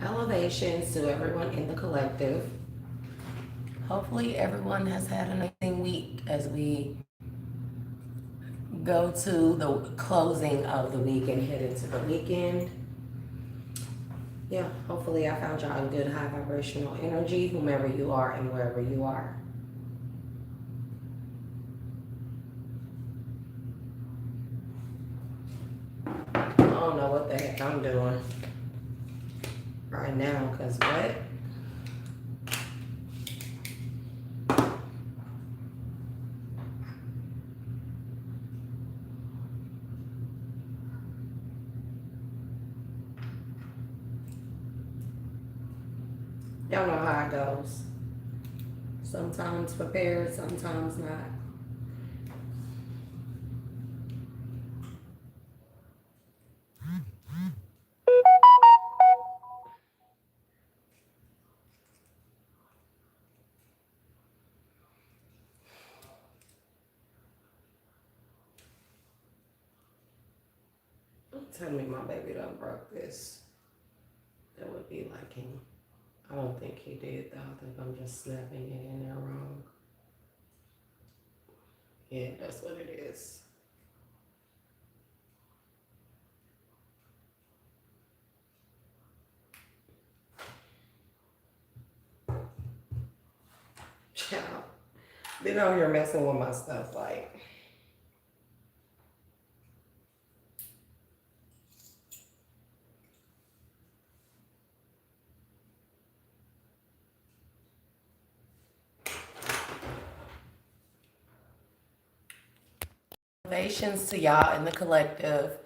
Elevations to everyone in the collective. Hopefully, everyone has had an amazing week as we go to the closing of the week and head into the weekend. Yeah, hopefully, I found y'all in good high vibrational energy, whomever you are and wherever you are. I don't know what the heck I'm doing right now because what? Y'all know how it goes. Sometimes prepared, sometimes not. Don't tell me my baby done broke this. That would be like him. I don't think he did though. I think I'm just snapping it in there wrong. Yeah, that's what it is. Child. Been out here messing with my stuff like Salvations to y'all in the collective.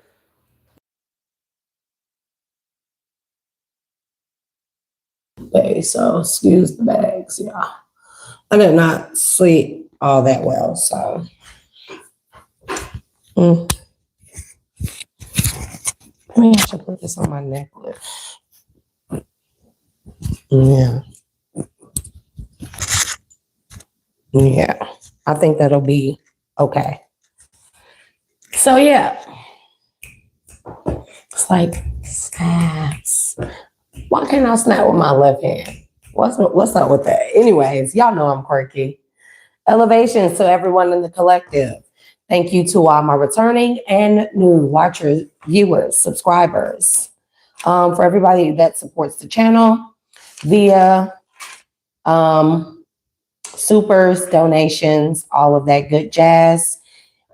Okay, so excuse the bags, y'all. I did not sleep all that well, so maybe I should put this on my necklace. Yeah. Yeah. I think that'll be okay. So yeah. It's like snaps. Why can't I snap with my left hand? What's up with that? Anyways, y'all know I'm quirky. Elevations to everyone in the collective. Thank you to all my returning and new watchers, viewers, subscribers. For everybody that supports the channel via supers, donations, all of that good jazz,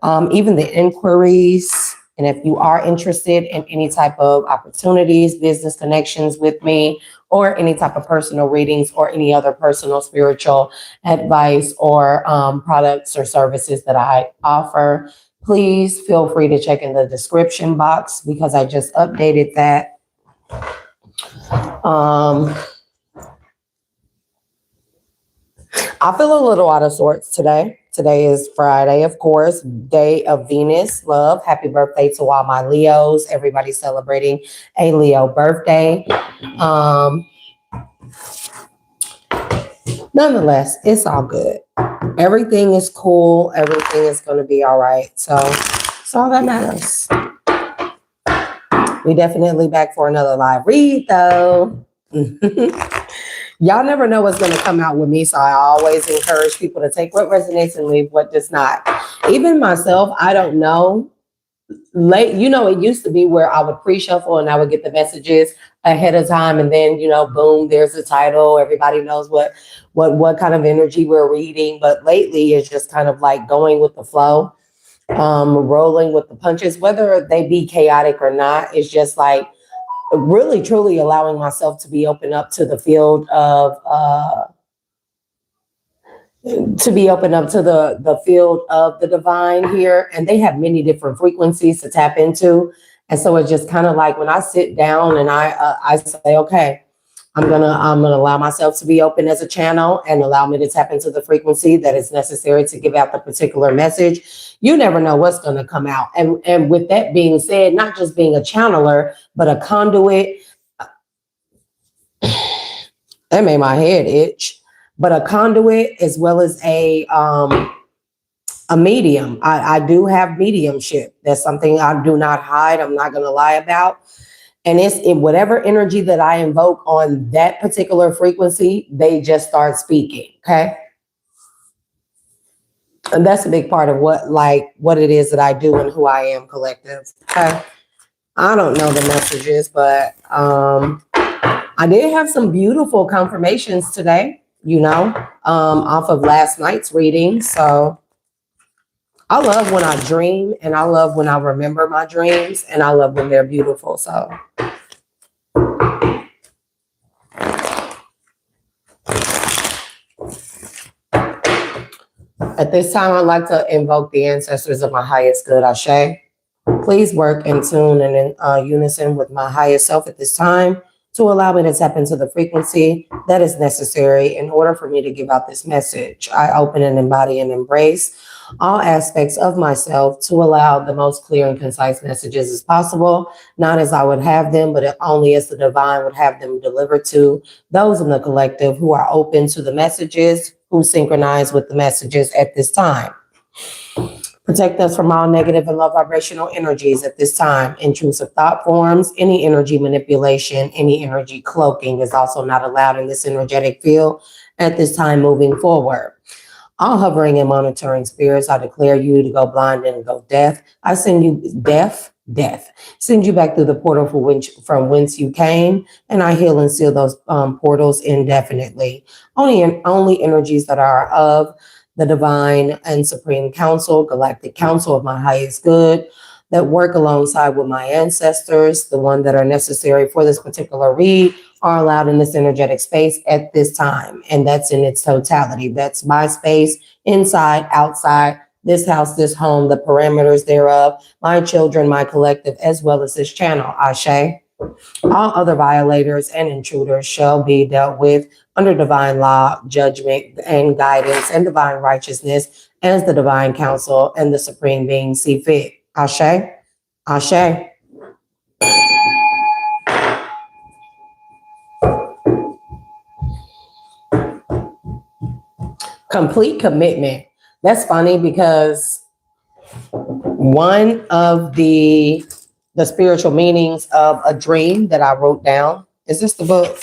even the inquiries. And if you are interested in any type of opportunities, business connections with me, or any type of personal readings or any other personal spiritual advice or products or services that I offer, please feel free to check in the description box because I just updated that. I feel a little out of sorts today. Today is Friday, of course, day of Venus. Love. Happy birthday to all my Leos. Everybody celebrating a Leo birthday. Nonetheless, it's all good. Everything is cool. Everything is going to be all right. So it's all that matters. We definitely back for another live read, though. Y'all never know what's going to come out with me, so I always encourage people to take what resonates and leave what does not. Even myself, I don't know. It used to be where I would pre-shuffle and I would get the messages ahead of time, and then boom, there's the title. Everybody knows what kind of energy we're reading. But lately, it's just kind of like going with the flow, rolling with the punches, whether they be chaotic or not. It's just like really truly allowing myself to be open up to the field of the field of the divine here. And they have many different frequencies to tap into. And so it's just kind of like when I sit down and I say, okay, I'm gonna allow myself to be open as a channel and allow me to tap into the frequency that is necessary to give out the particular message. You never know what's gonna come out. And with that being said, not just being a channeler, but a conduit. That made my head itch. But a conduit as well as a medium. I do have mediumship. That's something I do not hide. I'm not gonna lie about. And it's in whatever energy that I invoke on that particular frequency, they just start speaking. Okay. And that's a big part of what it is that I do and who I am, collective. Okay. I don't know the messages, but I did have some beautiful confirmations today, off of last night's reading. So I love when I dream, and I love when I remember my dreams, and I love when they're beautiful. So at this time, I'd like to invoke the ancestors of my highest good, Ashe. Please work in tune and in unison with my highest self at this time to allow me to tap into the frequency that is necessary in order for me to give out this message. I open and embody and embrace all aspects of myself to allow the most clear and concise messages as possible, not as I would have them, but only as the divine would have them delivered to those in the collective who are open to the messages, who synchronize with the messages at this time. Protect us from all negative and low vibrational energies at this time. Intrusive thought forms, any energy manipulation, any energy cloaking is also not allowed in this energetic field at this time moving forward. All hovering and monitoring spirits, I declare you to go blind and go deaf. I send you deaf. Send you back through the portal from whence you came, and I heal and seal those portals indefinitely. Only energies that are of the divine and supreme council, galactic council of my highest good, that work alongside with my ancestors, the one that are necessary for this particular read, are allowed in this energetic space at this time. And that's in its totality. That's my space, inside, outside, this house, this home, the parameters thereof, my children, my collective, as well as this channel, Ashe. All other violators and intruders shall be dealt with under divine law, judgment, and guidance, and divine righteousness, as the divine council and the supreme being see fit. Ashe. Ashe. Complete commitment. That's funny because one of the spiritual meanings of a dream that I wrote down. Is this the book?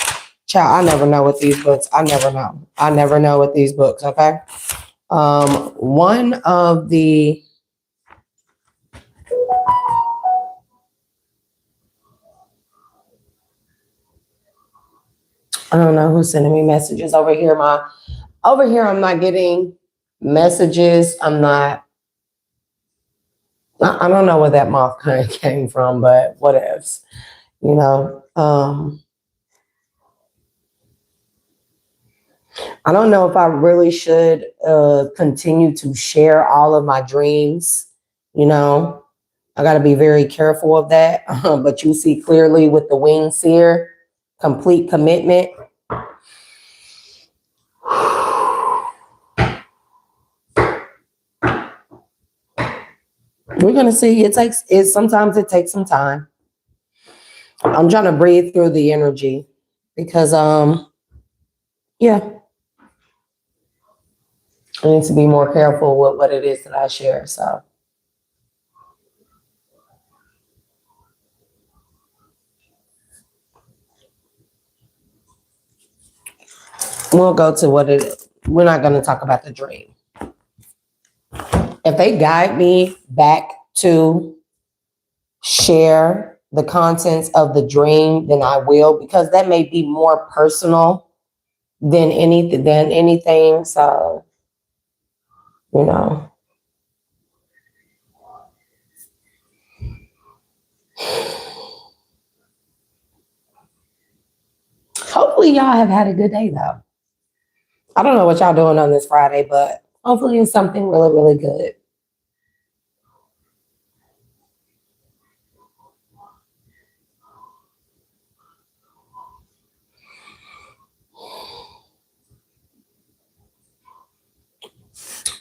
Child, I never know with these books. I never know with these books, okay? One of the I don't know who's sending me messages over here. I'm not getting messages. I don't know where that moth kind of came from, but whatevs, I don't know if I really should continue to share all of my dreams. I got to be very careful of that. But you see clearly with the wing seer, complete commitment. We're going to see. Sometimes it takes some time. I'm trying to breathe through the energy because, yeah. I need to be more careful with what it is that I share. So we'll go to what it is. We're not going to talk about the dream. If they guide me back to share the contents of the dream, then I will, because that may be more personal than anything. So, hopefully y'all have had a good day though. I don't know what y'all doing on this Friday, but hopefully it's something really, really good.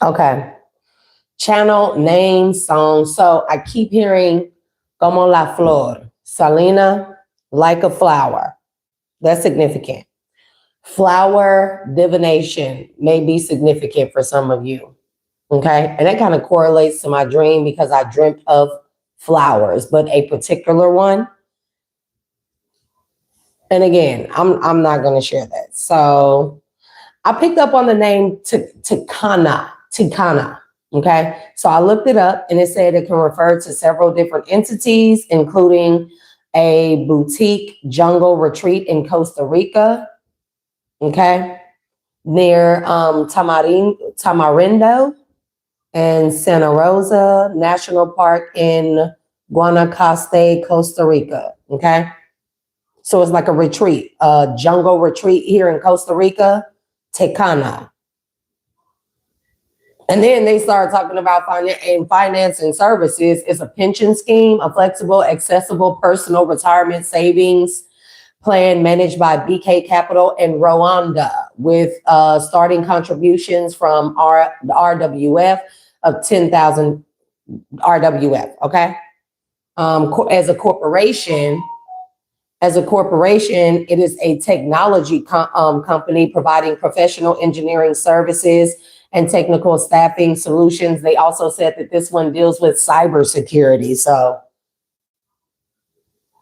Okay. Channel, name, song. So I keep hearing como la flor, Salina, like a flower. That's significant. Flower divination may be significant for some of you. Okay. And that kind of correlates to my dream because I dreamt of flowers, but a particular one. And again, I'm not going to share that. So I picked up on the name Tikana. Tikana. Okay. So I looked it up and it said it can refer to several different entities, including a boutique jungle retreat in Costa Rica. Okay. Near Tamarindo and Santa Rosa National Park in Guanacaste, Costa Rica. Okay. So it's like a retreat, a jungle retreat here in Costa Rica, Tecana. And then they started talking about finance and services. It's a pension scheme, a flexible, accessible personal retirement savings plan managed by BK Capital in Rwanda with starting contributions from the RWF of 10,000 RWF, okay? As a corporation, it is a technology company providing professional engineering services and technical staffing solutions. They also said that this one deals with cybersecurity. So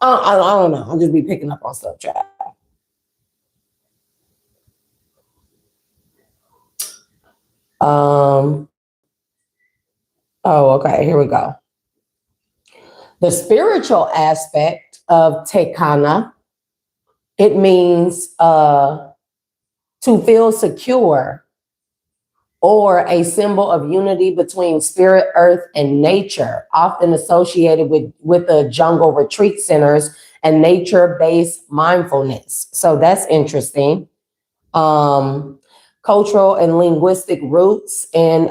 I don't know. I'll just be picking up on stuff, chat. Oh, okay. Here we go. The spiritual aspect of Tekana, it means to feel secure, or a symbol of unity between spirit, earth, and nature, often associated with the jungle retreat centers and nature-based mindfulness. So that's interesting. Cultural and linguistic roots and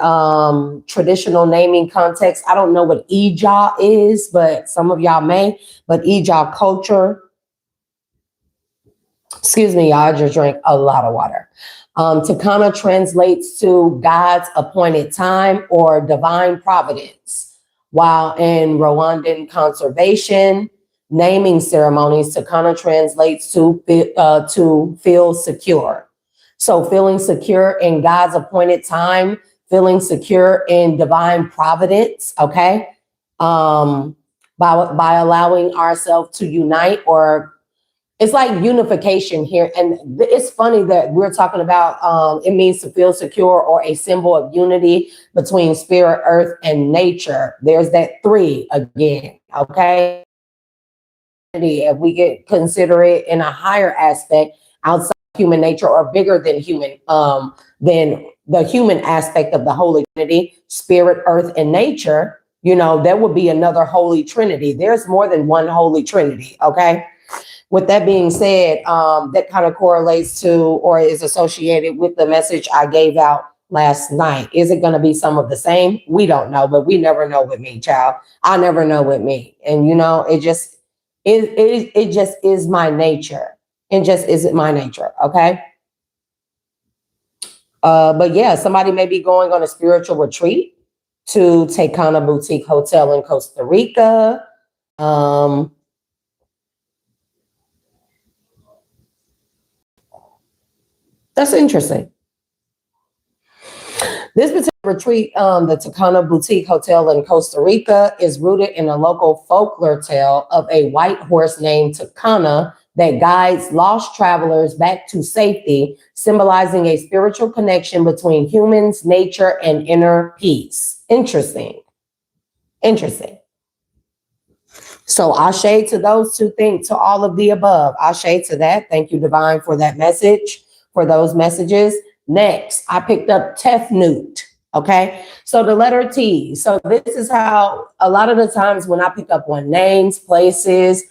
traditional naming context. I don't know what Ija is, but some of y'all may. But Ija culture, excuse me, y'all, I just drank a lot of water. Takana translates to God's appointed time or divine providence, while in Rwandan conservation naming ceremonies, Takana translates to feel secure. So feeling secure in God's appointed time, feeling secure in divine providence, okay? By allowing ourselves to unite, or it's like unification here. And it's funny that we're talking about, it means to feel secure or a symbol of unity between spirit, earth, and nature. There's that 3 again, okay? If we consider it in a higher aspect outside human nature or bigger than than the human aspect of the Holy Trinity, spirit, earth, and nature, there would be another Holy Trinity. There's more than one Holy Trinity, okay? With that being said, that kind of correlates to or is associated with the message I gave out last night. Is it going to be some of the same? We don't know, but we never know with me, child. I never know with me. And it just is my nature. It just isn't my nature, okay? But yeah, somebody may be going on a spiritual retreat to Tecana Boutique Hotel in Costa Rica. That's interesting. This particular retreat, the Tecana Boutique Hotel in Costa Rica, is rooted in a local folklore tale of a white horse named Tecana that guides lost travelers back to safety, symbolizing a spiritual connection between humans, nature, and inner peace. Interesting. Interesting. So ashe to those 2 things, to all of the above. Ashe to that. Thank you, Divine, for that message, for those messages. Next, I picked up Tefnut. Okay. So the letter T. So this is how a lot of the times when I pick up on names, places,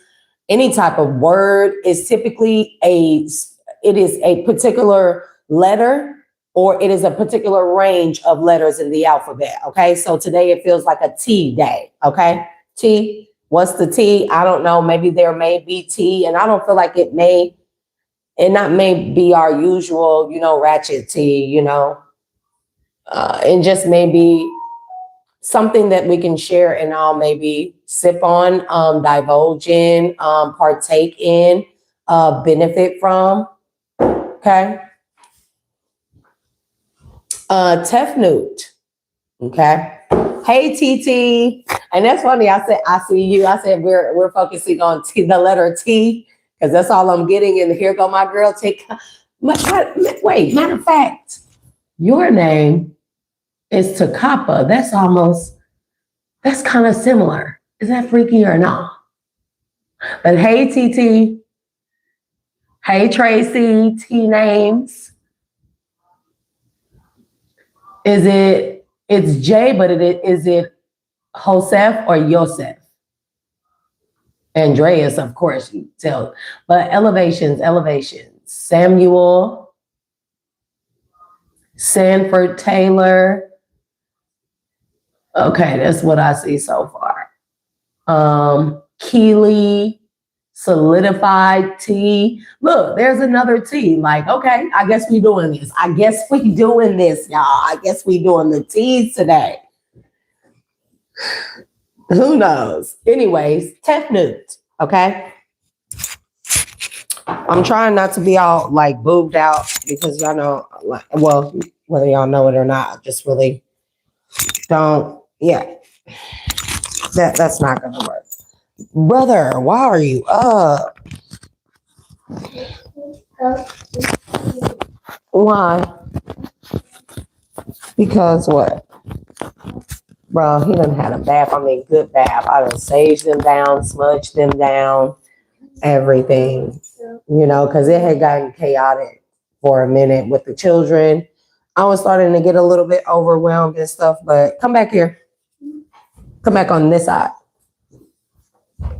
any type of word, is typically it is a particular letter, or it is a particular range of letters in the alphabet. Okay. So today it feels like a T day. Okay. T. What's the T? I don't know. Maybe there may be T, and I don't feel like it may be our usual, ratchet T, it just may be something that we can share and all maybe sip on, divulge in, partake in, benefit from. Okay. Tefnut. Okay. Hey, TT. And that's funny. I said, I see you. I said, we're focusing on T, the letter T, because that's all I'm getting. And here go my girl. Wait, matter of fact, your name is Takapa. That's kind of similar. Is that freaky or not? But hey, TT. Hey, Tracy. T names. It's J, but is it Joseph or Yosef? Andreas, of course, you tell. But elevations. Samuel, Sanford Taylor. Okay, that's what I see so far. Keely, Solidified T. Look, there's another T. Like, okay, I guess we doing this. Y'all. I guess we doing the T's today. Who knows? Anyways, Tefnut, okay? I'm trying not to be all like boobed out because y'all know, well, whether y'all know it or not, just really don't, yeah. That's not gonna work. Brother, why are you up? Why? Because what? Bro, he done had a bath. I mean, good bath. I done saged them down, smudged them down, everything. You know, because it had gotten chaotic for a minute with the children. I was starting to get a little bit overwhelmed and stuff, but come back here. Come back on this side.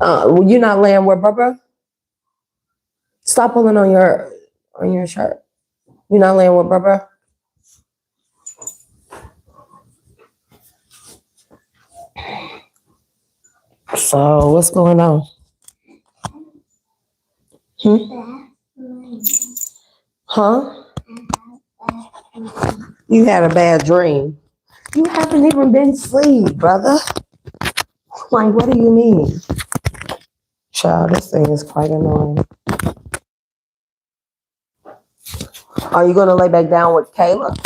You're not laying where Barbara? Stop pulling on your shirt. You're not laying with Barbara? So what's going on? Huh? You had a bad dream. You haven't even been asleep, brother. Like, what do you mean? Child, this thing is quite annoying. Are you going to lay back down with Caleb?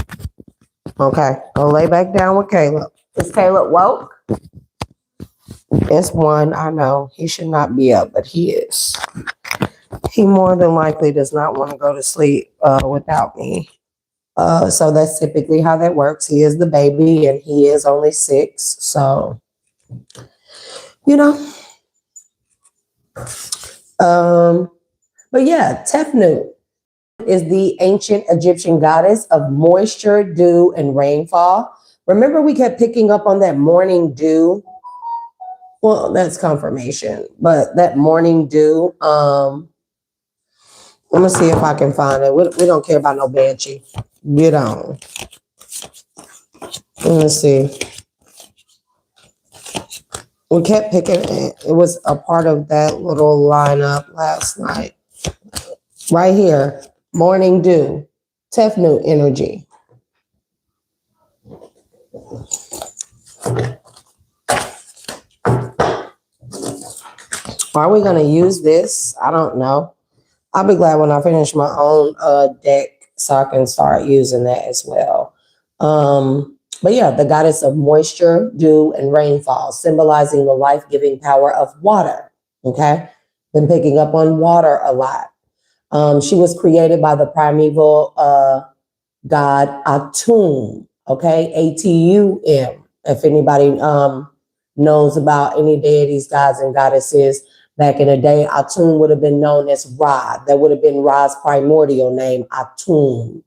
Okay, go lay back down with Caleb. Is Caleb woke? It's one, I know. He should not be up, but he is. He more than likely does not want to go to sleep without me. So that's typically how that works. He is the baby and he is only 6. So, you know. But yeah, Tefnut is the ancient Egyptian goddess of moisture, dew, and rainfall. Remember we kept picking up on that morning dew? Well, that's confirmation, but that morning dew, I'm gonna see if I can find it. We don't care about no banshee. You don't. Let's see. We kept picking it. It was a part of that little lineup last night. Right here, morning dew, Tefnut energy. Are we gonna use this? I don't know. I'll be glad when I finish my own deck so I can start using that as well. But yeah, the goddess of moisture, dew, and rainfall, symbolizing the life-giving power of water. Okay, been picking up on water a lot. She was created by the primeval god Atum. Okay, Atum. If anybody knows about any deities, gods, and goddesses back in the day, Atum would have been known as Ra. That would have been Ra's primordial name, Atum,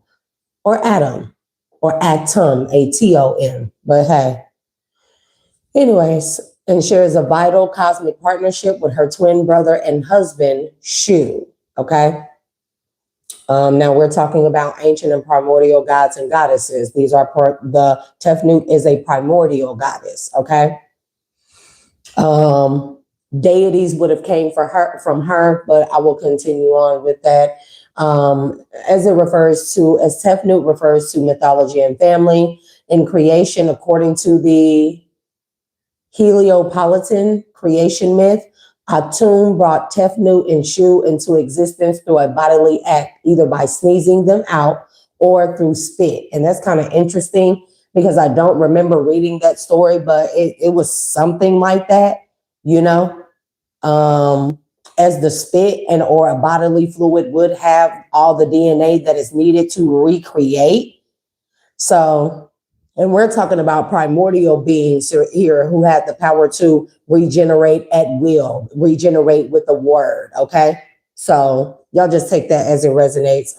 or Adam, or Atum, Atom. But hey, anyways, and shares a vital cosmic partnership with her twin brother and husband, Shu. Okay. Now we're talking about ancient and primordial gods and goddesses. These are the Tefnut is a primordial goddess. Okay. Deities would have came from her, but I will continue on with that. As Tefnut refers to mythology and family in creation, according to the Heliopolitan creation myth, Atum brought Tefnut and Shu into existence through a bodily act, either by sneezing them out or through spit. And that's kind of interesting because I don't remember reading that story, but it was something like that, you know? as the spit and or a bodily fluid would have all the DNA that is needed to recreate. So, and we're talking about primordial beings here who have the power to regenerate at will, regenerate with the word. Okay. So y'all just take that as it resonates.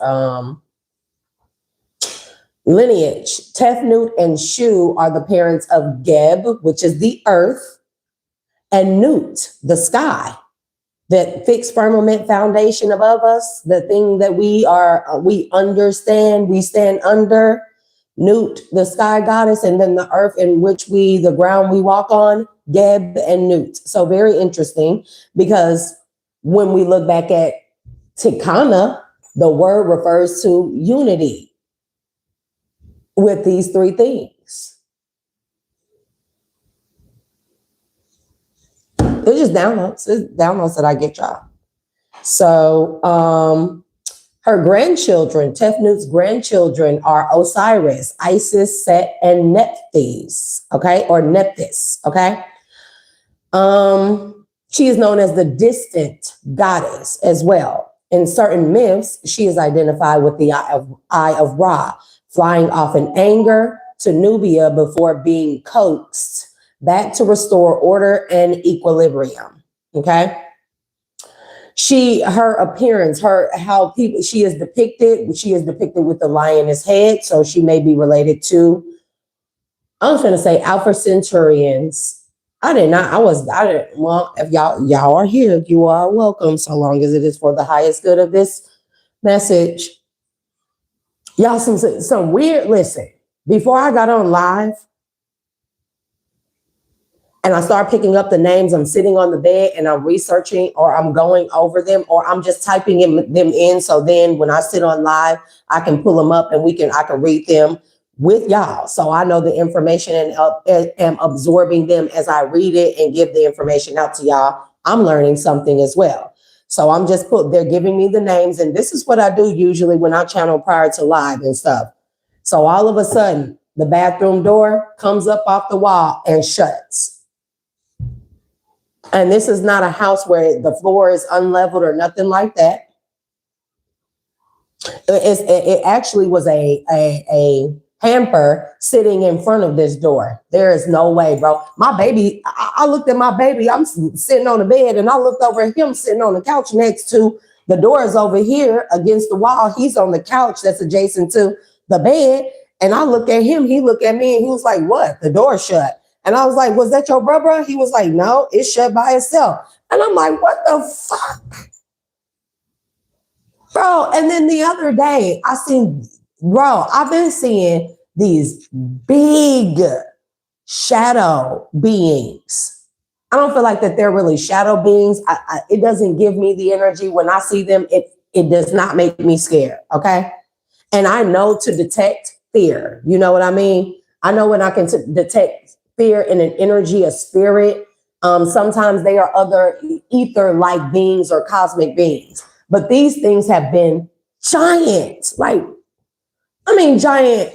Lineage. Tefnut and Shu are the parents of Geb, which is the earth, and Nut, the sky. That fixed firmament foundation above us, the thing that we understand, we stand under. Nut, the sky goddess, and then the earth in which the ground we walk on, Geb and Nut. So very interesting, because when we look back at Tikana, the word refers to unity with these three things. It's just downloads. It's downloads that I get, y'all. So her grandchildren, Tefnut's grandchildren, are Osiris, Isis, Set, and Nephthys, okay? Or Nephthys, okay? She is known as the distant goddess as well. In certain myths, she is identified with the Eye of Ra, flying off in anger to Nubia before being coaxed back to restore order and equilibrium. Okay. Her appearance, she is depicted with the lioness head. So she may be related to, I was going to say Alpha Centaurians. Well, if y'all are here, you are welcome, so long as it is for the highest good of this message. Y'all, some weird, listen, before I got on live and I start picking up the names, I'm sitting on the bed and I'm researching, or I'm going over them, or I'm just typing them in. So then when I sit on live, I can pull them up and I can read them with y'all. So I know the information and am absorbing them as I read it and give the information out to y'all. I'm learning something as well. So they're giving me the names, and this is what I do usually when I channel prior to live and stuff. So all of a sudden, the bathroom door comes up off the wall and shuts. And this is not a house where the floor is unleveled or nothing like that. It actually was a hamper sitting in front of this door. There is no way, bro. My baby, I looked at my baby. I'm sitting on the bed and I looked over at him sitting on the couch next to the door is over here against the wall. He's on the couch that's adjacent to the bed. And I look at him, he looked at me and he was like, what? The door shut. And I was like, was that your brother? He was like, no, it's shut by itself. And I'm like, what the fuck? Bro, and then the other day I've been seeing these big shadow beings. I don't feel like that they're really shadow beings. It doesn't give me the energy when I see them. It does not make me scared, okay? And I know to detect fear. You know what I mean? I know when I can detect fear in an energy, a spirit. Sometimes they are other ether-like beings or cosmic beings. But these things have been giant, giant,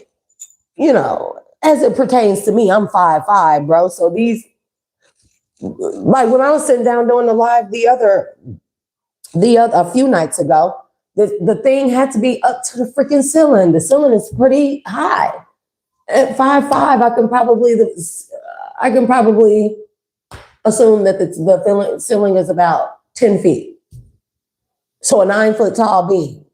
as it pertains to me. I'm 5'5", bro. So these, like when I was sitting down doing the live a few nights ago, the thing had to be up to the freaking ceiling. The ceiling is pretty high. At 5'5", I can probably assume that the ceiling is about 10 feet. So a 9-foot tall being.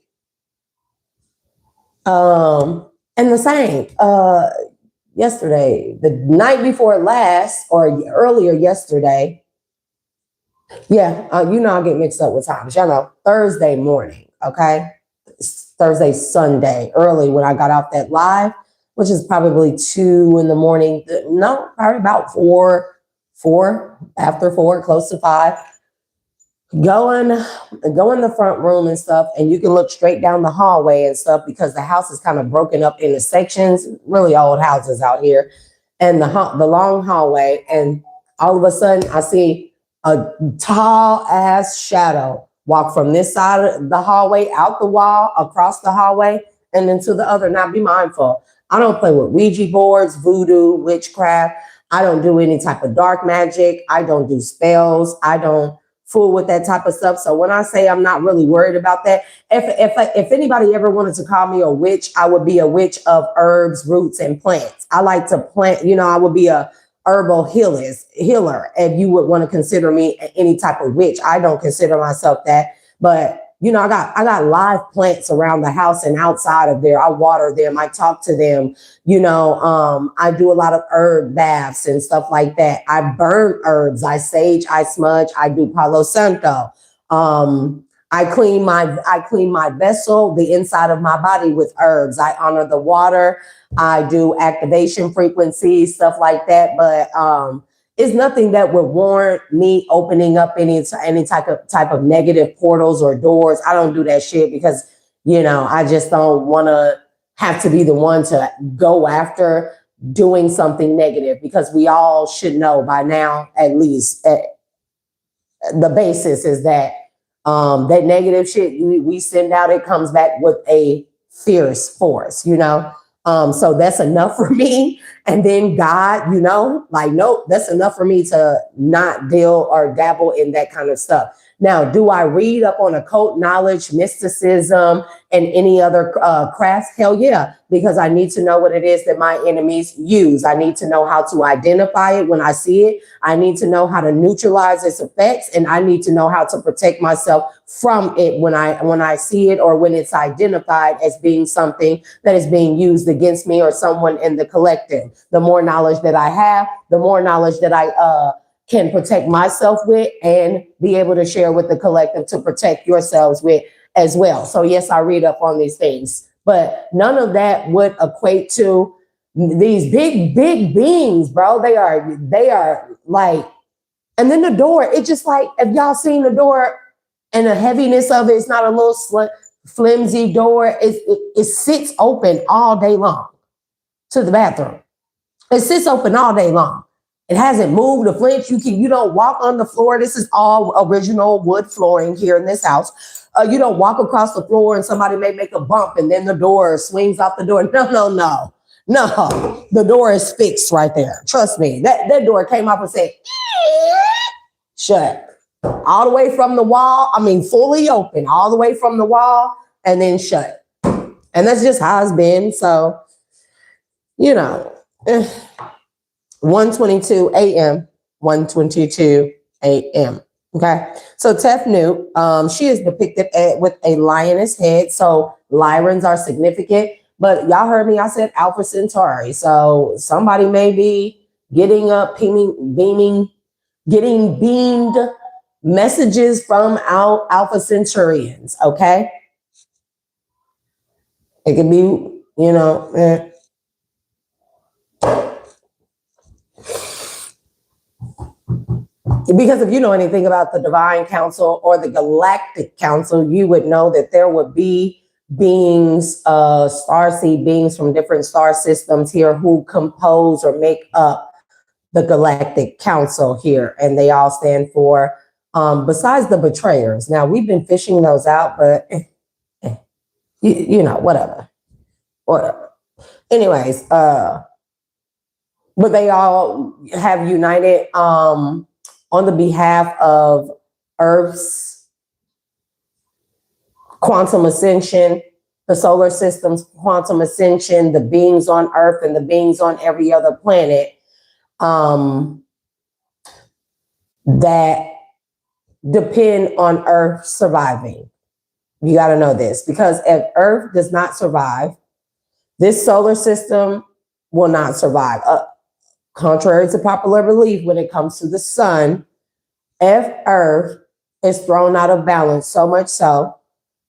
And the same, yesterday, the night before last, or earlier yesterday. Yeah, I get mixed up with times. Y'all know, Thursday morning, okay? Thursday, Sunday, early when I got off that live, which is probably 2 in the morning. No, probably about 4, after 4, close to 5. Go in the front room and stuff, and you can look straight down the hallway and stuff because the house is kind of broken up into sections, really old houses out here, and the long hallway. And all of a sudden, I see a tall ass shadow walk from this side of the hallway, out the wall, across the hallway, and then to the other. Now, be mindful. I don't play with Ouija boards, voodoo, witchcraft. I don't do any type of dark magic. I don't do spells. I don't fool with that type of stuff. So when I say I'm not really worried about that, if anybody ever wanted to call me a witch, I would be a witch of herbs, roots, and plants. I like to plant, I would be a herbal healer, if you would want to consider me any type of witch. I don't consider myself that, but I got live plants around the house and outside of there. I water them. I talk to them. I do a lot of herb baths and stuff like that. I burn herbs. I sage. I smudge. I do Palo Santo. I clean my vessel, the inside of my body, with herbs. I honor the water. I do activation frequencies, stuff like that. But it's nothing that would warrant me opening up any type of negative portals or doors. I don't do that shit because, I just don't want to have to be the one to go after doing something negative, because we all should know by now, at least, the basis is that that negative shit we send out, it comes back with a fierce force, so that's enough for me. And then God, nope, that's enough for me to not deal or dabble in that kind of stuff. Now, do I read up on occult knowledge, mysticism, and any other crafts? Hell yeah, because I need to know what it is that my enemies use. I need to know how to identify it when I see it. I need to know how to neutralize its effects, and I need to know how to protect myself from it when I see it, or when it's identified as being something that is being used against me or someone in the collective. The more knowledge that I have, the more knowledge that I can protect myself with and be able to share with the collective to protect yourselves with as well. So yes, I read up on these things, but none of that would equate to these big beings, bro. They are like, and then the door, it just like, if y'all seen the door and the heaviness of it, it's not a little flimsy door. It sits open all day long to the bathroom. It sits open all day long. It hasn't moved a flinch. You don't walk on the floor. This is all original wood flooring here in this house. You don't walk across the floor and somebody may make a bump and then the door swings out the door. No. The door is fixed right there. Trust me. That door came up and said, shut. All the way from the wall. I mean, fully open, all the way from the wall and then shut. And that's just how it's been. So, 1:22 a.m., 1:22 a.m. Okay. So Tefnut, she is depicted with a lioness head. So Lyrans are significant, but y'all heard me. I said Alpha Centauri. So somebody may be getting beamed messages from our Alpha Centaurians. Okay. It could be, Because if you know anything about the Divine Council or the Galactic Council, you would know that there would be beings, starseed beings from different star systems here who compose or make up the Galactic Council here. And they all stand for, besides the betrayers. Now, we've been fishing those out, but, whatever. Anyways, but they all have united, on the behalf of Earth's quantum ascension, the solar system's quantum ascension, the beings on Earth and the beings on every other planet that depend on Earth surviving. You got to know this, because if Earth does not survive, this solar system will not survive. Contrary to popular belief, when it comes to the sun, if Earth is thrown out of balance, so much so,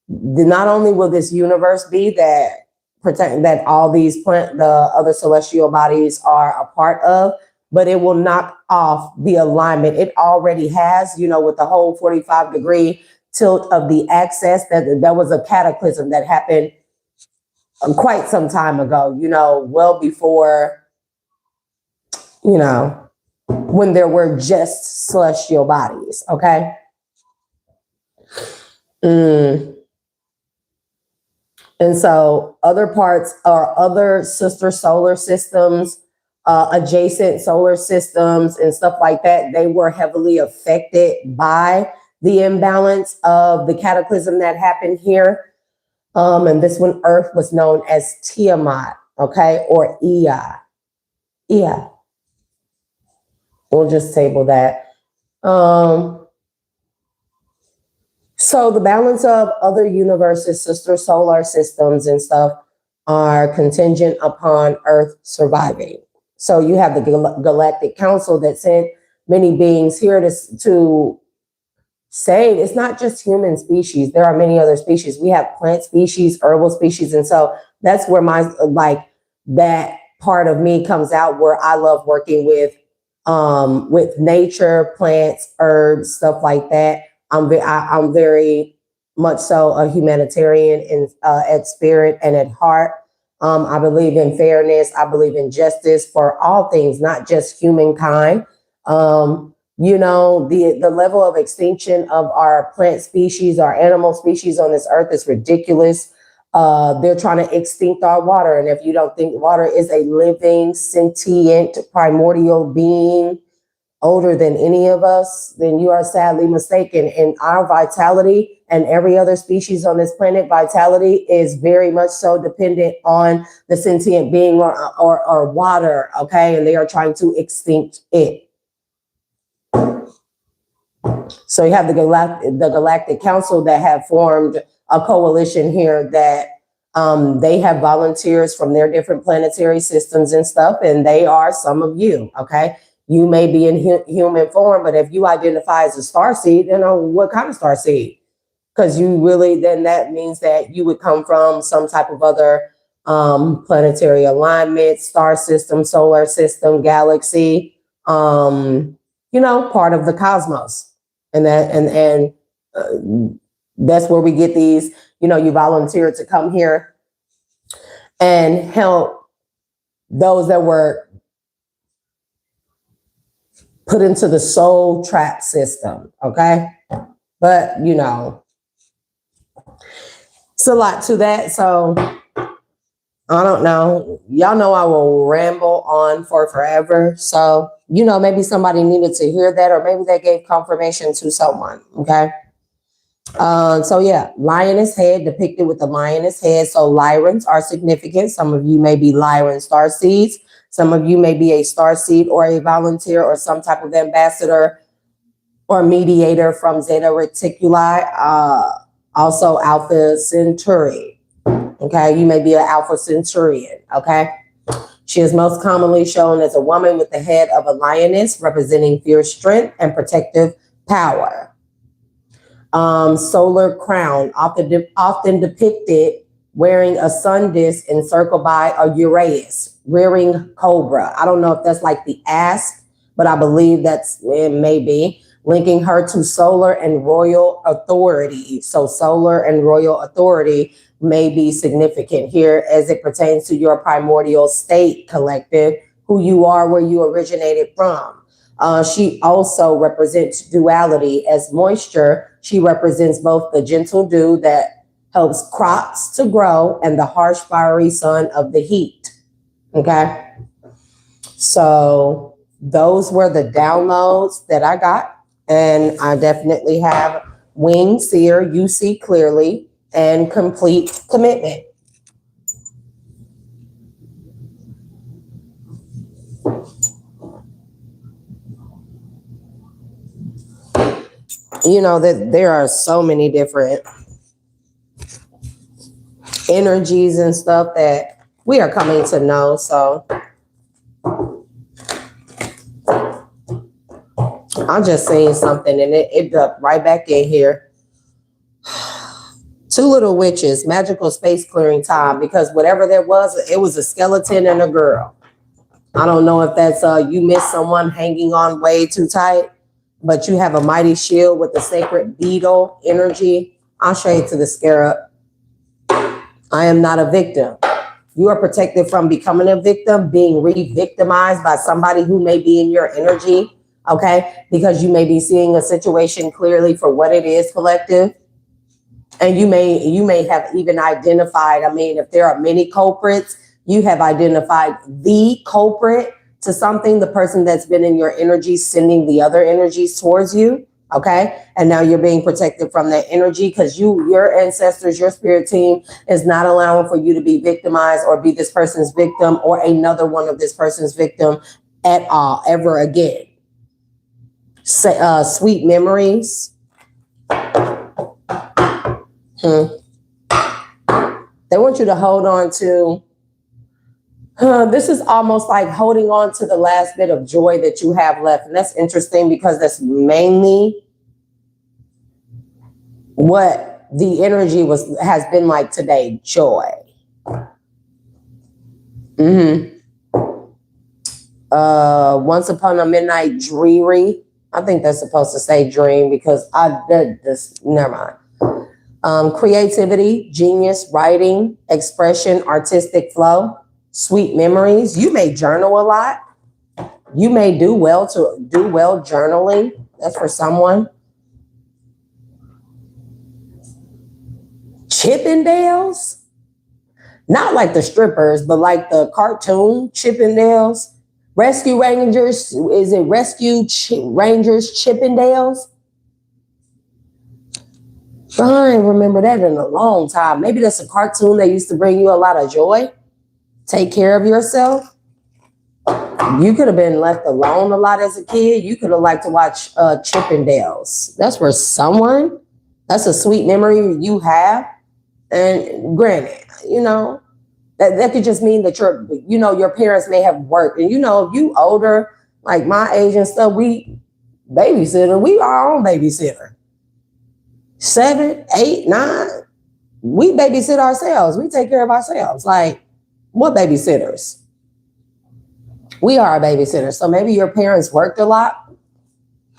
not only will this universe be that all these the other celestial bodies are a part of, but it will knock off the alignment. It already has, with the whole 45-degree tilt of the axis. That was a cataclysm that happened quite some time ago, well before, when there were just celestial bodies, okay? And so other parts or other sister solar systems, adjacent solar systems and stuff like that, they were heavily affected by the imbalance of the cataclysm that happened here. And this one, Earth, was known as Tiamat, okay, or Ea. Ea. We'll just table that. So the balance of other universes, sister solar systems and stuff are contingent upon Earth surviving. So you have the Galactic Council that sent many beings here to save. It's not just human species. There are many other species. We have plant species, herbal species. And so that's where my, that part of me comes out, where I love working with nature, plants, herbs, stuff like that. I'm very much so a humanitarian at spirit and at heart. I believe in fairness. I believe in justice for all things, not just humankind. You know, the level of extinction of our plant species, our animal species on this earth is ridiculous. They're trying to extinct our water. And if you don't think water is a living, sentient, primordial being, older than any of us, then you are sadly mistaken. And our vitality and every other species on this planet, vitality is very much so dependent on the sentient being or water, okay? And they are trying to extinct it. So you have the Galactic Council that have formed a coalition here that they have volunteers from their different planetary systems and stuff, and they are some of you, okay? You may be in human form, but if you identify as a starseed, you know, what kind of starseed? Because you really, then that means that you would come from some type of other planetary alignment, star system, solar system, galaxy, you know, part of the cosmos. And that's where we get these, you know, you volunteer to come here and help those that were put into the soul trap system, okay? But, you know, it's a lot to that. So I don't know. Y'all know I will ramble on for forever. So, you know, maybe somebody needed to hear that, or maybe they gave confirmation to someone, okay? So yeah, lioness head depicted with the lioness head. So Lyrans are significant. Some of you may be Lyran starseeds. Some of you may be a starseed or a volunteer or some type of ambassador or mediator from Zeta Reticuli. Also Alpha Centauri. Okay, you may be an Alpha Centurion. Okay. She is most commonly shown as a woman with the head of a lioness, representing fierce strength and protective power. Solar crown, often depicted wearing a sun disk encircled by a Uraeus, rearing cobra. I don't know if that's like the asp, but I believe it may be, linking her to solar and royal authority. So solar and royal authority may be significant here as it pertains to your primordial state collective, who you are, where you originated from. She also represents duality. As moisture, she represents both the gentle dew that helps crops to grow and the harsh, fiery sun of the heat. Okay. So those were the downloads that I got. And I definitely have wing seer, you see clearly, and complete commitment. You know that there are so many different energies and stuff that we are coming to know. So I'm just saying something, and it ducked right back in here. Two little witches, magical space clearing time, because whatever there was, it was a skeleton and a girl. I don't know if that's you missed someone hanging on way too tight, but you have a mighty shield with the sacred beetle energy. I'll show you to the scarab. I am not a victim. You are protected from becoming a victim, being re-victimized by somebody who may be in your energy, okay? Because you may be seeing a situation clearly for what it is, collective. And you may have even identified, I mean, if there are many culprits, you have identified the culprit to something, the person that's been in your energy, sending the other energies towards you, Okay. And now you're being protected from that energy because your ancestors, your spirit team is not allowing for you to be victimized or be this person's victim or another one of this person's victim at all, ever again. Sweet memories. They want you to hold on to, this is almost like holding on to the last bit of joy that you have left. And that's interesting because that's mainly what the energy has been like today, joy. Once upon a midnight dreary. I think that's supposed to say dream because never mind. Creativity, genius, writing, expression, artistic flow, sweet memories. You may journal a lot. You may do well journaling. That's for someone. Chippendales, not like the strippers, but like the cartoon Chippendales. Rescue Rangers, is it Rescue Rangers Chippendales? I ain't remember that in a long time. Maybe that's a cartoon that used to bring you a lot of joy. Take care of yourself. You could have been left alone a lot as a kid. You could have liked to watch Chippendales. That's for someone. That's a sweet memory you have. And granted, that could just mean that your parents may have worked. And if you older, like my age and stuff, we our own babysitter. 7, 8, 9, we babysit ourselves. We take care of ourselves. Like, what babysitters? We are a babysitter. So maybe your parents worked a lot.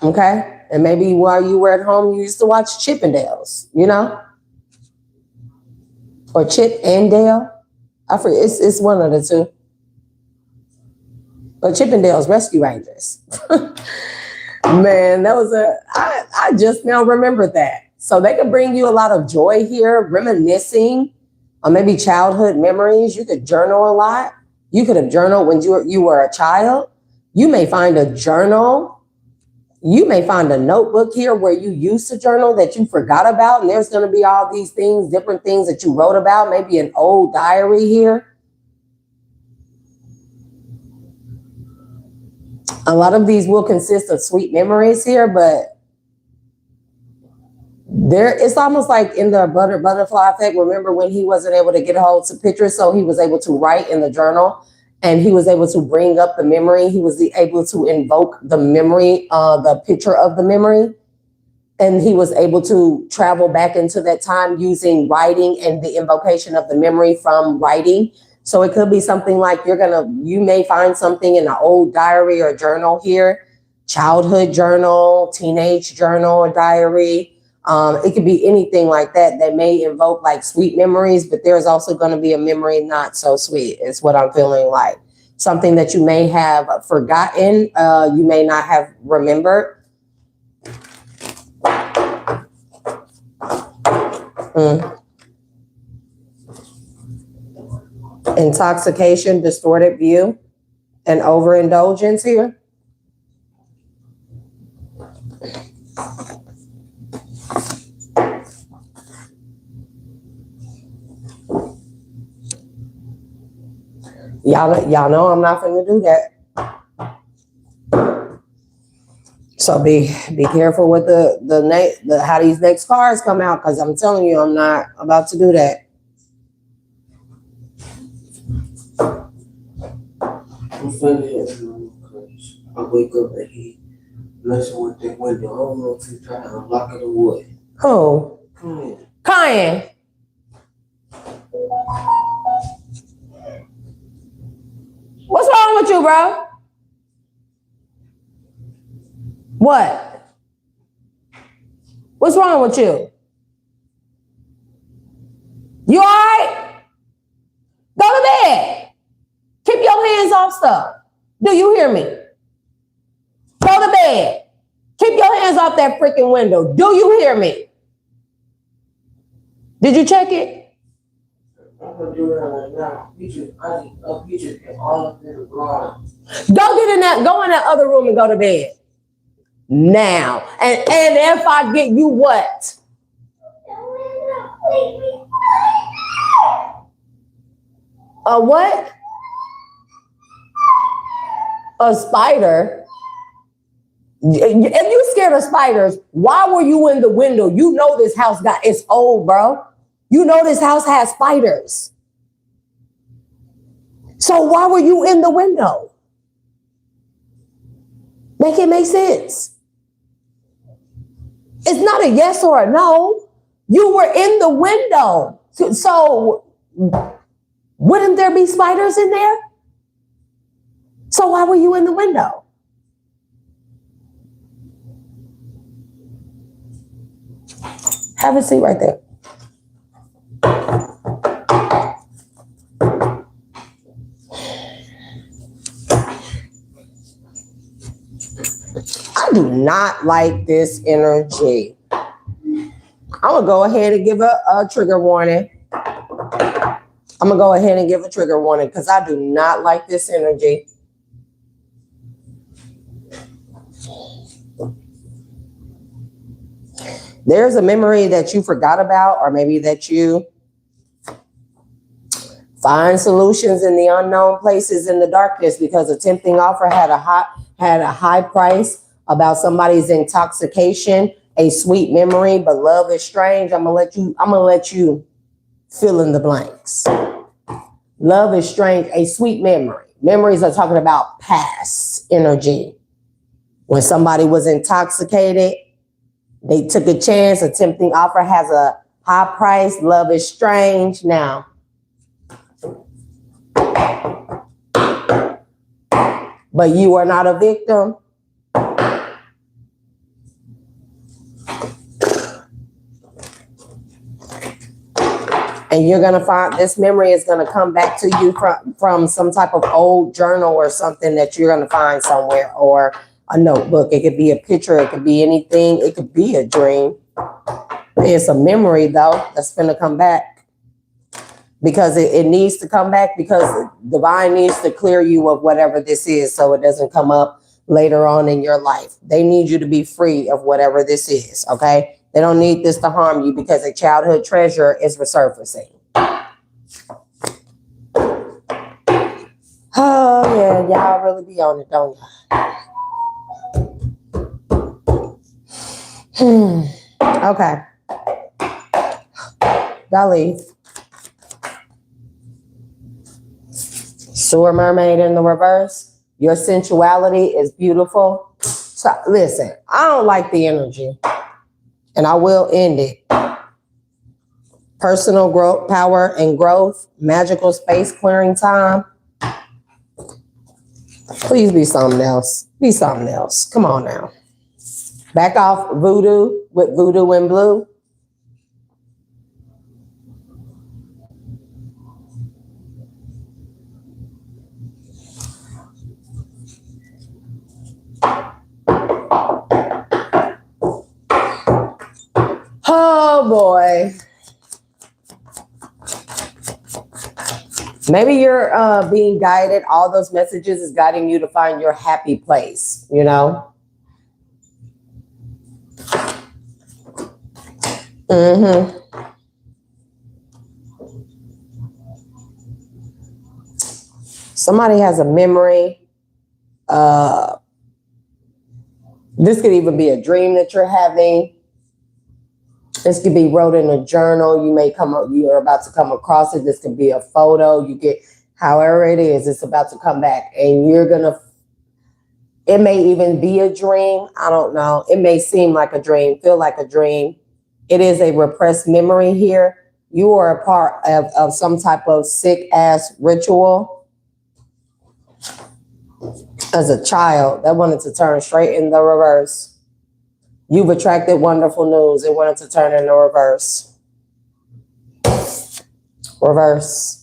Okay. And maybe while you were at home, you used to watch Chippendales, or Chip and Dale. I forget, it's one of the two. But Chippendales Rescue Rangers. Man, that was I just now remembered that. So they could bring you a lot of joy here, reminiscing, or maybe childhood memories. You could journal a lot. You could have journaled when you were a child. You may find a journal. You may find a notebook here where you used to journal that you forgot about. And there's going to be all these things, different things that you wrote about, maybe an old diary here. A lot of these will consist of sweet memories here, but it's almost like in the butterfly effect. Remember when he wasn't able to get a hold of pictures, so he was able to write in the journal and he was able to bring up the memory. He was able to invoke the memory, the picture of the memory. And he was able to travel back into that time using writing and the invocation of the memory from writing. So it could be something like you may find something in an old diary or journal here, childhood journal, teenage journal, or diary. It could be anything like that may invoke like sweet memories, but there's also going to be a memory not so sweet. Is what I'm feeling like. Something that you may have forgotten, you may not have remembered. Intoxication, distorted view, and overindulgence here. Y'all know I'm not going to do that. So be careful with the how these next cards come out, because I'm telling you, I'm not about to do that. I'm finna hit you because I wake up and he messing with that window. I don't know if he's trying to unlock it or what. Who? Kyan. What's wrong with you, bro? What? What's wrong with you? You all right? Go to bed. Keep your hands off stuff. Do you hear me? Go to bed. Keep your hands off that freaking window. Do you hear me? Did you check it? I'm gonna do that right now. You just get all up in the garage. Go in that other room and go to bed. now. And if I get you what? A what? A spider? If you scared of spiders, why were you in the window? You know this house it's old, bro. You know this house has spiders. So why were you in the window? Make it make sense. It's not a yes or a no. You were in the window. So wouldn't there be spiders in there? So why were you in the window? Have a seat right there. I do not like this energy. I'm going to go ahead and give a trigger warning. I'm going to go ahead and give a trigger warning because I do not like this energy. There's a memory that you forgot about, or maybe that you find solutions in the unknown places in the darkness because a tempting offer had a high price about somebody's intoxication, a sweet memory, but love is strange. I'm gonna let you fill in the blanks. Love is strange, a sweet memory. Memories are talking about past energy. When somebody was intoxicated, they took a chance. A tempting offer has a high price. Love is strange. Now, but you are not a victim. And you're going to find this memory is going to come back to you from some type of old journal or something that you're going to find somewhere, or a notebook. It could be a picture. It could be anything. It could be a dream. It's a memory, though, that's going to come back because it needs to come back because divine needs to clear you of whatever this is so it doesn't come up later on in your life. They need you to be free of whatever this is, okay? They don't need this to harm you because a childhood treasure is resurfacing. Oh, yeah, y'all really be on it, don't y'all? Okay. Dolly. Sewer mermaid in the reverse. Your sensuality is beautiful. So listen, I don't like the energy. And I will end it. Personal growth, power and growth, magical space clearing time. Please be something else. Be something else. Come on now. Back off voodoo with voodoo and blue. Oh boy. Maybe you're being guided. All those messages is guiding you to find your happy place, you know? Mm-hmm. Somebody has a memory. This could even be a dream that you're having. This could be wrote in a journal. You're about to come across it. This could be a photo. You get, however it is, it's about to come back. And it may even be a dream. I don't know. It may seem like a dream, feel like a dream. It is a repressed memory here. You are a part of some type of sick ass ritual. As a child, that wanted to turn straight in the reverse. You've attracted wonderful news. It wanted to turn in the reverse. Reverse.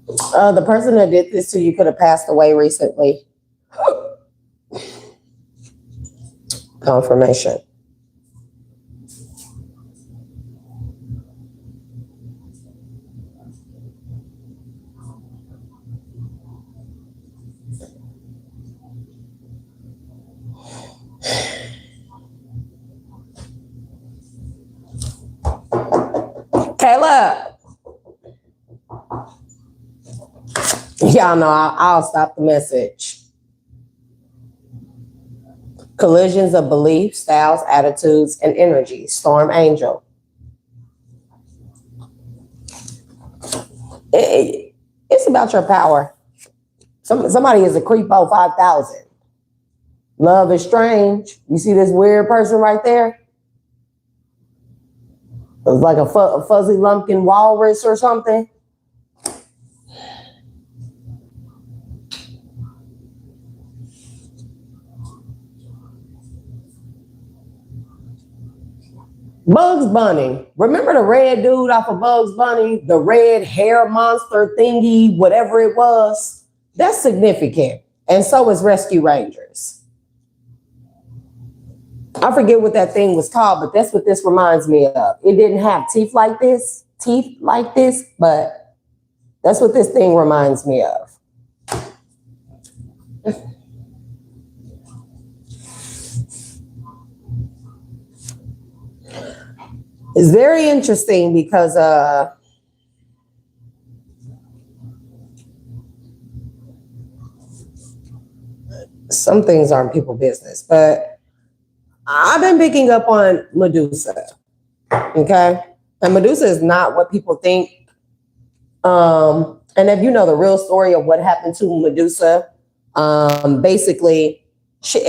The person that did this to you could have passed away recently. Confirmation. Y'all know I'll stop the message. Collisions of beliefs, styles, attitudes, and energy. Storm angel. It's about your power. Somebody is a creepo 5000. Love is strange. You see this weird person right there? It's like a fuzzy lumpkin walrus or something. Bugs Bunny. Remember the red dude off of Bugs Bunny? The red hair monster thingy, whatever it was? That's significant. And so is Rescue Rangers. I forget what that thing was called, but that's what this reminds me of. It didn't have teeth like this, but that's what this thing reminds me of. It's very interesting because some things aren't people business, but I've been picking up on Medusa. Okay. And Medusa is not what people think. And if you know the real story of what happened to Medusa, basically,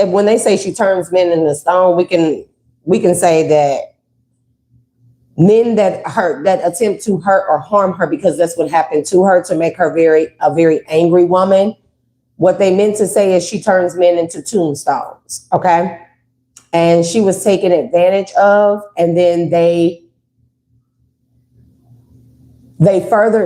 when they say she turns men into stone, we can say that men that attempt to hurt or harm her, because that's what happened to her, to make her a very angry woman. What they meant to say is she turns men into tombstones. Okay. And she was taken advantage of, and then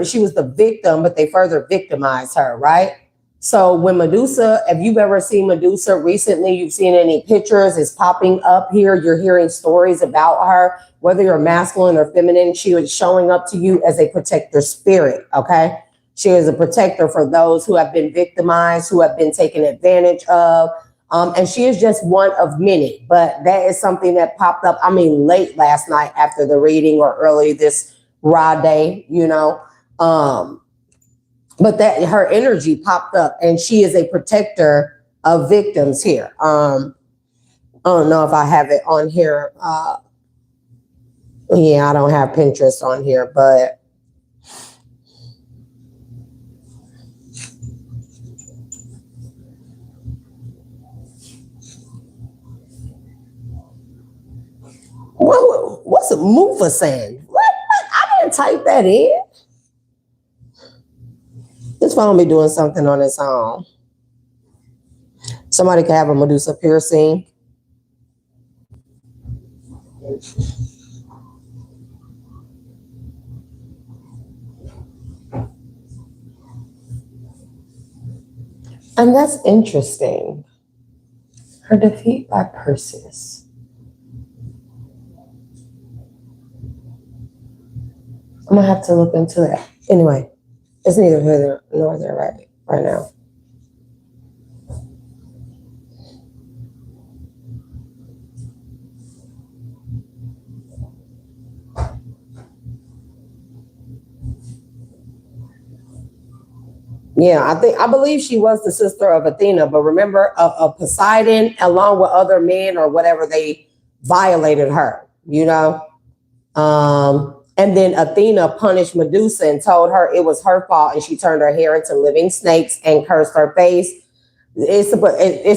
she was the victim, but they further victimized her, right? So when Medusa, if you've ever seen Medusa recently, you've seen any pictures, it's popping up here, you're hearing stories about her, whether you're masculine or feminine, she was showing up to you as a protector spirit, okay? She is a protector for those who have been victimized, who have been taken advantage of. And she is just one of many, but that is something that popped up, late last night after the reading or early this raw day, but that her energy popped up, and she is a protector of victims here. I don't know if I have it on here. Yeah, I don't have Pinterest on here, but what's a Mufassan? What? I didn't type that in. This phone be doing something on its own. Somebody could have a Medusa piercing. And that's interesting. Her defeat by Perseus. I'm gonna have to look into that. Anyway, it's neither here nor there right now. Yeah, I believe she was the sister of Athena, but remember of Poseidon, along with other men or whatever, they violated her, and then Athena punished Medusa and told her it was her fault, and she turned her hair into living snakes and cursed her face. It's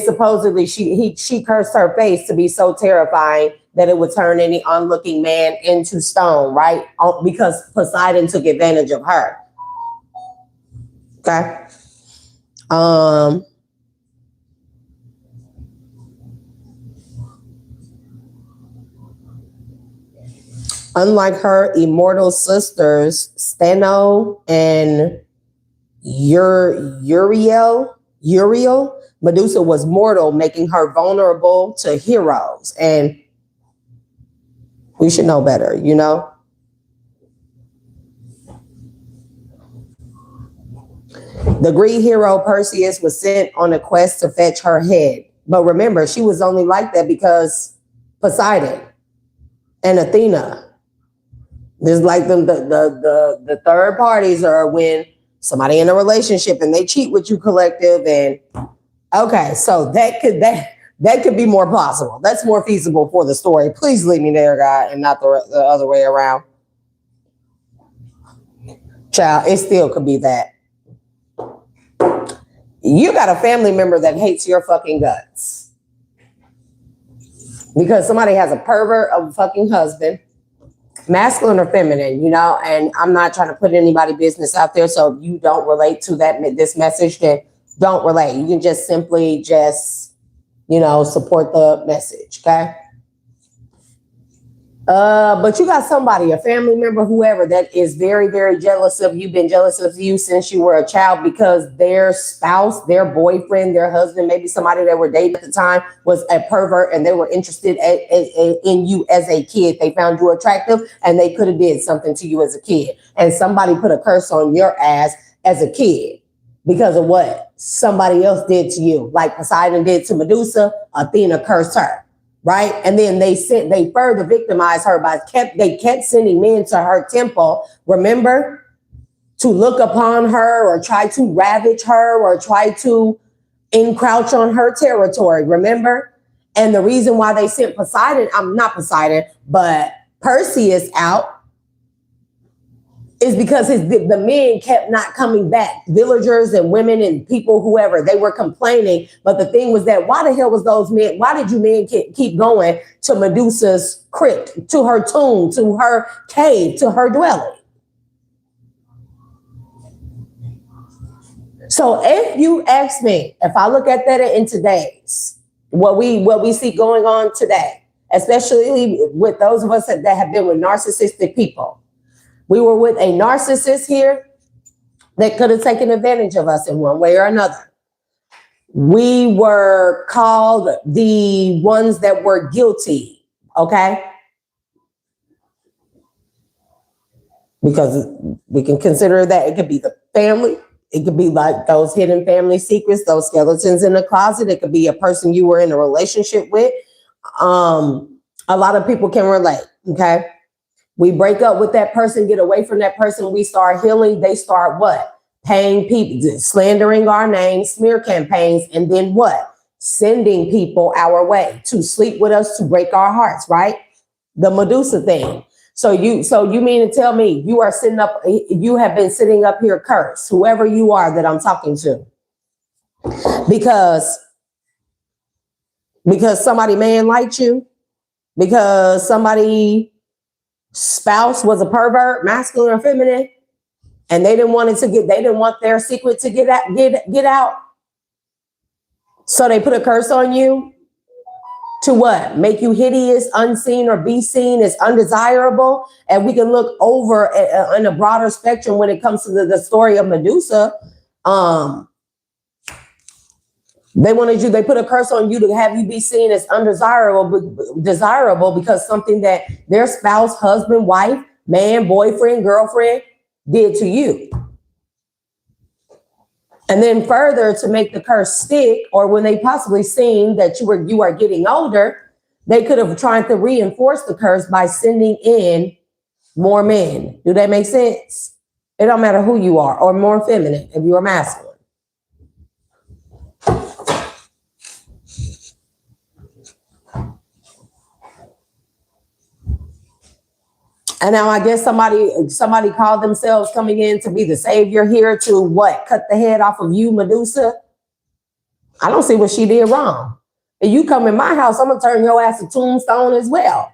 supposedly she cursed her face to be so terrifying that it would turn any onlooking man into stone, right? Because Poseidon took advantage of her. Okay. Unlike her immortal sisters, Steno and Uriel, Medusa was mortal, making her vulnerable to heroes. And we should know better, The Greek hero Perseus was sent on a quest to fetch her head. But remember, she was only like that because Poseidon and Athena There's like the third parties are when somebody in a relationship and they cheat with you collective. And okay, so that could be more plausible. That's more feasible for the story. Please leave me there, God, and not the other way around. Child, it still could be that. You got a family member that hates your fucking guts. Because somebody has a pervert of a fucking husband, masculine or feminine, you know, and I'm not trying to put anybody business out there. So if you don't relate to this message, then don't relate. You can just simply you know, support the message, okay? But you got somebody, a family member, whoever, that is very, very jealous of you, been jealous of you since you were a child because their spouse, their boyfriend, their husband, maybe somebody that were dating at the time was a pervert and they were interested in you as a kid. They found you attractive and they could have did something to you as a kid. And somebody put a curse on your ass as a kid because of what somebody else did to you. Like Poseidon did to Medusa, Athena cursed her. Right. And then they further victimized her they kept sending men to her temple, remember, to look upon her or try to ravage her or try to encroach on her territory, remember? And the reason why they sent but Perseus out is because the men kept not coming back. Villagers and women and people, whoever, they were complaining. But the thing was that why the hell was those men? Why did you men keep going to Medusa's crypt, to her tomb, to her cave, to her dwelling? So if you ask me, if I look at that in today's, what we see going on today, especially with those of us that have been with narcissistic people, we were with a narcissist here that could have taken advantage of us in one way or another. We were called the ones that were guilty, okay? Because we can consider that it could be the family. It could be like those hidden family secrets, those skeletons in the closet. It could be a person you were in a relationship with. A lot of people can relate, okay? We break up with that person, get away from that person. We start healing. They start what? Paying people, slandering our names, smear campaigns, and then what? Sending people our way to sleep with us, to break our hearts, right? The Medusa thing. So you mean to tell me you have been sitting up here cursed, whoever you are that I'm talking to, because somebody man liked you, because somebody spouse was a pervert, masculine or feminine, and they didn't want their secret to get out. So they put a curse on you to what? Make you hideous, unseen, or be seen as undesirable. And we can look over in a broader spectrum when it comes to the story of Medusa. They put a curse on you to have you be seen as desirable because something that their spouse, husband, wife, man, boyfriend, girlfriend did to you. And then further, to make the curse stick, or when they possibly seen that you are getting older, they could have tried to reinforce the curse by sending in more men. Do that make sense? It don't matter who you are, or more feminine if you're masculine. And now I guess somebody called themselves coming in to be the savior here to what? Cut the head off of you, Medusa? I don't see what she did wrong. If you come in my house, I'm going to turn your ass to tombstone as well.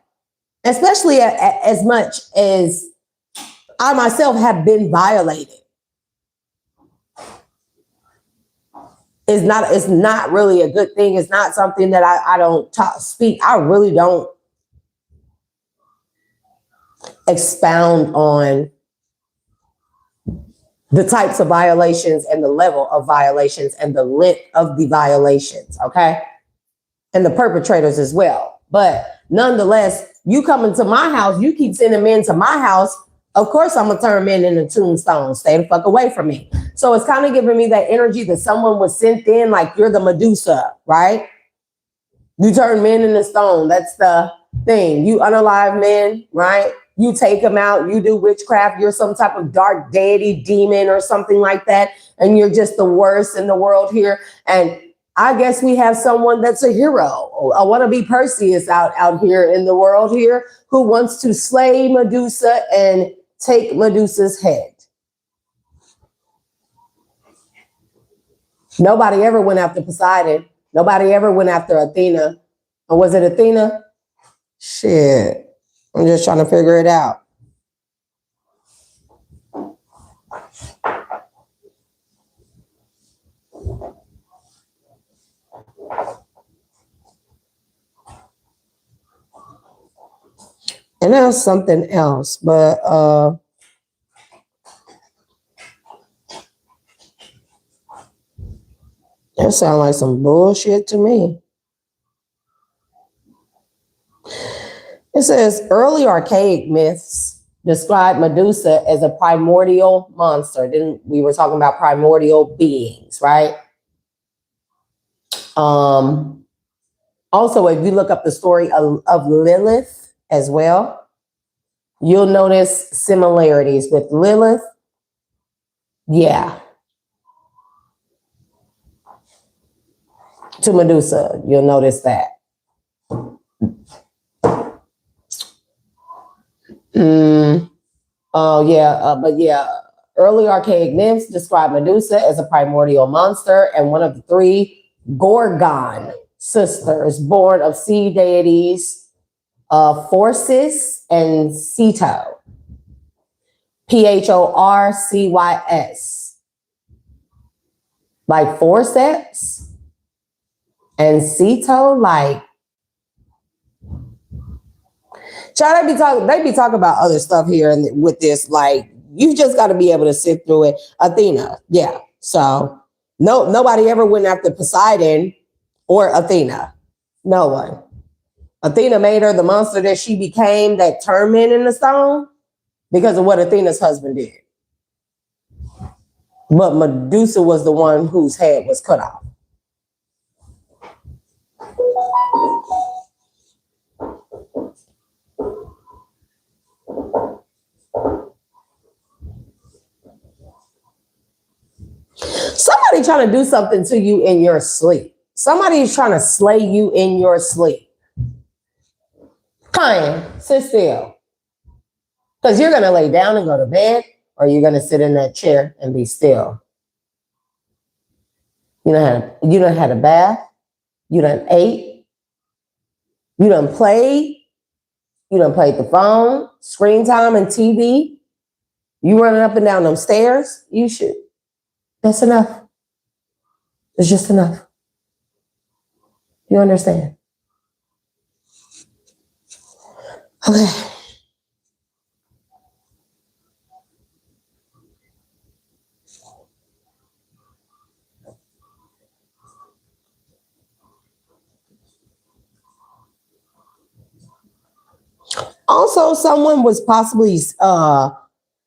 Especially as much as I myself have been violated. It's not really a good thing. It's not something that I don't speak. I really don't expound on the types of violations and the level of violations and the length of the violations, okay? And the perpetrators as well. But nonetheless, you come into my house, you keep sending men to my house, of course I'm going to turn men into tombstones. Stay the fuck away from me. So it's kind of giving me that energy that someone was sent in like you're the Medusa, right? You turn men into stone. That's the thing. You unalive men, right? you take them out, you do witchcraft, you're some type of dark deity, demon or something like that, and you're just the worst in the world here. And I guess we have someone that's a hero, a wannabe Perseus out here in the world here who wants to slay Medusa and take Medusa's head. Nobody ever went after Poseidon. Nobody ever went after Athena. Or was it Athena? Shit. I'm just trying to figure it out. And that's something else, but that sounds like some bullshit to me. It says early archaic myths describe Medusa as a primordial monster. Then we were talking about primordial beings, right? Also, if you look up the story of Lilith as well, you'll notice similarities with Lilith. Yeah. To Medusa, you'll notice that. Early archaic myths describe Medusa as a primordial monster and one of the three Gorgon sisters born of sea deities Phorcys and Ceto. Phorcys. Like forceps. And Ceto, like, child, they be talking about other stuff here and with this, like, you just got to be able to sit through it. Athena, yeah. So nobody ever went after Poseidon or Athena. No one. Athena made her the monster that she became, that turned men into stone, because of what Athena's husband did. But Medusa was the one whose head was cut off. Somebody trying to do something to you in your sleep. Somebody's trying to slay you in your sleep. Kind, sit still. Because you're going to lay down and go to bed, or you're going to sit in that chair and be still. You done had a bath. You done ate. You done played. You done played the phone, screen time and TV. You running up and down them stairs. You should. That's enough. It's just enough. You understand? Okay. Also, someone was possibly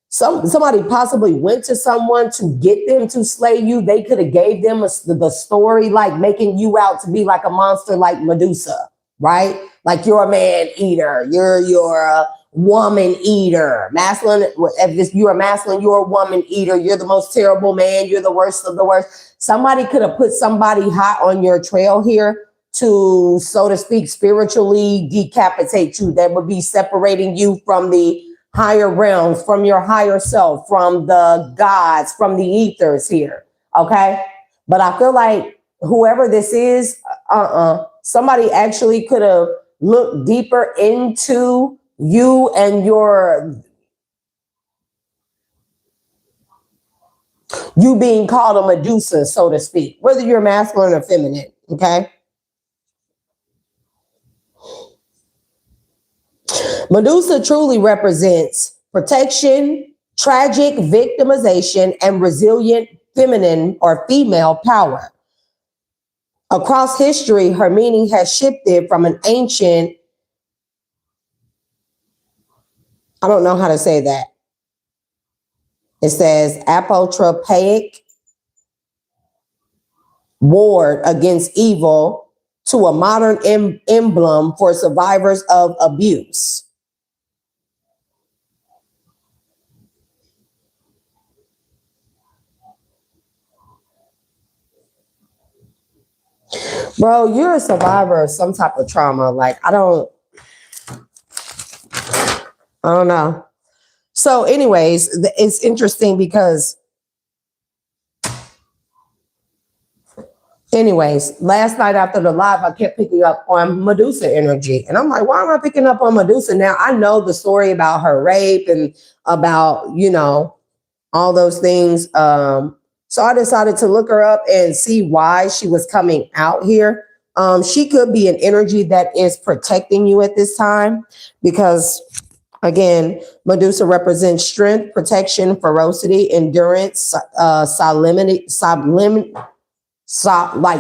somebody possibly went to someone to get them to slay you. They could have gave them the story, like making you out to be like a monster, like Medusa, right? Like you're a man eater, you're a woman eater, masculine. If you're a masculine, you're a woman eater. You're the most terrible man. You're the worst of the worst. Somebody could have put somebody hot on your trail here to, so to speak, spiritually decapitate you. That would be separating you from the higher realms, from your higher self, from the gods, from the ethers here. Okay. But I feel like whoever this is, somebody actually could have looked deeper into you and you being called a Medusa, so to speak, whether you're masculine or feminine. Okay. Medusa truly represents protection, tragic victimization, and resilient feminine or female power. Across history, her meaning has shifted from an ancient, I don't know how to say that. It says apotropaic, ward against evil, to a modern emblem for survivors of abuse. Bro, you're a survivor of some type of trauma. Like, I don't know. So anyways, it's interesting because last night after the live, I kept picking up on Medusa energy. And I'm like, why am I picking up on Medusa? Now I know the story about her rape and about, all those things. So I decided to look her up and see why she was coming out here. She could be an energy that is protecting you at this time because, again, Medusa represents strength, protection, ferocity, endurance, like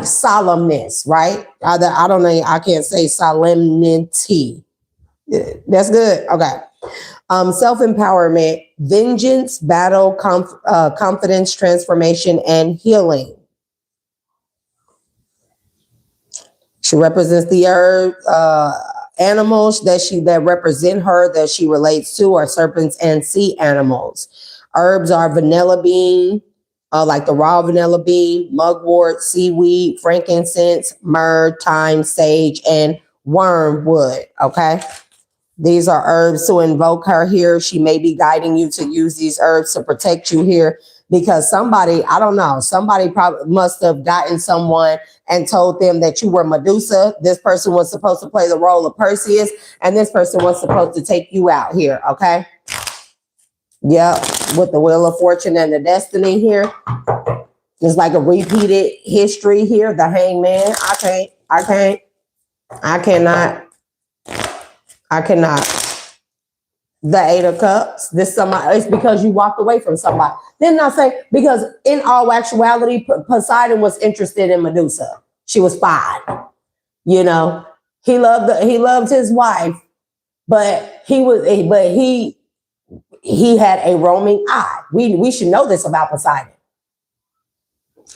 solemnness, right? I don't know. I can't say solemnity. That's good. Okay. Self-empowerment, vengeance, battle, confidence, transformation, and healing. She represents the herb, animals that represent her that she relates to are serpents and sea animals. Herbs are vanilla bean, like the raw vanilla bean, mugwort, seaweed, frankincense, myrrh, thyme, sage, and wormwood. Okay. These are herbs to invoke her here. She may be guiding you to use these herbs to protect you here because somebody probably must have gotten someone and told them that you were Medusa. This person was supposed to play the role of Perseus, and this person was supposed to take you out here, okay? Yep, with the Wheel of Fortune and the Destiny here. It's like a repeated history here. The Hangman. I cannot. The Eight of Cups. It's because you walked away from somebody. Didn't I say? Because in all actuality, Poseidon was interested in Medusa. She was fine. He loved his wife, but he had a roaming eye. We should know this about Poseidon.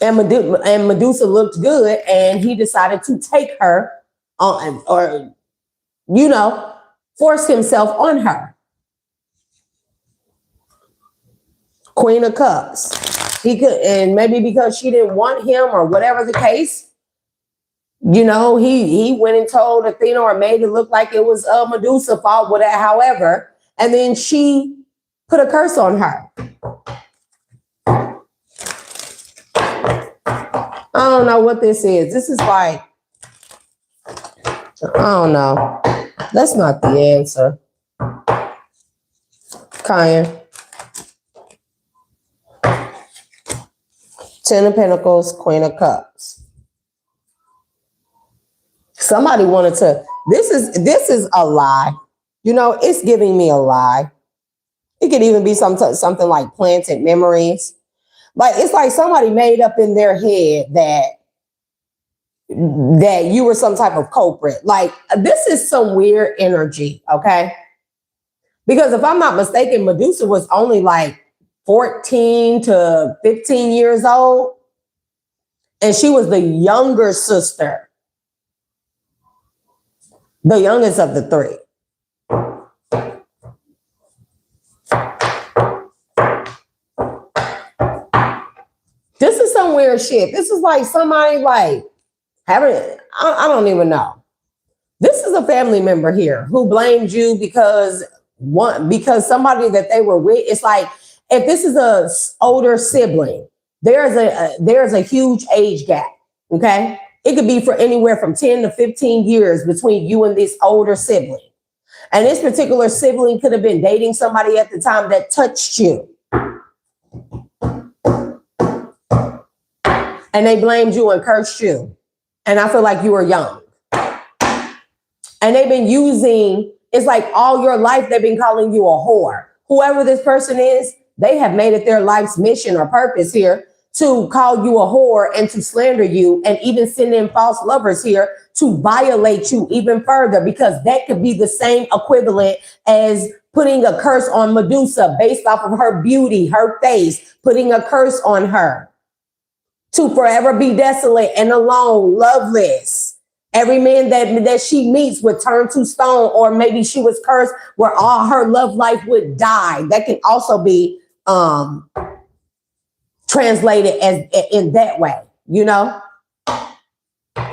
And Medusa looked good, and he decided to take her on, or force himself on her. Queen of Cups. He could, and maybe because she didn't want him or whatever the case, he went and told Athena or made it look like it was Medusa's fault, whatever, however, and then she put a curse on her. I don't know what this is. This is like, I don't know. That's not the answer. Kyan. Ten of Pentacles, Queen of Cups. Somebody wanted to, this is a lie. It's giving me a lie. It could even be something like planted memories. Like, it's like somebody made up in their head that you were some type of culprit. Like, this is some weird energy, okay? Because if I'm not mistaken, Medusa was only like 14 to 15 years old. And she was the younger sister. The youngest of the three. This is some weird shit. This is like somebody like having, I don't even know. This is a family member here who blamed you because somebody that they were with. It's like, if this is a older sibling, there's a huge age gap. Okay. It could be for anywhere from 10 to 15 years between you and this older sibling. And this particular sibling could have been dating somebody at the time that touched you. And they blamed you and cursed you. And I feel like you were young. And they've been using, it's like all your life, they've been calling you a whore. Whoever this person is, they have made it their life's mission or purpose here to call you a whore and to slander you and even send in false lovers here to violate you even further, because that could be the same equivalent as putting a curse on Medusa based off of her beauty, her face, putting a curse on her to forever be desolate and alone, loveless. Every man that she meets would turn to stone, or maybe she was cursed where all her love life would die. That can also be translated as in that way,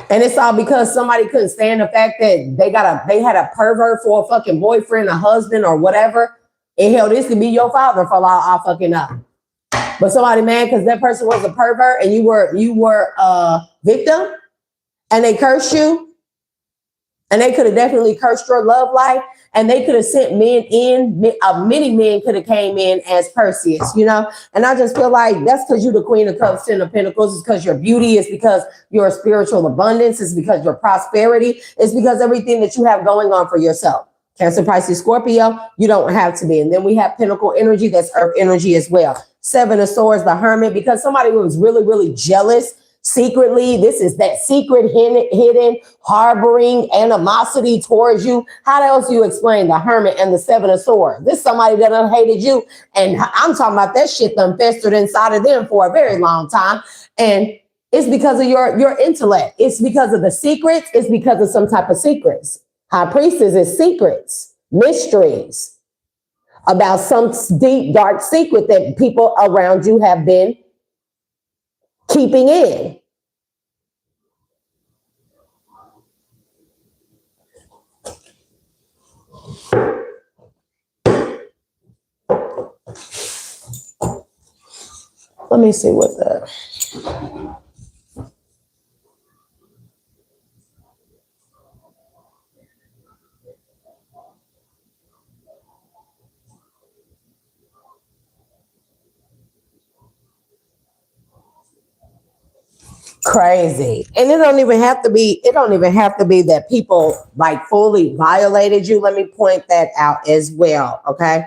And it's all because somebody couldn't stand the fact that they had a pervert for a fucking boyfriend, a husband, or whatever. And hell, this could be your father for all fucking up. But somebody mad because that person was a pervert and you were a victim and they cursed you. And they could have definitely cursed your love life. And they could have sent men in. Many men could have came in as Perseus, you know? And I just feel like that's because you're the Queen of Cups, Ten of Pentacles. It's because your beauty. It's because your spiritual abundance. It's because your prosperity. It's because everything that you have going on for yourself. Cancer, Pisces, Scorpio, you don't have to be. And then we have Pinnacle energy. That's Earth energy as well. Seven of Swords, the Hermit, because somebody was really, really jealous. Secretly, this is that secret hidden harboring animosity towards you. How else do you explain the Hermit and the Seven of Swords? This is somebody that done hated you. And I'm talking about that shit done festered inside of them for a very long time. And it's because of your intellect. It's because of the secrets. It's because of some type of secrets. High Priestess is secrets, mysteries about some deep, dark secret that people around you have been keeping in. Let me see what the... Crazy. And it don't even have to be that people like fully violated you. Let me point that out as well. Okay.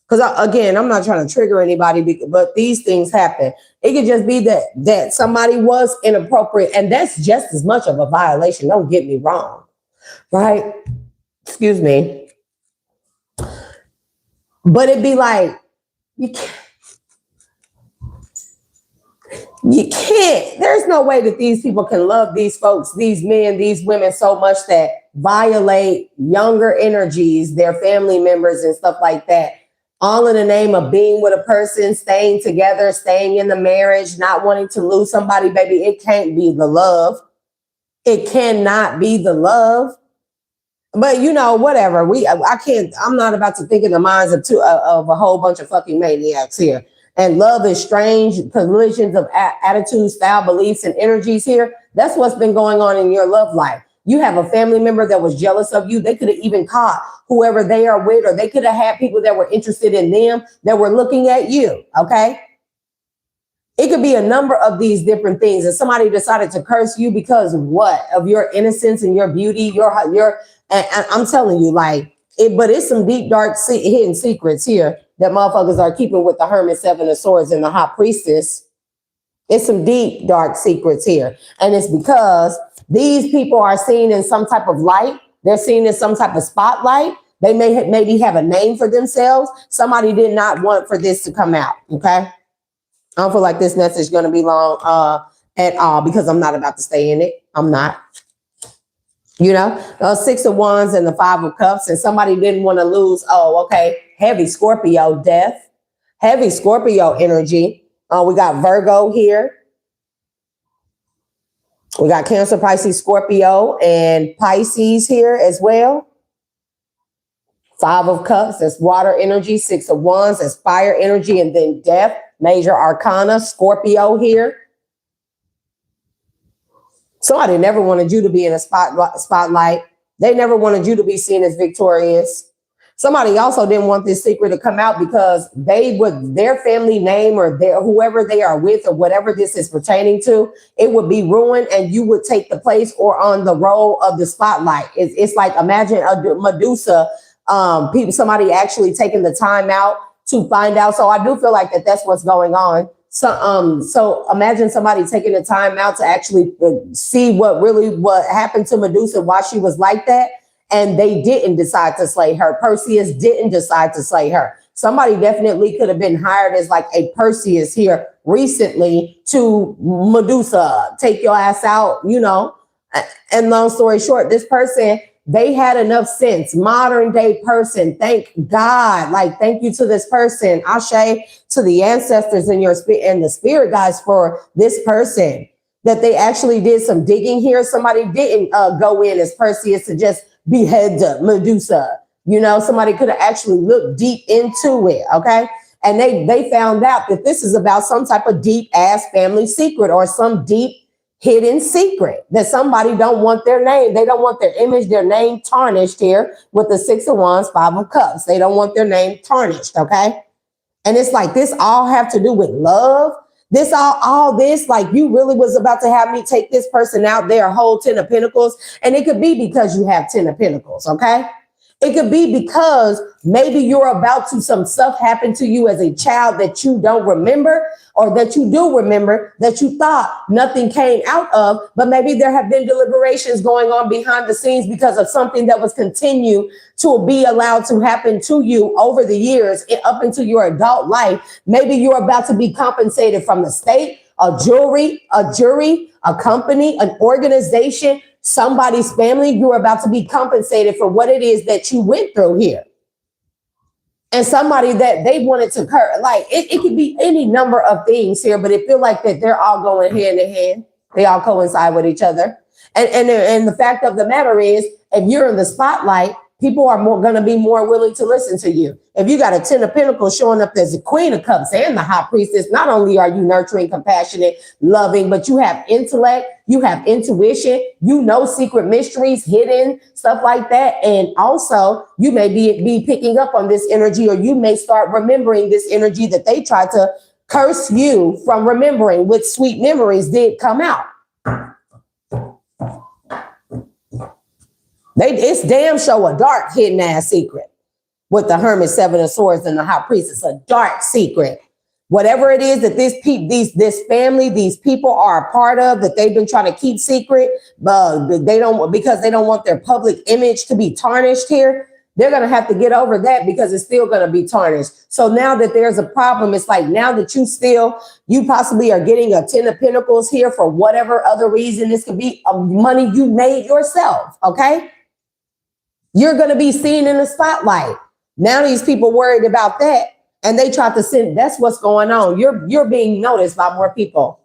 Because again, I'm not trying to trigger anybody, but these things happen. It could just be that somebody was inappropriate, and that's just as much of a violation. Don't get me wrong. Right? Excuse me. But it'd be like, you can't. There's no way that these people can love these folks, these men, these women so much that violate younger energies, their family members and stuff like that, all in the name of being with a person, staying together, staying in the marriage, not wanting to lose somebody, baby. It can't be the love. It cannot be the love. But you know, whatever. I'm not about to think in the minds of a whole bunch of fucking maniacs here. And love is strange collisions of attitude, style, beliefs, and energies here. That's what's been going on in your love life. You have a family member that was jealous of you. They could have even caught whoever they are with, or they could have had people that were interested in them that were looking at you. Okay. It could be a number of these different things. And somebody decided to curse you because what? Of your innocence and your beauty, and I'm telling you, but it's some deep, dark, hidden secrets here that motherfuckers are keeping with the Hermit, Seven of Swords, and the High Priestess. It's some deep, dark secrets here. And it's because these people are seen in some type of light. They're seen in some type of spotlight. They maybe have a name for themselves. Somebody did not want for this to come out, okay? I don't feel like this message is going to be long at all because I'm not about to stay in it. I'm not. You know, Six of Wands and the Five of Cups, and somebody didn't want to lose. Oh, okay. Heavy Scorpio, death. Heavy Scorpio energy. We got Virgo here. We got Cancer, Pisces, Scorpio, and Pisces here as well. Five of Cups, that's water energy. Six of Wands, that's fire energy, and then death. Major Arcana, Scorpio here. Somebody never wanted you to be in a spotlight. They never wanted you to be seen as victorious. Somebody also didn't want this secret to come out because their family name or whoever they are with or whatever this is pertaining to, it would be ruined and you would take the place or on the role of the spotlight. It's like, imagine a Medusa, somebody actually taking the time out to find out. So I do feel like that's what's going on. So imagine somebody taking the time out to actually see what happened to Medusa, why she was like that. And they didn't decide to slay her. Perseus didn't decide to slay her. Somebody definitely could have been hired as like a Perseus here recently to Medusa, take your ass out, you know. And long story short, this person, they had enough sense. Modern day person, thank God. Like, thank you to this person. Ashe to the ancestors and the spirit guides for this person. that they actually did some digging here. Somebody didn't go in as Perseus to just behead Medusa. You know, somebody could have actually looked deep into it, okay? And they found out that this is about some type of deep ass family secret or some deep hidden secret that somebody don't want their name. They don't want their image, their name tarnished here with the 6 of Wands, 5 of Cups. They don't want their name tarnished, okay? And it's like this all have to do with love. This all this, like you really was about to have me take this person out there, hold 10 of Pentacles. And it could be because you have 10 of Pentacles, okay? It could be because maybe you're about to, some stuff happened to you as a child that you don't remember, or that you do remember that you thought nothing came out of, but maybe there have been deliberations going on behind the scenes because of something that was continued to be allowed to happen to you over the years up into your adult life. Maybe you're about to be compensated from the state, a jury, a company, an organization, somebody's family. You're about to be compensated for what it is that you went through here. And somebody that they wanted to hurt, like it could be any number of things here, but it feel like that they're all going hand in hand. They all coincide with each other. And the fact of the matter is, if you're in the spotlight, people are going to be more willing to listen to you. If you got a 10 of Pentacles showing up as the Queen of Cups and the High Priestess, not only are you nurturing, compassionate, loving, but you have intellect, you have intuition, you know secret mysteries, hidden stuff like that. And also you may be picking up on this energy, or you may start remembering this energy that they tried to curse you from remembering, with sweet memories did come out. It's damn show a dark hidden ass secret with the Hermit, 7 of Swords, and the High Priestess. A dark secret. Whatever it is that this family, these people are a part of, that they've been trying to keep secret, because they don't want their public image to be tarnished here. They're going to have to get over that because it's still going to be tarnished. So now that there's a problem, it's like now that you possibly are getting a 10 of Pentacles here for whatever other reason. This could be money you made yourself, okay? You're going to be seen in the spotlight. Now these people worried about that, and they tried to send, that's what's going on. You're being noticed by more people.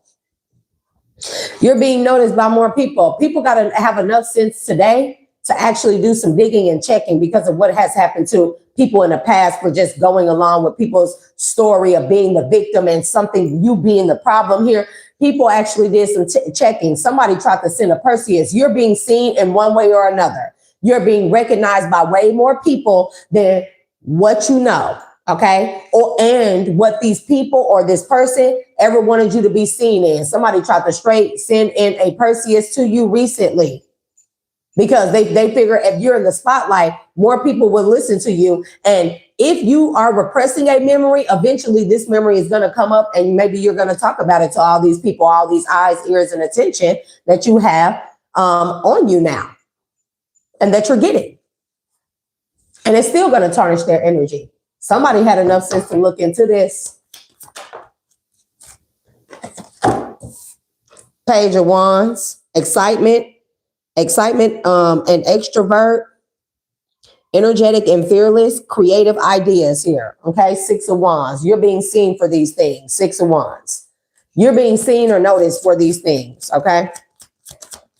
You're being noticed by more people. People got to have enough sense today to actually do some digging and checking because of what has happened to people in the past for just going along with people's story of being the victim and something, you being the problem here. People actually did some checking. Somebody tried to send a Perseus. You're being seen in one way or another. You're being recognized by way more people than what you know, okay? And what these people or this person ever wanted you to be seen in. Somebody tried to straight send in a Perseus to you recently because they figure if you're in the spotlight, more people will listen to you. And if you are repressing a memory, eventually this memory is going to come up, and maybe you're going to talk about it to all these people, all these eyes, ears, and attention that you have on you now. And that you're getting. And it's still going to tarnish their energy. Somebody had enough sense to look into this. Page of Wands, excitement, and extrovert, energetic and fearless, creative ideas here. Okay, 6 of Wands. You're being seen for these things. 6 of Wands. You're being seen or noticed for these things. Okay.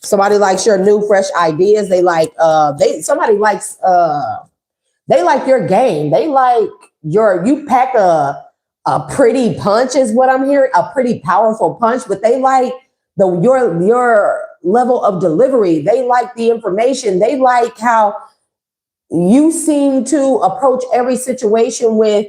Somebody likes your new, fresh ideas. They like, they like your game. They like you pack a pretty punch is what I'm hearing, a pretty powerful punch, but they like your level of delivery. They like the information. They like how you seem to approach every situation with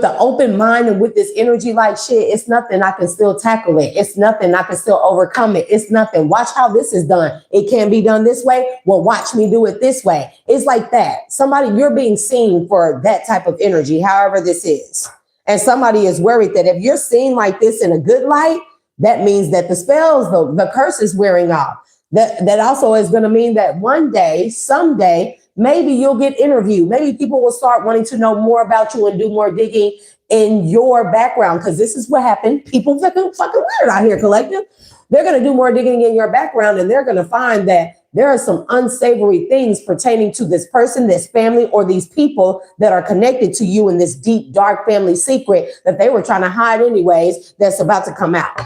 the open mind and with this energy, like shit, it's nothing, I can still tackle it. It's nothing, I can still overcome it. It's nothing. Watch how this is done. It can be done this way. Well, watch me do it this way. It's like that. Somebody, you're being seen for that type of energy, however this is. And somebody is worried that if you're seen like this in a good light, that means that the spells, the curse is wearing off. That also is going to mean that one day, someday, maybe you'll get interviewed. Maybe people will start wanting to know more about you and do more digging in your background, because this is what happened. People fucking weird out here, collective. They're going to do more digging in your background, and they're going to find that there are some unsavory things pertaining to this person, this family, or these people that are connected to you in this deep, dark family secret that they were trying to hide anyways, that's about to come out.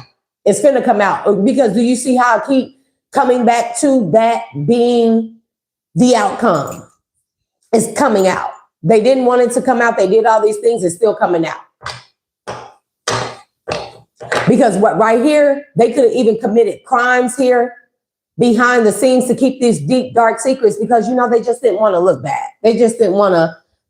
It's finna come out. Because do you see how I keep coming back to that being the outcome? It's coming out. They didn't want it to come out. They did all these things. It's still coming out. Because what right here, they could have even committed crimes here behind the scenes to keep these deep, dark secrets because, you know, they just didn't want to look bad. They just didn't want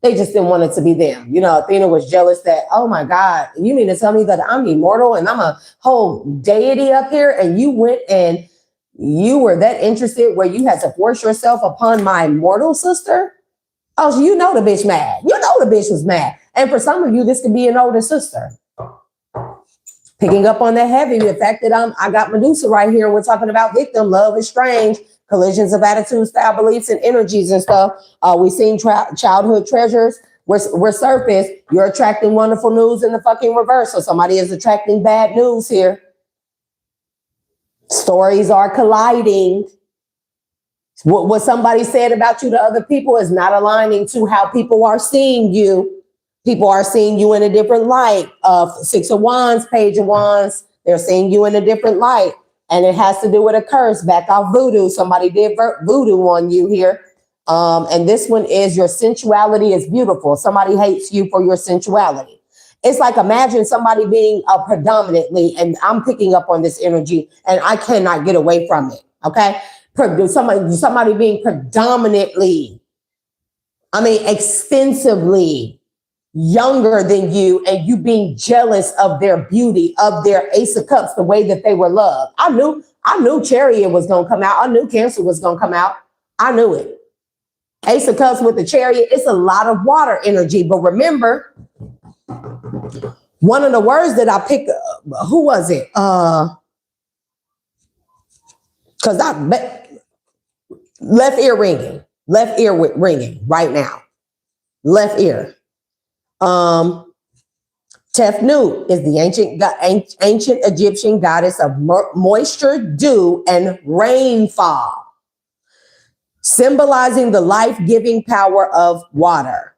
it to be them. You know, Athena was jealous that, oh my God, you mean to tell me that I'm immortal and I'm a whole deity up here and you went and you were that interested where you had to force yourself upon my mortal sister? Oh, so you know the bitch mad. You know the bitch was mad. And for some of you, this could be an older sister. Picking up on that heavy, the fact that I got Medusa right here, and we're talking about victim, love is strange, collisions of attitudes, style, beliefs, and energies and stuff. We've seen childhood treasures. We're surface. You're attracting wonderful news in the fucking reverse. So somebody is attracting bad news here. Stories are colliding. What somebody said about you to other people is not aligning to how people are seeing you. People are seeing you in a different light. Six of Wands, Page of Wands, they're seeing you in a different light. And it has to do with a curse, back off voodoo. Somebody did voodoo on you here. And this one is your sensuality is beautiful. Somebody hates you for your sensuality. It's like, imagine somebody being predominantly, and I'm picking up on this energy and I cannot get away from it, okay? Somebody being predominantly, extensively younger than you, and you being jealous of their beauty, of their Ace of Cups, the way that they were loved. I knew Chariot was going to come out. I knew Cancer was going to come out. I knew it. Ace of Cups with the Chariot, it's a lot of water energy. But remember, one of the words that I picked, who was it? Because left ear ringing right now. Left ear. Tefnut is the ancient Egyptian goddess of moisture, dew, and rainfall, symbolizing the life-giving power of water.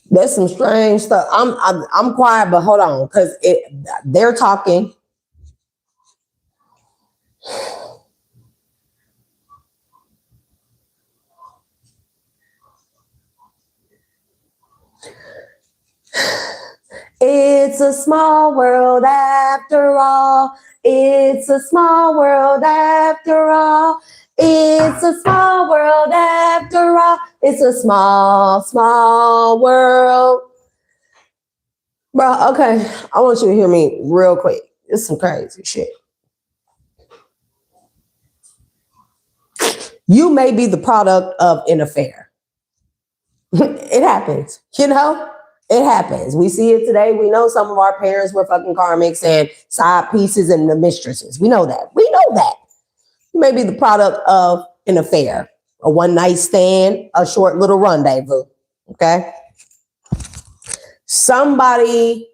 There's some strange stuff. I'm quiet, but hold on, because they're talking. It's a small world after all. It's a small world after all. It's a small world after all. It's a small, small world. Bro, okay. I want you to hear me real quick. It's some crazy shit. You may be the product of an affair. It happens, you know? It happens. We see it today. We know some of our parents were fucking karmics and side pieces and the mistresses. We know that. We know that. You may be the product of an affair, a one-night stand, a short little rendezvous, okay? Somebody's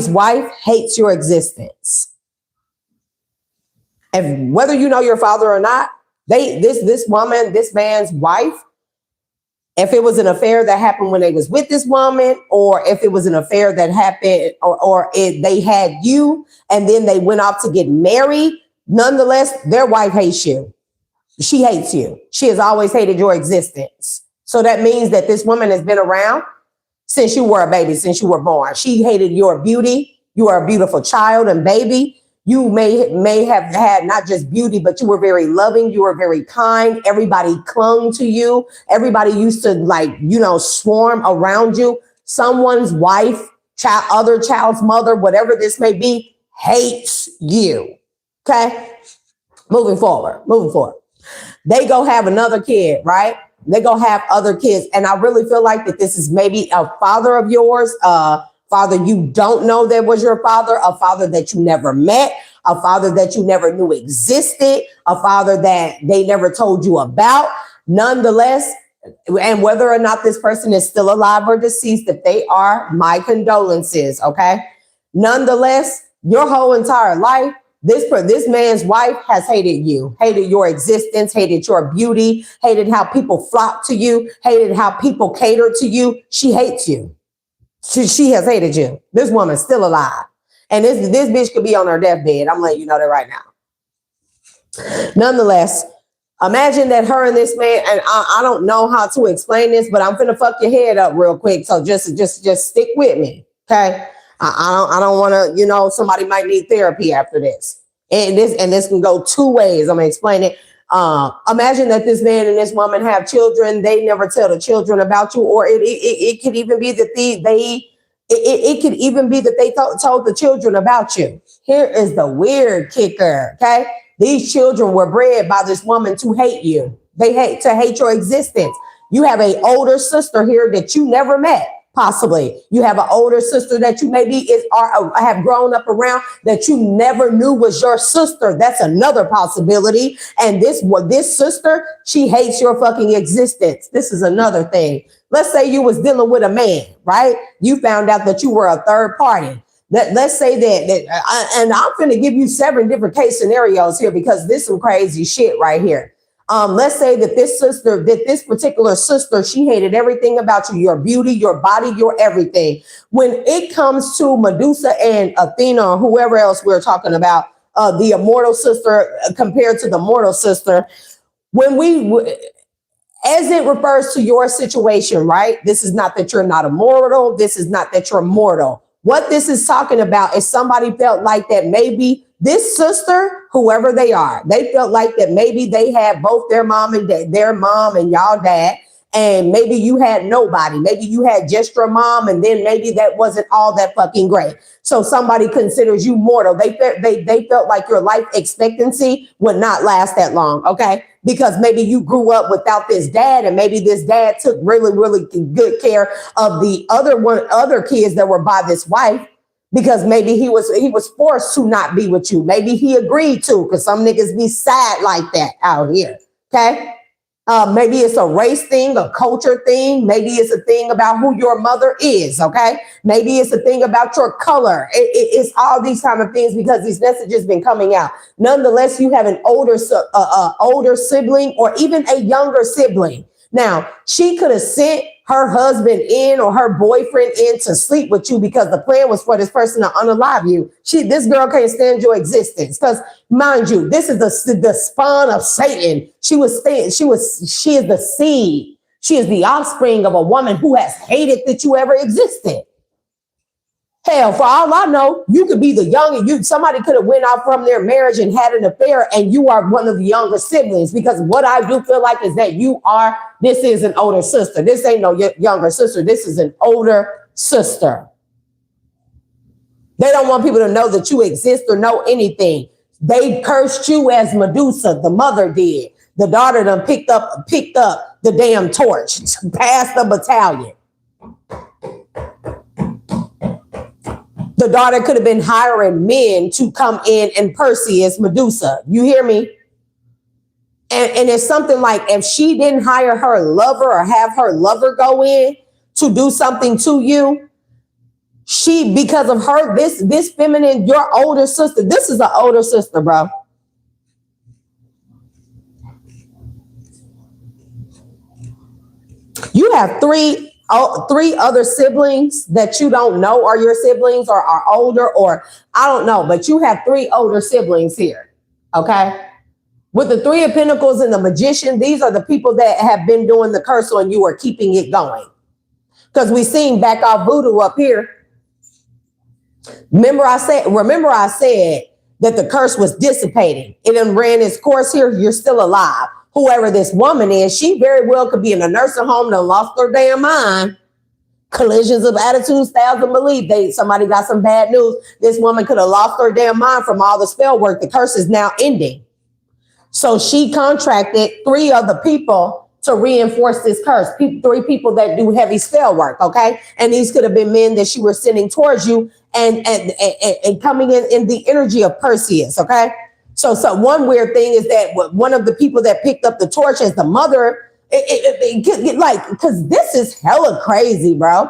wife hates your existence. And whether you know your father or not, this man's wife, if it was an affair that happened when they was with this woman, or if it was an affair that happened, they had you and then they went off to get married, nonetheless, their wife hates you. She hates you. She has always hated your existence. So that means that this woman has been around since you were a baby, since you were born. She hated your beauty. You are a beautiful child and baby. You may have had not just beauty, but you were very loving. You were very kind. Everybody clung to you. Everybody used to swarm around you. Someone's wife, child, other child's mother, whatever this may be, hates you. Okay? Moving forward. They go have another kid, right? They go have other kids. And I really feel like that this is maybe a father of yours, father you don't know that was your father, a father that you never met, a father that you never knew existed, a father that they never told you about. Nonetheless, and whether or not this person is still alive or deceased, if they are, my condolences, okay? Nonetheless, your whole entire life, this man's wife has hated you, hated your existence, hated your beauty, hated how people flock to you, hated how people cater to you. She hates you. She has hated you. This woman's still alive. And this bitch could be on her deathbed. I'm letting you know that right now. Nonetheless, imagine that her and this man, and I don't know how to explain this, but I'm finna fuck your head up real quick. So just stick with me, okay? I don't want to, somebody might need therapy after this. And this can go two ways. I'm gonna explain it. Imagine that this man and this woman have children. They never tell the children about you, or it could even be that it could even be that they told the children about you. Here is the weird kicker, okay? These children were bred by this woman to hate you. They hate your existence. You have an older sister here that you never met. Possibly you have an older sister that you maybe have grown up around that you never knew was your sister. That's another possibility. And this sister, she hates your fucking existence. This is another thing. Let's say you was dealing with a man, right? You found out that you were a third party. Let's say that and I'm going to give you 7 different case scenarios here because this is some crazy shit right here. Let's say that this particular sister, she hated everything about you, your beauty, your body, your everything. When it comes to Medusa and Athena or whoever else we're talking about, the immortal sister compared to the mortal sister, as it refers to your situation, right? This is not that you're not immortal. This is not that you're mortal. What this is talking about is somebody felt like that maybe this sister, whoever they are, they felt like that maybe they had both their mom and their mom and y'all dad, and maybe you had nobody. Maybe you had just your mom, and then maybe that wasn't all that fucking great. So somebody considers you mortal. They felt like your life expectancy would not last that long, okay? Because maybe you grew up without this dad, and maybe this dad took really, really good care of the other kids that were by this wife. Because maybe he was forced to not be with you. Maybe he agreed to, because some niggas be sad like that out here. Okay. Maybe it's a race thing, a culture thing. Maybe it's a thing about who your mother is. Okay. Maybe it's a thing about your color. It's all these kind of things because these messages been coming out. Nonetheless, you have an older sibling or even a younger sibling. Now, she could have sent her husband in or her boyfriend in to sleep with you because the plan was for this person to unalive you. This girl can't stand your existence because, mind you, this is the spawn of Satan. She is the seed. She is the offspring of a woman who has hated that you ever existed. Hell, for all I know, you could be the young, somebody could have went out from their marriage and had an affair, and you are one of the younger siblings. Because what I do feel like is that this is an older sister. This ain't no younger sister. This is an older sister. They don't want people to know that you exist or know anything. They cursed you as Medusa, the mother did. The daughter done picked up the damn torch, passed the battalion. The daughter could have been hiring men to come in and Perseus Medusa. You hear me? And it's something like if she didn't hire her lover or have her lover go in to do something to you, because of her, this feminine, your older sister, this is an older sister, bro. You have three other siblings that you don't know are your siblings or are older, or I don't know, but you have 3 older siblings here. Okay. With the 3 of Pentacles and the Magician, these are the people that have been doing the curse on you or keeping it going. Because we seen back off voodoo up here. Remember I said that the curse was dissipating. It done ran its course here. You're still alive. Whoever this woman is, she very well could be in a nursing home that lost their damn mind. Collisions of attitude, styles, and belief. Somebody got some bad news. This woman could have lost her damn mind from all the spell work. The curse is now ending. So she contracted 3 other people to reinforce this curse. 3 people that do heavy spell work, okay? And these could have been men that she was sending towards you and coming in the energy of Perseus, okay? So one weird thing is that one of the people that picked up the torch as the mother, because this is hella crazy, bro.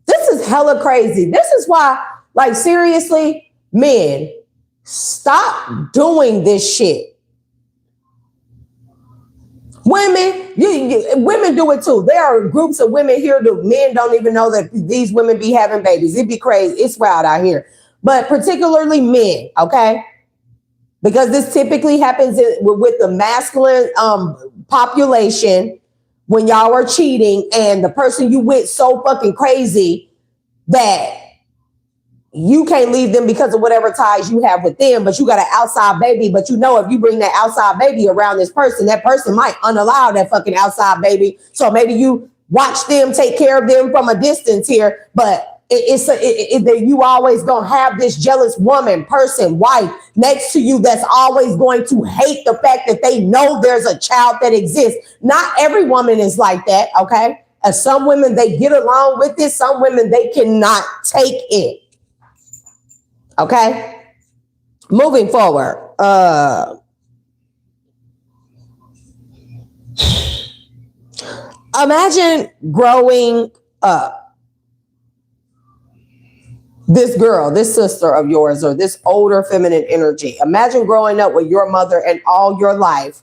This is hella crazy. This is why, like, seriously, men, stop doing this shit. Women, women do it too. There are groups of women here that men don't even know that these women be having babies. It'd be crazy. It's wild out here. But particularly men, okay? Because this typically happens with the masculine population when y'all are cheating and the person you with so fucking crazy that you can't leave them because of whatever ties you have with them, but you got an outside baby. But you know, if you bring that outside baby around this person, that person might unallow that fucking outside baby. So maybe you watch them, take care of them from a distance here, but you always gonna have this jealous woman, person, wife next to you that's always going to hate the fact that they know there's a child that exists. Not every woman is like that, okay? And some women, they get along with it. Some women, they cannot take it. Okay? Moving forward. Imagine growing up. This girl, this sister of yours, or this older feminine energy. Imagine growing up with your mother and all your life,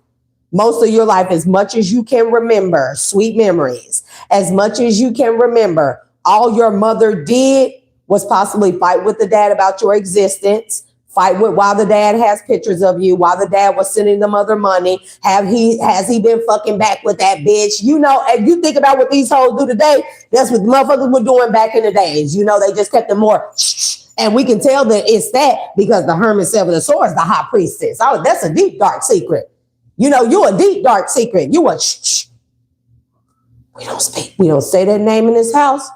most of your life, as much as you can remember, sweet memories, as much as you can remember, all your mother did was possibly fight with the dad about your existence, fight with while the dad has pictures of you, while the dad was sending the mother money. Has he been fucking back with that bitch? You know, and you think about what these hoes do today, that's what motherfuckers were doing back in the days. You know, they just kept them more and we can tell that it's that because the Hermit Seven of Swords, the high priestess. Oh, that's a deep, dark secret. You know, you a deep, dark secret. You a We don't speak. We don't say that name in this house.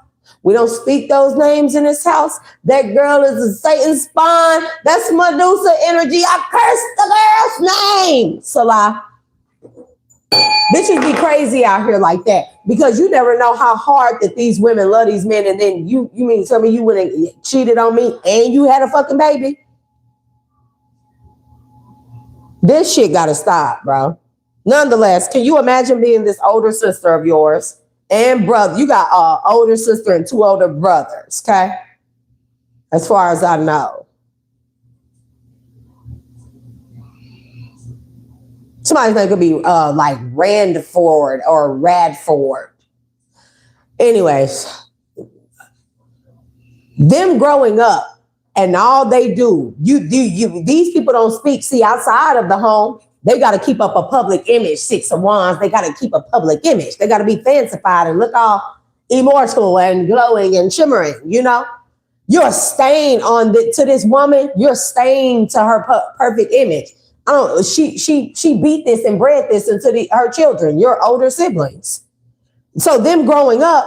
We don't speak those names in this house. That girl is a Satan spawn. That's Medusa energy. I curse the girl's name. Salah. Bitches be crazy out here like that because you never know how hard that these women love these men. And then you mean tell me you wouldn't cheated on me and you had a fucking baby? This shit gotta stop, bro. Nonetheless, can you imagine being this older sister of yours? And brother, you got an older sister and 2 older brothers, okay? As far as I know. Somebody's name could be like Randford or Radford. Anyways, them growing up and all they do, these people don't speak. See, outside of the home, they got to keep up a public image. 6 of Wands, they got to keep a public image. They got to be fancified and look all immortal and glowing and shimmering, you know? You're staying to this woman, you're staying to her perfect image. She beat this and bred this into her children, your older siblings. So them growing up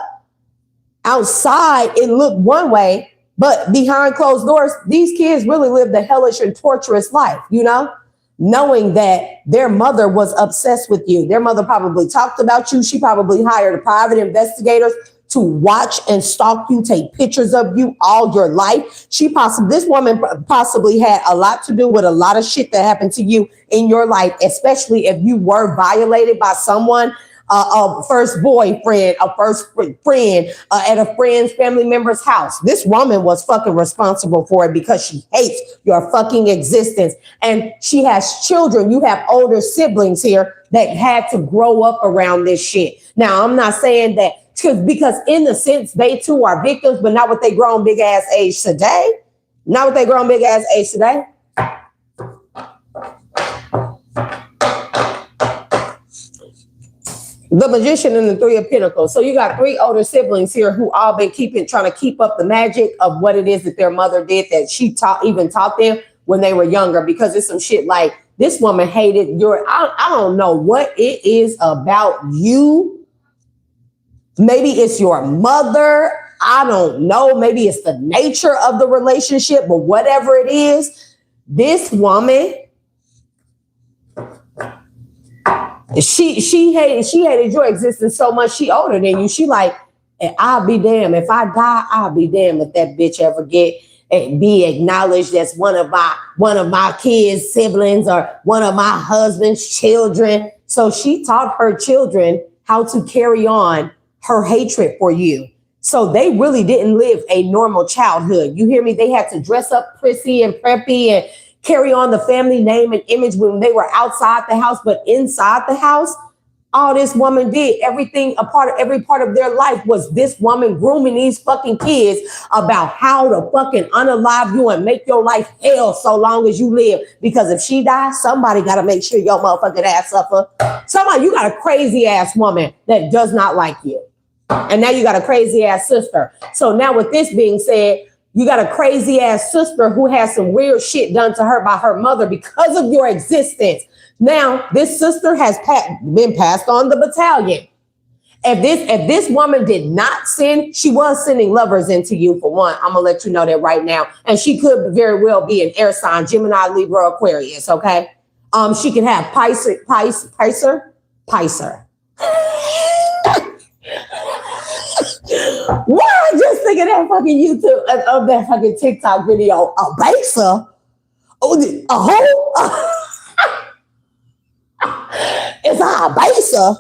outside, it looked one way, but behind closed doors, these kids really lived a hellish and torturous life, you know? Knowing that their mother was obsessed with you. Their mother probably talked about you. She probably hired private investigators to watch and stalk you, take pictures of you all your life. This woman possibly had a lot to do with a lot of shit that happened to you in your life, especially if you were violated by someone, a first boyfriend, a first friend, at a friend's family member's house. This woman was fucking responsible for it because she hates your fucking existence. And she has children. You have older siblings here that had to grow up around this shit. Now, I'm not saying that because in the sense they too are victims, but not with their grown big ass age today. Not with their grown big ass age today. The Magician and the Three of Pentacles. So you got 3 older siblings here who all been trying to keep up the magic of what it is that their mother did that she taught them when they were younger, because it's some shit like this woman hated I don't know what it is about you. Maybe it's your mother. I don't know. Maybe it's the nature of the relationship, but whatever it is, this woman, she hated your existence so much. She older than you. She like, and I'll be damned if I die. I'll be damned if that bitch ever be acknowledged as one of my kids' siblings or one of my husband's children. So she taught her children how to carry on her hatred for you. So they really didn't live a normal childhood. You hear me? They had to dress up prissy and preppy and carry on the family name and image when they were outside the house, but inside the house, all this woman did, every part of their life was this woman grooming these fucking kids about how to fucking unalive you and make your life hell so long as you live. Because if she dies, somebody got to make sure your motherfucking ass suffer. You got a crazy ass woman that does not like you. And now you got a crazy ass sister. So now with this being said, you got a crazy ass sister who has some weird shit done to her by her mother because of your existence. Now, this sister has been passed on the battalion. If this woman did not sin, she was sending lovers into you for one. I'm going to let you know that right now. And she could very well be an air sign, Gemini, Libra, Aquarius, okay? She can have Picer. Why am I just thinking that fucking YouTube of that fucking TikTok video? A baser? Oh, a hoe? It's a baser.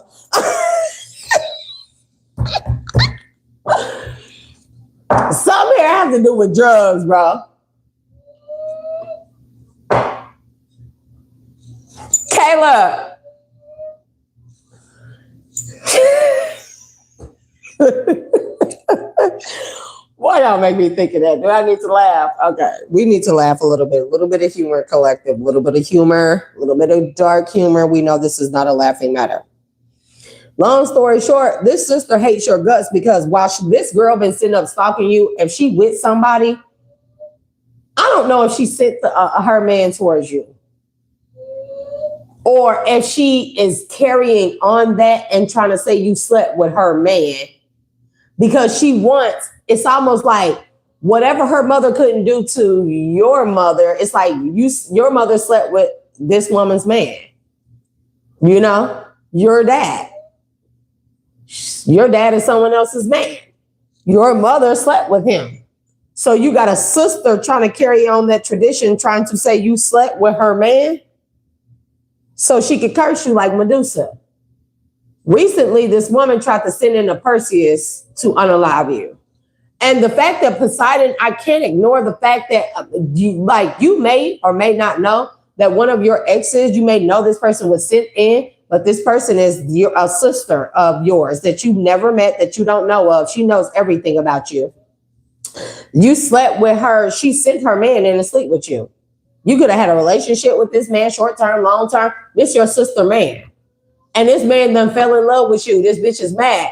Something here has to do with drugs, bro. Kayla. Why y'all make me think of that? Do I need to laugh? Okay, we need to laugh a little bit of humor collective, a little bit of humor, a little bit of dark humor. We know this is not a laughing matter. Long story short, this sister hates your guts because while this girl been sitting up stalking you, if she with somebody, I don't know if she sent her man towards you. Or if she is carrying on that and trying to say you slept with her man. Because she wants, it's almost like whatever her mother couldn't do to your mother, it's like your mother slept with this woman's man. You know, your dad. Your dad is someone else's man. Your mother slept with him. So you got a sister trying to carry on that tradition, trying to say you slept with her man so she could curse you like Medusa. Recently, this woman tried to send in a Perseus to unalive you. And the fact that Poseidon, I can't ignore the fact that you may or may not know that one of your exes, you may know this person was sent in, but this person is a sister of yours that you've never met, that you don't know of. She knows everything about you. You slept with her. She sent her man in to sleep with you. You could have had a relationship with this man, short term, long term. This your sister man. And this man done fell in love with you. This bitch is mad.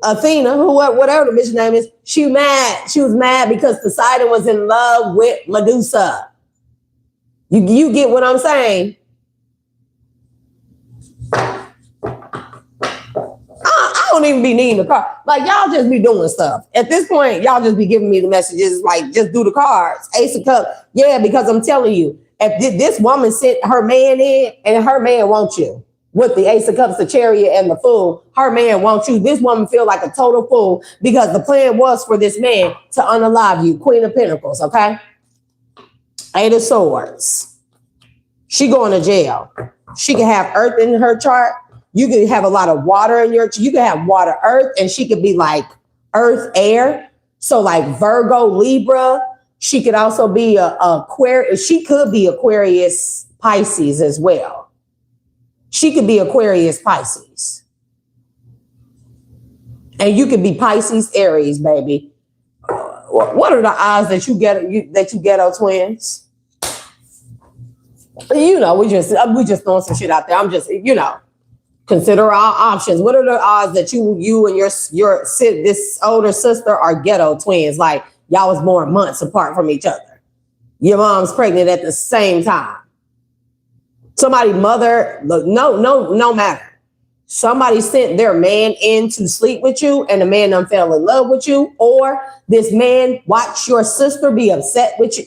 Athena, whatever the bitch name is, she mad. She was mad because Poseidon was in love with Medusa. You get what I'm saying? I don't even be needing the card. Like, y'all just be doing stuff. At this point, y'all just be giving me the messages like, just do the cards. Ace of Cups. Yeah, because I'm telling you, if this woman sent her man in and her man wants you, with the Ace of Cups, the Chariot, and the Fool, her man wants you. This woman feel like a total fool because the plan was for this man to unalive you. Queen of Pentacles, okay? Eight of Swords. She going to jail. She can have Earth in her chart. You can have a lot of water in your chart. You can have water, Earth, and she could be like Earth, air. So like Virgo, Libra. She could also be a Aquarius. She could be Aquarius, Pisces as well. She could be Aquarius, Pisces. And you could be Pisces, Aries, baby. What are the odds that you ghetto twins? You know, we just throwing some shit out there. I'm just, you know. Consider all options. What are the odds that you and this older sister are ghetto twins? Like y'all was born months apart from each other. Your mom's pregnant at the same time. Somebody mother, no matter. Somebody sent their man in to sleep with you and the man done fell in love with you, or this man watched your sister be obsessed with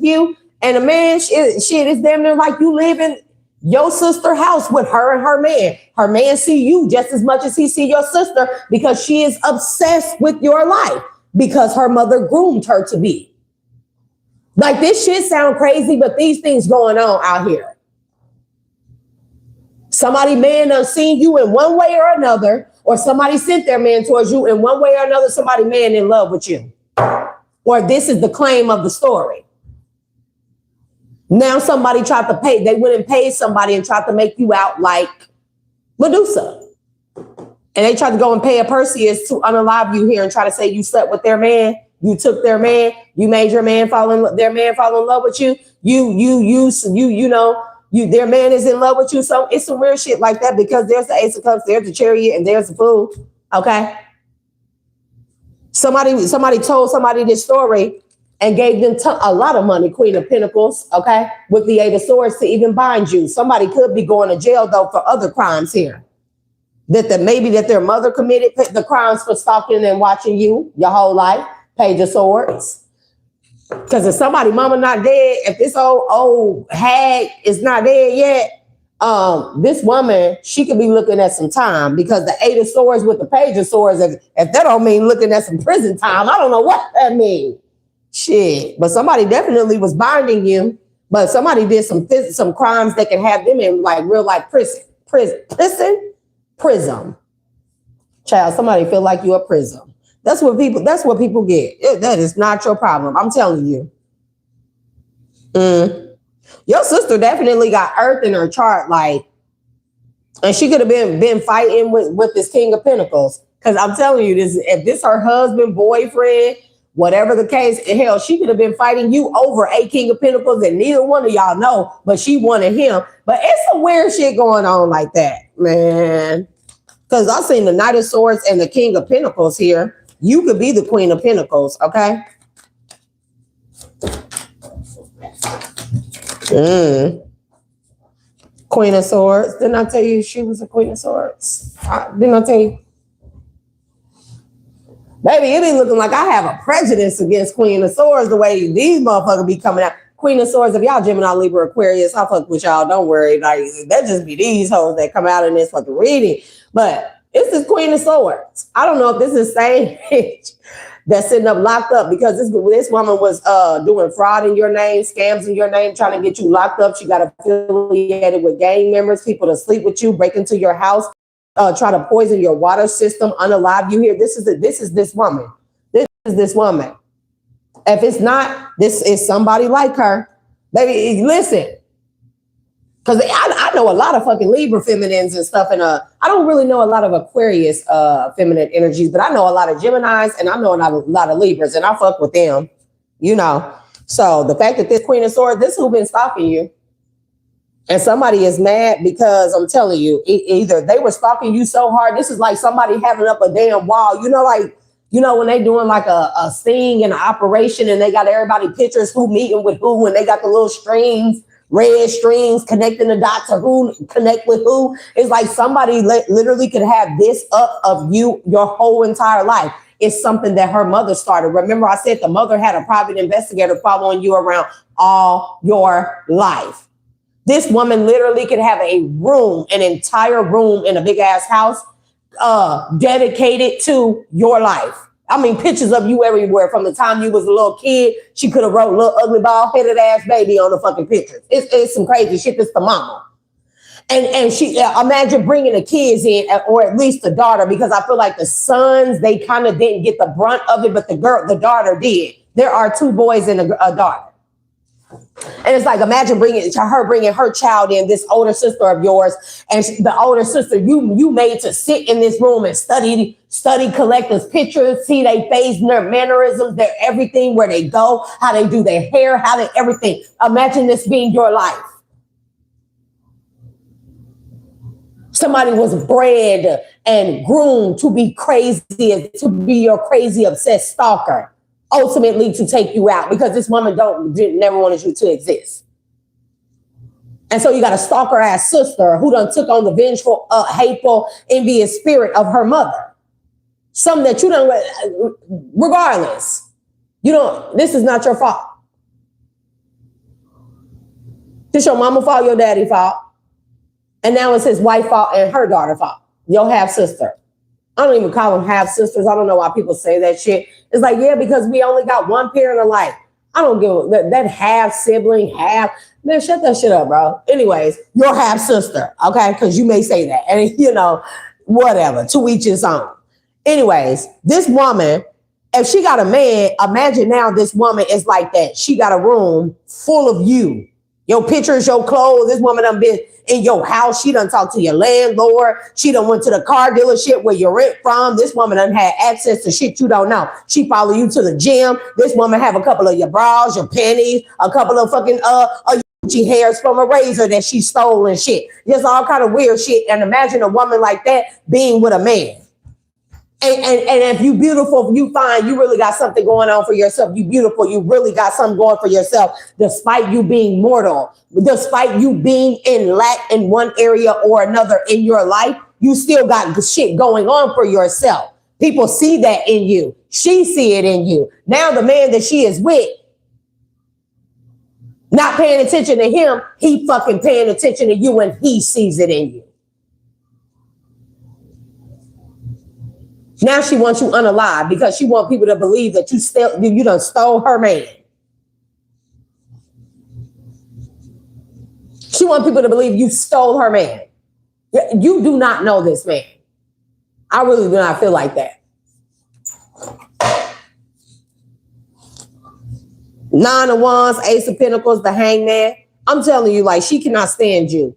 you, and the man, shit is damn near like you live in your sister house with her and her man. Her man see you just as much as he see your sister because she is obsessed with your life because her mother groomed her to be. Like, this shit sound crazy, but these things going on out here. Somebody man done seen you in one way or another, or somebody sent their man towards you in one way or another. Somebody man in love with you, or this is the claim of the story. Now somebody tried to pay. They went and paid somebody and tried to make you out like Medusa, and they tried to go and pay a Perseus to unalive you here and try to say you slept with their man, you took their man, you made their man fall in love with you. Their man is in love with you. So it's some weird shit like that because there's the Ace of Cups, there's the Chariot, and there's the Fool. Okay. Somebody told somebody this story and gave them a lot of money, Queen of Pentacles, okay, with the Eight of Swords to even bind you. Somebody could be going to jail, though, for other crimes here. Maybe their mother committed the crimes for stalking and watching you your whole life. Page of Swords. Because if somebody mama not dead, if this old hag is not dead yet, this woman, she could be looking at some time because the Eight of Swords with the Page of Swords, if that don't mean looking at some prison time, I don't know what that means. Shit. But somebody definitely was binding you, but somebody did some crimes that can have them in like real life prison. Child, somebody feel like you a prison. That's what people get. That is not your problem. I'm telling you. Your sister definitely got Earth in her chart, like, and she could have been fighting with this King of Pentacles. Because I'm telling you, if this her husband, boyfriend, whatever the case, hell, she could have been fighting you over a King of Pentacles and neither one of y'all know, but she wanted him. But it's some weird shit going on like that, man. Because I seen the Knight of Swords and the King of Pentacles here. You could be the Queen of Pentacles, okay? Queen of Swords. Didn't I tell you she was a Queen of Swords? Didn't I tell you? Baby, it be looking like I have a prejudice against Queen of Swords the way these motherfuckers be coming out. Queen of Swords, if y'all Gemini, Libra, Aquarius, I fuck with y'all. Don't worry. Like, that just be these hoes that come out in this fucking reading. But this is Queen of Swords. I don't know if this is the same bitch that's sitting up locked up because this woman was doing fraud in your name, scams in your name, trying to get you locked up. She got affiliated with gang members, people to sleep with you, break into your house, try to poison your water system, unalive you here. This is this woman. This is this woman. If it's not, this is somebody like her. Baby, listen. Because I know a lot of fucking Libra feminines and stuff, and I don't really know a lot of Aquarius feminine energies, but I know a lot of Geminis and I know a lot of Libras, and I fuck with them, you know. So the fact that this Queen of Swords, this who been stalking you, and somebody is mad because I'm telling you, either they were stalking you so hard. This is like somebody having up a damn wall, when they doing like a sting and an operation, and they got everybody pictures who meeting with who, and they got the little strings. Red strings connecting the dots of who connect with who. It's like somebody literally could have this up of you your whole entire life. It's something that her mother started. Remember, I said the mother had a private investigator following you around all your life. This woman literally could have an entire room in a big ass house dedicated to your life. I mean, pictures of you everywhere from the time you was a little kid. She could have wrote little ugly bald headed ass baby on the fucking pictures. It's some crazy shit. It's the mama. And she imagine bringing the kids in, or at least the daughter, because I feel like the sons, they kind of didn't get the brunt of it, but the daughter did. There are 2 boys and a daughter. And it's like, imagine bringing her child in, this older sister of yours, and the older sister you made to sit in this room and study collectors' pictures, see their face, their mannerisms, their everything, where they go, how they do their hair, how they everything. Imagine this being your life. Somebody was bred and groomed to be crazy, to be your crazy, obsessed stalker, ultimately to take you out because this woman never wanted you to exist. And so you got a stalker ass sister who done took on the vengeful, hateful, envious spirit of her mother. Something that you don't, regardless, this is not your fault. This your mama fault, your daddy fault. And now it's his wife fault and her daughter fault. Your half sister. I don't even call them half sisters. I don't know why people say that shit. It's like, yeah, because we only got one parent alike. I don't give that half sibling, man, shut that shit up, bro. Anyways, your half sister, okay? Because you may say that. And, whatever, to each his own. Anyways, this woman, if she got a man, imagine now this woman is like that. She got a room full of you. Your pictures, your clothes. This woman done been in your house. She done talked to your landlord. She done went to the car dealership where you rent from. This woman done had access to shit you don't know. She follow you to the gym. This woman have a couple of your bras, your panties, a couple of fucking Gucci hairs from a razor that she stole and shit. Just all kind of weird shit. And imagine a woman like that being with a man. And if you beautiful, you fine, you really got something going on for yourself. You beautiful, you really got something going for yourself, despite you being mortal, despite you being in lack in one area or another in your life, you still got shit going on for yourself. People see that in you. She see it in you. Now the man that she is with, not paying attention to him, he fucking paying attention to you and he sees it in you. Now she wants you unalive because she wants people to believe that you done stole her man. She wants people to believe you stole her man. You do not know this man. I really do not feel like that. Nine of Wands, Ace of Pentacles, the Hangman. I'm telling you, like, she cannot stand you.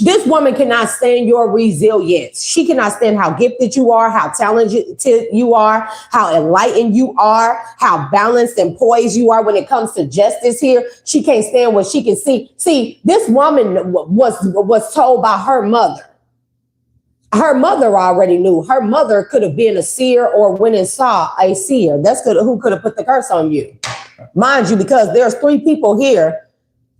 This woman cannot stand your resilience. She cannot stand how gifted you are, how talented you are, how enlightened you are, how balanced and poised you are when it comes to justice here. She can't stand what she can see. See, this woman was told by her mother. Her mother already knew. Her mother could have been a seer or went and saw a seer. That's who could have put the curse on you. Mind you, because there's 3 people here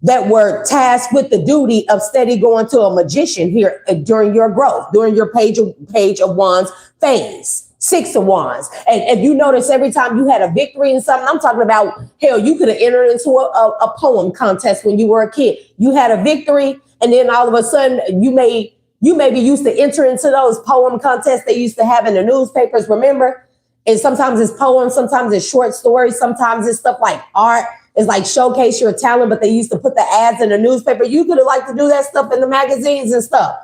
that were tasked with the duty of steady going to a magician here during your growth, during your page of wands phase, 6 of wands. And if you notice, every time you had a victory in something, I'm talking about, hell, you could have entered into a poem contest when you were a kid. You had a victory, and then all of a sudden you maybe used to enter into those poem contests they used to have in the newspapers, remember? And sometimes it's poems, sometimes it's short stories, sometimes it's stuff like art. It's like showcase your talent, but they used to put the ads in the newspaper. You could have liked to do that stuff in the magazines and stuff.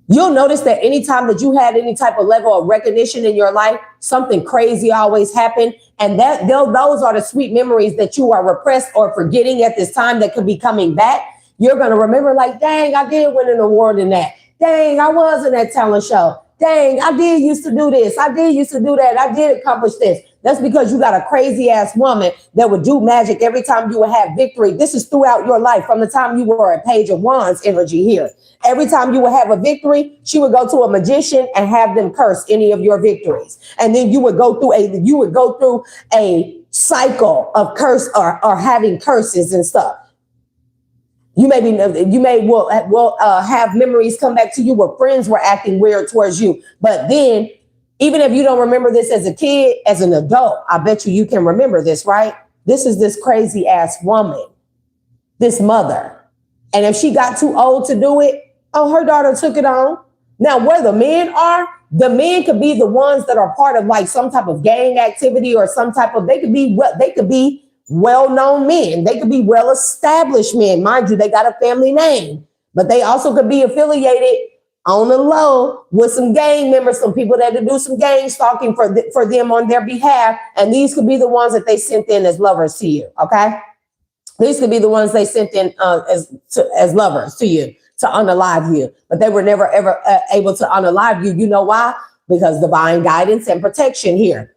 You'll notice that anytime that you had any type of level of recognition in your life, something crazy always happened. And those are the sweet memories that you are repressed or forgetting at this time that could be coming back. You're going to remember like, dang, I did win an award in that. Dang, I was in that talent show. Dang, I did used to do this. I did used to do that. I did accomplish this. That's because you got a crazy ass woman that would do magic every time you would have victory. This is throughout your life from the time you were a Page of Wands energy here. Every time you would have a victory, she would go to a magician and have them curse any of your victories. And then you would go through a cycle of curse or having curses and stuff. You may have memories come back to you where friends were acting weird towards you. But then, even if you don't remember this as a kid, as an adult, I bet you can remember this, right? This is this crazy ass woman, this mother. And if she got too old to do it, her daughter took it on. Now, where the men are, the men could be the ones that are part of like some type of gang activity or they could be well-known men. They could be well-established men. Mind you, they got a family name, but they also could be affiliated on the low with some gang members, some people that do some gang stalking for them on their behalf. And these could be the ones that they sent in as lovers to you. Okay. These could be the ones they sent in as lovers to you to unalive you, but they were never ever able to unalive you. You know why? Because divine guidance and protection here.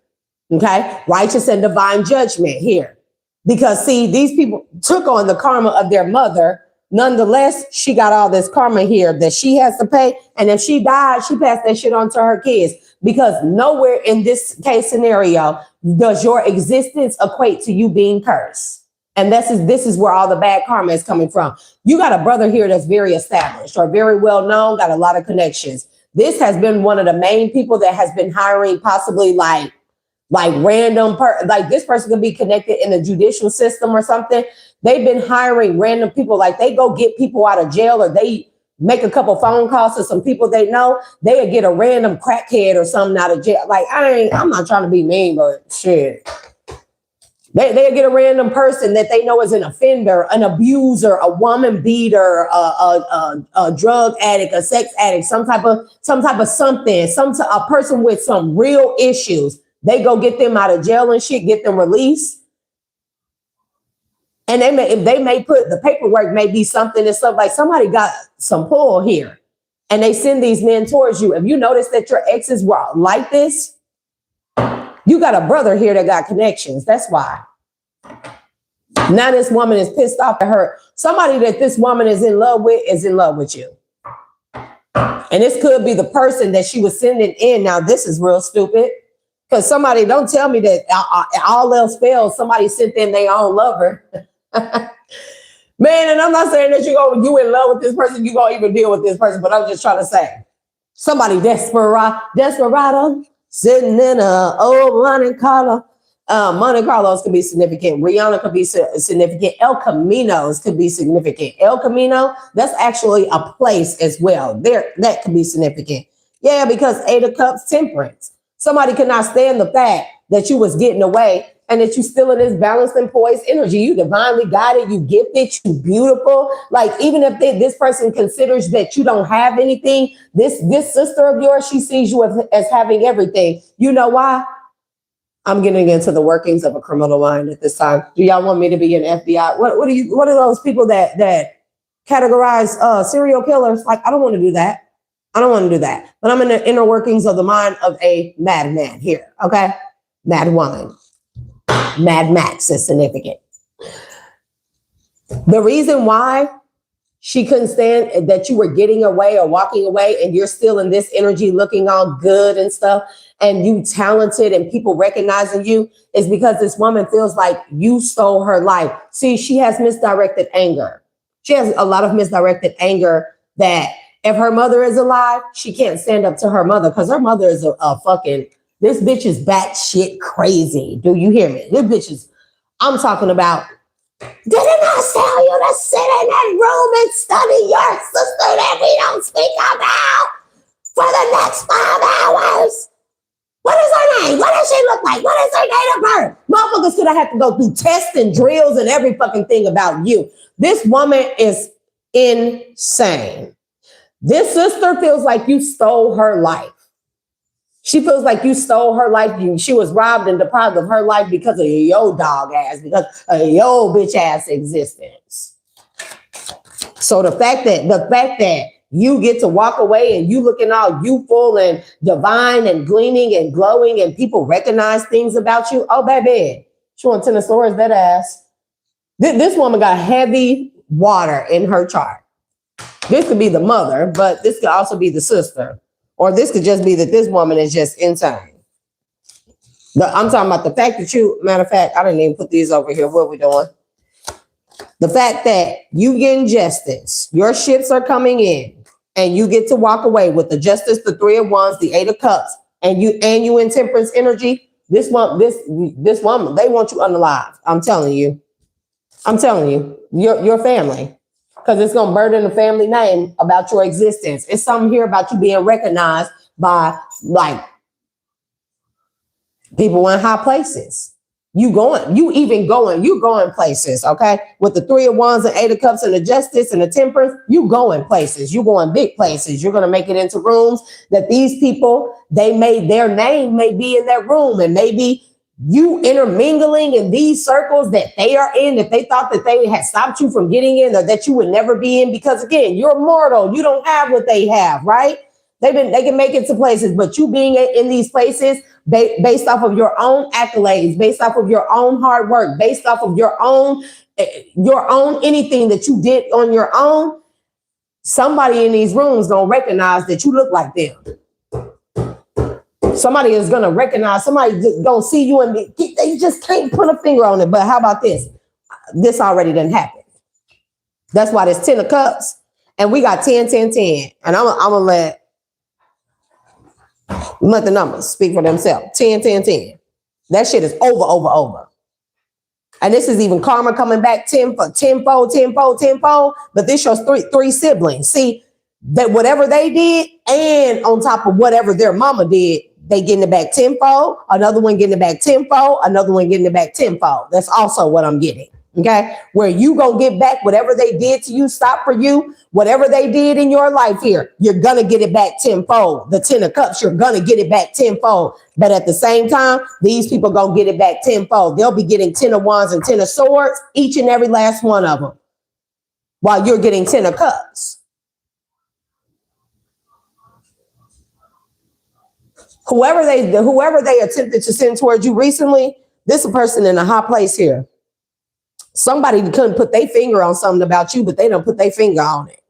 Okay. Righteous and divine judgment here. Because see, these people took on the karma of their mother. Nonetheless, she got all this karma here that she has to pay. And if she died, she passed that shit on to her kids, because nowhere in this case scenario does your existence equate to you being cursed. And this is where all the bad karma is coming from. You got a brother here that's very established or very well known, got a lot of connections. This has been one of the main people that has been hiring possibly like random, like this person could be connected in the judicial system or something. They've been hiring random people, like they go get people out of jail, or they make a couple phone calls to some people they know. They'll get a random crackhead or something out of jail. Like, I'm not trying to be mean, but shit. They'll get a random person that they know is an offender, an abuser, a woman beater, a drug addict, a sex addict, some type of something, a person with some real issues. They go get them out of jail and shit, get them released. And they may put the paperwork, may be something and stuff like somebody got some pull here, and they send these men towards you. If you notice that your exes were like this, you got a brother here that got connections. That's why. Now this woman is pissed off at her. Somebody that this woman is in love with you. And this could be the person that she was sending in. Now this is real stupid, because somebody, don't tell me that all else fails, somebody sent in their own lover. Man, and I'm not saying that you in love with this person, you gonna even deal with this person, but I'm just trying to say, somebody desperado, sitting in a old Monte Carlo. Monte Carlos could be significant. Rihanna could be significant. El Caminos could be significant. El Camino, that's actually a place as well. That could be significant. Yeah, because 8 of Cups, temperance. Somebody could not stand the fact that you was getting away and that you still in this balanced and poised energy. You divinely guided, you gifted, you beautiful. Like, even if this person considers that you don't have anything, this sister of yours, she sees you as having everything. You know why? I'm getting into the workings of a criminal mind at this time. Do y'all want me to be an FBI? What are those people that categorize serial killers? Like, I don't want to do that. I don't want to do that. But I'm in the inner workings of the mind of a madman here. Okay. Mad woman. Mad Max is significant. The reason why she couldn't stand that you were getting away or walking away and you're still in this energy looking all good and stuff, and you talented and people recognizing you, is because this woman feels like you stole her life. See, she has misdirected anger. She has a lot of misdirected anger that if her mother is alive, she can't stand up to her mother, because her mother is a fucking, this bitch is batshit crazy. Do you hear me? This bitch is, I'm talking about, didn't I tell you to sit in that room and study your sister that we don't speak about for the next 5 hours? What is her name? What does she look like? What is her date of birth? Motherfuckers could have had to go through tests and drills and every fucking thing about you. This woman is insane. This sister feels like you stole her life. She feels like you stole her life. She was robbed and deprived of her life because of your dog ass, because of your bitch ass existence. So the fact that you get to walk away and you looking all youthful and divine and gleaming and glowing and people recognize things about you. Oh, baby, she wants Tenosaurus, that ass. This woman got heavy water in her chart. This could be the mother, but this could also be the sister. Or this could just be that this woman is just insane. I'm talking about the fact that matter of fact, I didn't even put these over here. What are we doing? The fact that you getting justice, your ships are coming in, and you get to walk away with the justice, the 3 of Wands, the 8 of Cups, and you in temperance energy. This woman, they want you unalive. I'm telling you, your family. Because it's going to burden the family name about your existence. It's something here about you being recognized by, like, people in high places. You going places, okay? With the 3 of Wands and 8 of Cups and the Justice and the Temperance, you going places. You going big places. You're going to make it into rooms that these people, their name may be in that room, and maybe you intermingling in these circles that they are in, that they thought that they had stopped you from getting in, or that you would never be in, because again, you're mortal. You don't have what they have, right? They can make it to places, but you being in these places based off of your own accolades, based off of your own hard work, based off of your own anything that you did on your own, somebody in these rooms gonna recognize that you look like them. Somebody is gonna recognize, somebody gonna see you and they just can't put a finger on it. But how about this? This already done happened. That's why there's 10 of cups and we got 10, 10, 10. And I'm gonna let the numbers speak for themselves. 10, 10, 10. That shit is over. And this is even karma coming back tenfold. But this shows three siblings. See, that whatever they did, and on top of whatever their mama did, they getting it back tenfold. Another one getting it back tenfold. Another one getting it back tenfold. That's also what I'm getting. Okay, where you gonna get back whatever they did to you, stop for you, whatever they did in your life here, you're gonna get it back tenfold. The 10 of cups, you're gonna get it back tenfold. But at the same time, these people gonna get it back tenfold. They'll be getting 10 of wands and 10 of swords, each and every last one of them, while you're getting 10 of cups. Whoever they attempted to send towards you recently, this is a person in a high place here. Somebody couldn't put their finger on something about you, but they don't put their finger on it.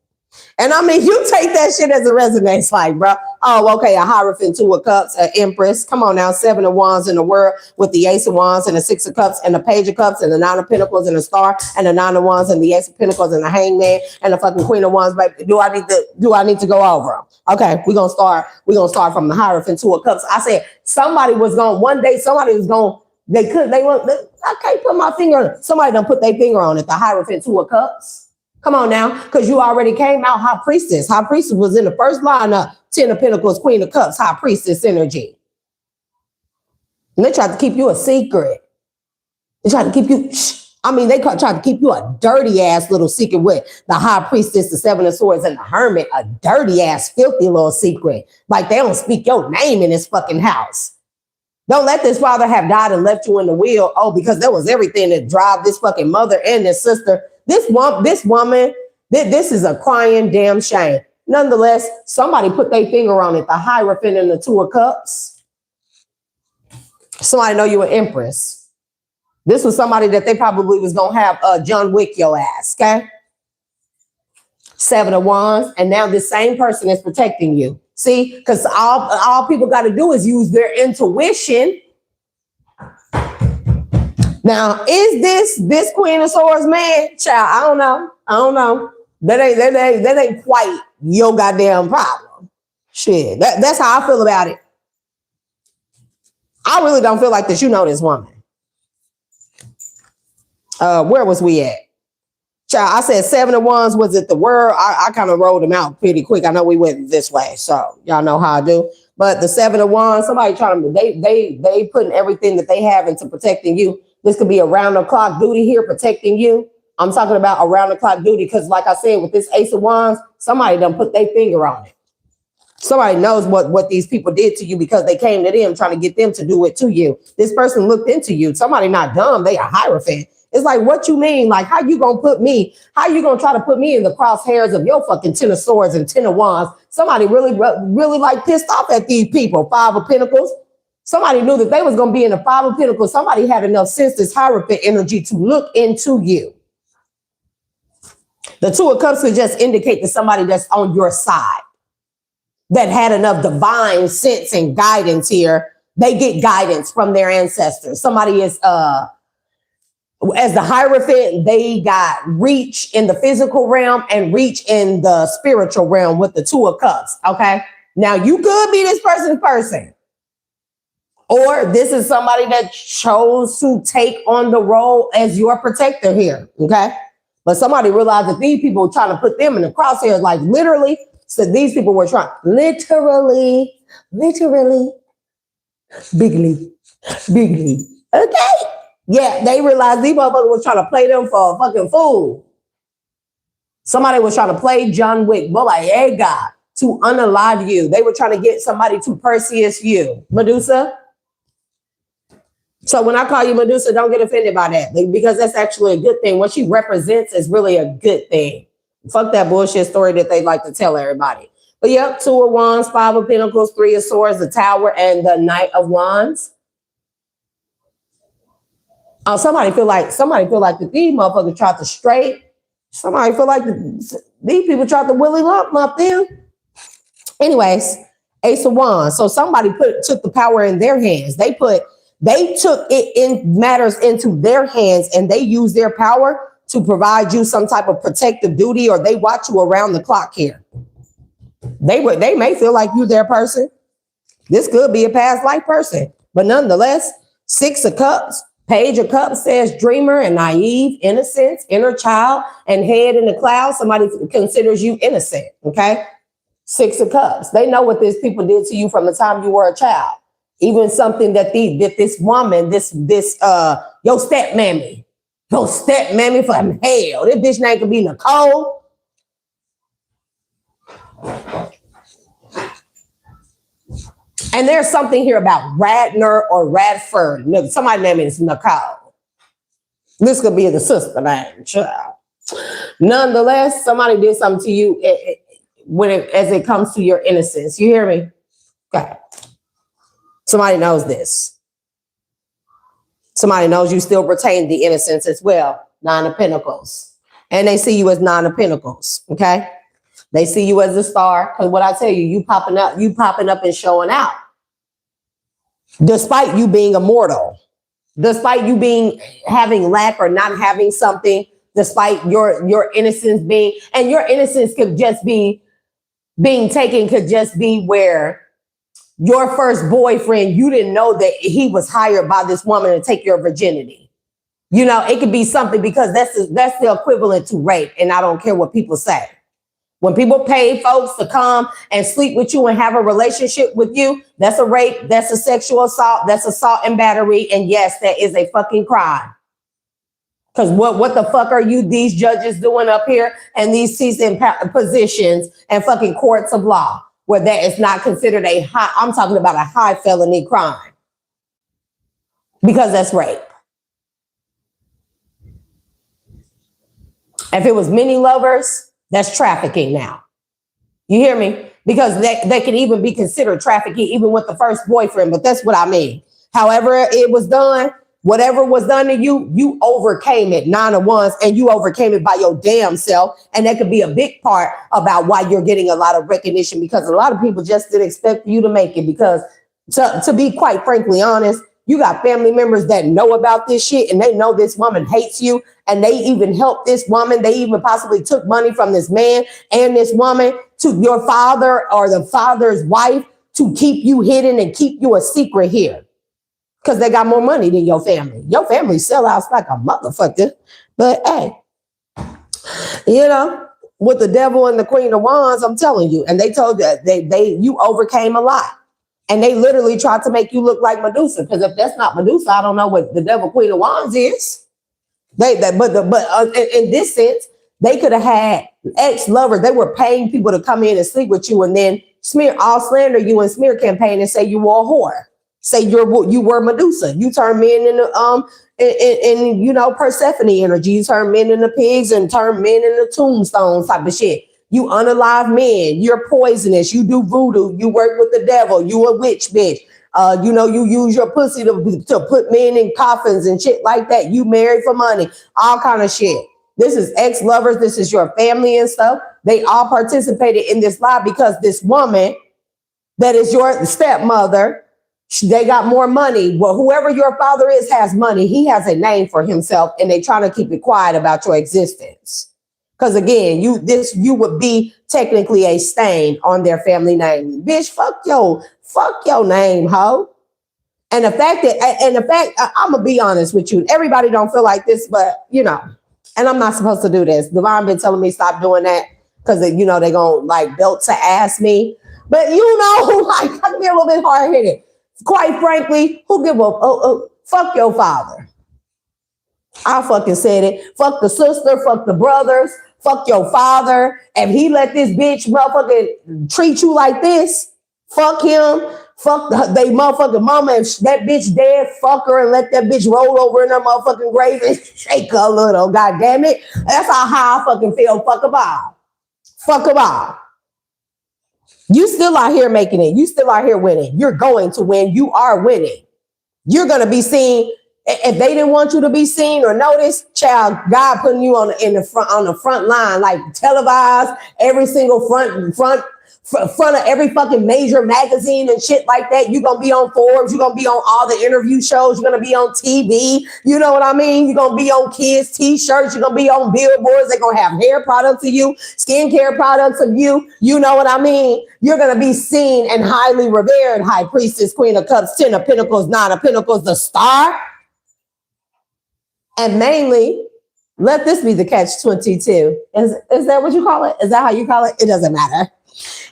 And I mean, you take that shit as a resonance, like, bro. Oh, okay, a Hierophant, 2 of Cups, an Empress. Come on now, 7 of Wands in the world with the Ace of Wands and the 6 of Cups and the Page of Cups and the 9 of Pentacles and the Star and the 9 of Wands and the Ace of Pentacles and the Hangman and the fucking Queen of Wands. Baby, do I need to go over them? Okay, we're gonna start from the Hierophant, 2 of Cups. I said one day somebody was gonna. I can't put my finger on it. Somebody done put their finger on it. The Hierophant, 2 of Cups. Come on now, because you already came out High Priestess. High Priestess was in the first lineup. 10 of Pentacles, Queen of Cups, High Priestess energy. And they tried to keep you a secret. They tried to keep you, they tried to keep you a dirty ass little secret with the High Priestess, the 7 of Swords, and the Hermit. A dirty ass, filthy little secret. Like they don't speak your name in this fucking house. Don't let this father have died and left you in the wheel. Oh, because there was everything that drive this fucking mother and this sister. This woman, this is a crying damn shame. Nonetheless, somebody put their finger on it. The Hierophant and the 2 of Cups. Somebody know you an Empress. This was somebody that they probably was going to have John Wick your ass, okay? 7 of Wands. And now this same person is protecting you. See, because all people got to do is use their intuition. Now, is this Queen of Swords man? Child, I don't know. That ain't quite your goddamn problem. Shit, that's how I feel about it. I really don't feel like that you know this woman. Where was we at? Child, I said 7 of Wands. Was it the word? I kind of rolled them out pretty quick. I know we went this way, so y'all know how I do. But the 7 of Wands, somebody trying to, they putting everything that they have into protecting you. This could be around the clock duty here protecting you. I'm talking about around the clock duty because like I said, with this Ace of Wands, somebody done put their finger on it. Somebody knows what these people did to you because they came to them trying to get them to do it to you. This person looked into you. Somebody not dumb. They a Hierophant. It's like, what you mean? Like, how you gonna try to put me in the crosshairs of your fucking 10 of Swords and 10 of Wands? Somebody really like pissed off at these people. 5 of Pentacles. Somebody knew that they was going to be in the 5 of Pentacles. Somebody had enough sense, this Hierophant energy, to look into you. The 2 of Cups could just indicate to somebody that's on your side, that had enough divine sense and guidance here. They get guidance from their ancestors. Somebody is, as the Hierophant, they got reach in the physical realm and reach in the spiritual realm with the 2 of Cups, okay? Now, you could be this person's person. Or this is somebody that chose to take on the role as your protector here, okay? But somebody realized that these people were trying to put them in the crosshairs, like literally. So these people were trying, literally, bigly. Okay? Yeah, they realized these motherfuckers were trying to play them for a fucking fool. Somebody was trying to play John Wick, but like, hey, God, to unalive you. They were trying to get somebody to Perseus you. Medusa. So when I call you Medusa, don't get offended by that because that's actually a good thing. What she represents is really a good thing. Fuck that bullshit story that they like to tell everybody. But yep, 2 of Wands, 5 of Pentacles, 3 of Swords, the Tower, and the Knight of Wands. Somebody feel like that these motherfuckers tried to straight. Somebody feel like these people tried to willy lump them. Anyways, Ace of Wands. So somebody took the power in their hands. They took it in matters into their hands, and they use their power to provide you some type of protective duty, or they watch you around the clock here. They may feel like you're their person. This could be a past life person, but nonetheless, 6 of Cups, Page of Cups says dreamer and naive, innocence, inner child, and head in the clouds. Somebody considers you innocent. Okay. 6 of Cups. They know what these people did to you from the time you were a child. Even something that this woman, your stepmammy from hell. This bitch name could be Nicole. And there's something here about Radner or Radford. Somebody's name is Nicole. This could be the sister name, child. Nonetheless, somebody did something to you as it comes to your innocence. You hear me? Okay. Somebody knows this. Somebody knows you still retain the innocence as well. 9 of Pentacles. And they see you as 9 of Pentacles. Okay. They see you as a star. Because what I tell you, you popping up and showing out. Despite you being immortal. Despite you having lack or not having something. Despite your innocence and your innocence could just be being taken, could just be where your first boyfriend, you didn't know that he was hired by this woman to take your virginity. You know, it could be something, because that's the equivalent to rape. And I don't care what people say. When people pay folks to come and sleep with you and have a relationship with you, that's a rape, that's a sexual assault, that's assault and battery. And yes, that is a fucking crime. Because what the fuck are these judges doing up here and these seats in positions and fucking courts of law where that is not considered I'm talking about a high felony crime. Because that's rape. If it was many lovers, that's trafficking now. You hear me? Because they can even be considered trafficking even with the first boyfriend, but that's what I mean. However it was done, whatever was done to you, you overcame it, 9 of Wands, and you overcame it by your damn self. And that could be a big part about why you're getting a lot of recognition, because a lot of people just didn't expect you to make it. Because to be quite frankly honest, you got family members that know about this shit, and they know this woman hates you, and they even helped this woman. They even possibly took money from this man and this woman to your father or the father's wife to keep you hidden and keep you a secret here. Because they got more money than your family. Your family sell out like a motherfucker. But hey, you know, with the devil and the Queen of Wands, I'm telling you. And they told you you overcame a lot. And they literally tried to make you look like Medusa. Because if that's not Medusa, I don't know what the devil Queen of Wands is. But in this sense, they could have had ex-lovers. They were paying people to come in and sleep with you and then slander you and smear campaign and say you were a whore. Say you were Medusa. You turn men into Persephone energy. You turn men into pigs and turn men into tombstones type of shit. You unalive men. You're poisonous. You do voodoo. You work with the devil. You a witch bitch. You use your pussy to put men in coffins and shit like that. You married for money. All kind of shit. This is ex-lovers. This is your family and stuff. They all participated in this lie because this woman that is your stepmother, they got more money. Well, whoever your father is has money. He has a name for himself, and they trying to keep it quiet about your existence. Because again, you would be technically a stain on their family name. Bitch, fuck your name, ho. And the fact I'm gonna be honest with you. Everybody don't feel like this, but and I'm not supposed to do this. Divine been telling me stop doing that because they gonna like belt to ass me. But I can be a little bit hard headed. Quite frankly, who give a fuck your father? I fucking said it. Fuck the sister, fuck the brothers, fuck your father. If he let this bitch motherfucking treat you like this, fuck him. Fuck they motherfucking mama. If that bitch dead, fuck her and let that bitch roll over in her motherfucking grave and shake her a little. God damn it. That's how I fucking feel. Fuck a Bob. Fuck a Bob. You still out here making it. You still out here winning. You're going to win. You are winning. You're going to be seen. If they didn't want you to be seen or noticed, child, God putting you on the front line, like televised, every single front of every fucking major magazine and shit like that. You're going to be on Forbes. You're going to be on all the interview shows. You're going to be on TV. You know what I mean? You're going to be on kids' t-shirts. You're going to be on billboards. They're going to have hair products of you, skincare products of you. You know what I mean? You're going to be seen and highly revered. High priestess, queen of cups, 10 of pentacles, 9 of pentacles, the star. And mainly, let this be the catch-22. Is that what you call it? Is that how you call it? It doesn't matter.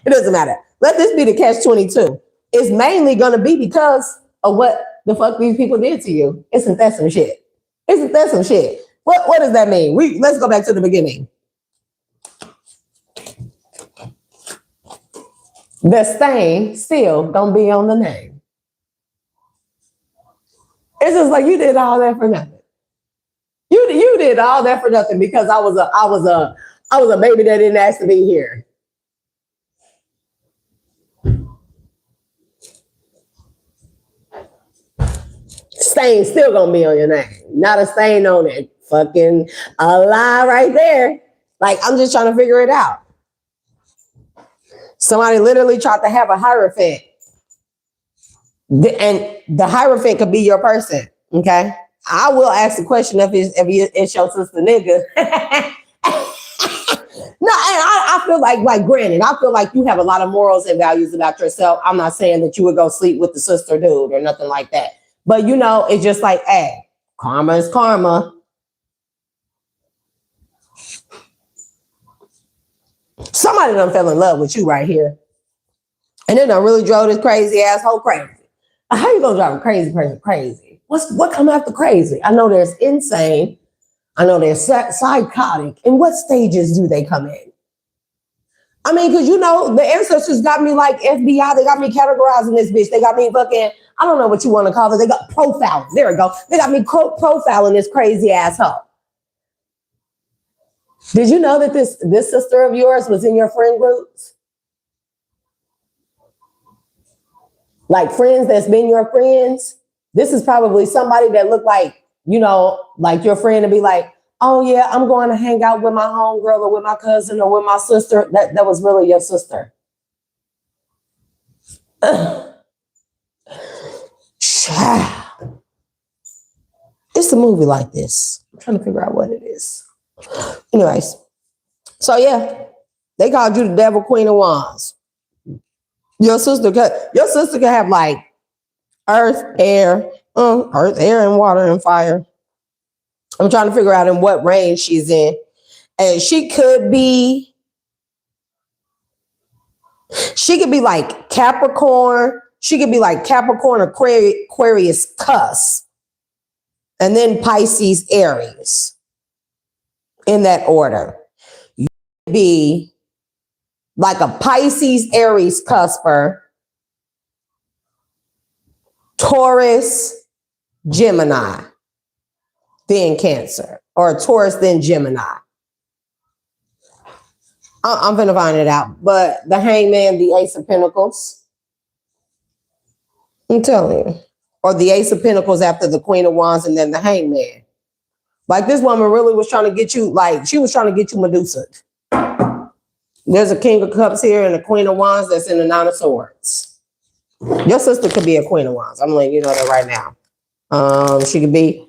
It doesn't matter. Let this be the catch-22. It's mainly going to be because of what the fuck these people did to you. Isn't that some shit? Isn't that some shit? What does that mean? Let's go back to the beginning. The stain still don't be on the name. It's just like you did all that for nothing. You did all that for nothing because I was a baby that didn't ask to be here. Stain still gonna be on your name. Not a stain on it. Fucking a lie right there. Like, I'm just trying to figure it out. Somebody literally tried to have a Hierophant. And the Hierophant could be your person. Okay. I will ask the question if it's your sister nigga. No, and I feel like granted, I feel like you have a lot of morals and values about yourself. I'm not saying that you would go sleep with the sister dude or nothing like that. But you know, it's just like, hey, karma is karma. Somebody done fell in love with you right here. And then done really drove this crazy asshole crazy. How you gonna drive a crazy person crazy? What come after crazy? I know there's insane. I know there's psychotic. In what stages do they come in? I mean, because you know, the ancestors got me like FBI. They got me categorizing this bitch. They got me fucking, I don't know what you want to call it. They got profiling. There we go. They got me profiling this crazy asshole. Did you know that this sister of yours was in your friend groups? Like friends that's been your friends. This is probably somebody that looked like, you know, like your friend to be like, oh yeah, I'm going to hang out with my homegirl or with my cousin or with my sister. That was really your sister. It's a movie like this. I'm trying to figure out what it is. Anyways, so yeah, they called you the devil queen of wands. Your sister could have like earth, air, and water and fire. I'm trying to figure out in what range she's in. And she could be like Capricorn. She could be like Capricorn, Aquarius, Cusp. And then Pisces, Aries. In that order. You could be like a Pisces, Aries, Cusper. Taurus, Gemini. Then Cancer, or Taurus, then Gemini. I'm gonna find it out. But the Hangman, the Ace of Pentacles. I'm telling you. Or the Ace of Pentacles after the Queen of Wands and then the Hangman. Like this woman really was trying to get you, like she was trying to get you Medusa. There's a King of Cups here and a Queen of Wands that's in the Nine of Swords. Your sister could be a Queen of Wands. I'm letting you know that right now. She could be,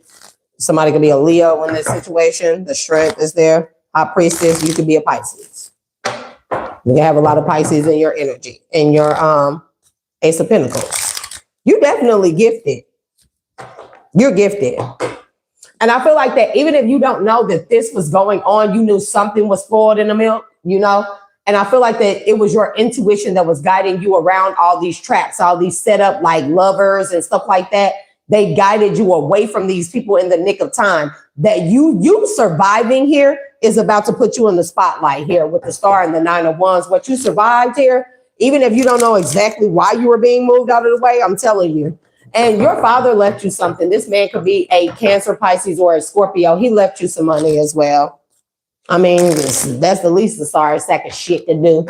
somebody could be a Leo in this situation. The strength is there. High Priestess, you could be a Pisces. You have a lot of Pisces in your energy, in your Ace of Pentacles. You're definitely gifted. You're gifted. And I feel like that even if you don't know that this was going on, you knew something was spoiled in the milk, you know? And I feel like that it was your intuition that was guiding you around all these traps, all these set up like lovers and stuff like that. They guided you away from these people in the nick of time. That you surviving here is about to put you in the spotlight here with the Star and the Nine of Wands. What you survived here, even if you don't know exactly why you were being moved out of the way, I'm telling you. And your father left you something. This man could be a Cancer, Pisces, or a Scorpio. He left you some money as well. I mean, that's the least the sorry sack of shit to do.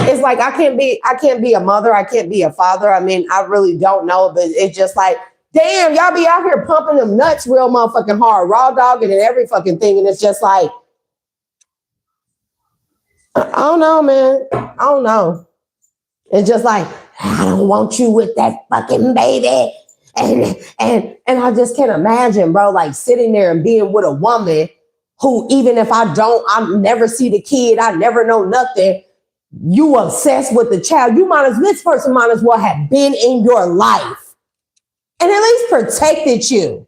It's like I can't be a mother, I can't be a father. I mean, I really don't know, but it's just like, damn, y'all be out here pumping them nuts real motherfucking hard, raw dogging and every fucking thing. And it's just like, I don't know, man. I don't know. It's just like, I don't want you with that fucking baby. And I just can't imagine, bro, like sitting there and being with a woman who, even if I never see the kid, I never know nothing. You obsessed with the child. This person might as well have been in your life and at least protected you.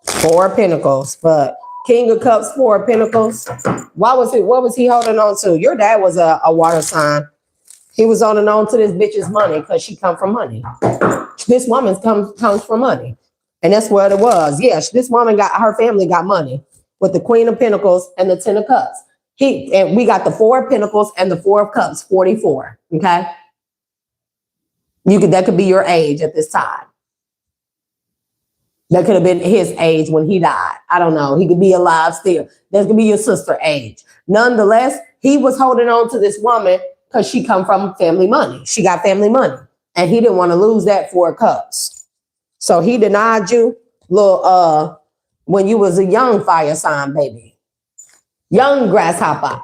Four of Pentacles, but King of Cups, Four of Pentacles. What was he holding on to? Your dad was a water sign. He was holding on to this bitch's money because she come from money. This woman comes from money. And that's what it was. Yeah, this woman her family got money with the Queen of Pentacles and the Ten of Cups. And we got the Four of Pentacles and the Four of Cups, 44. Okay. That could be your age at this time. That could have been his age when he died. I don't know. He could be alive still. That could be your sister's age. Nonetheless, he was holding on to this woman because she come from family money. She got family money. And he didn't want to lose that Four of Cups. So he denied you when you was a young fire sign, baby. Young grasshopper.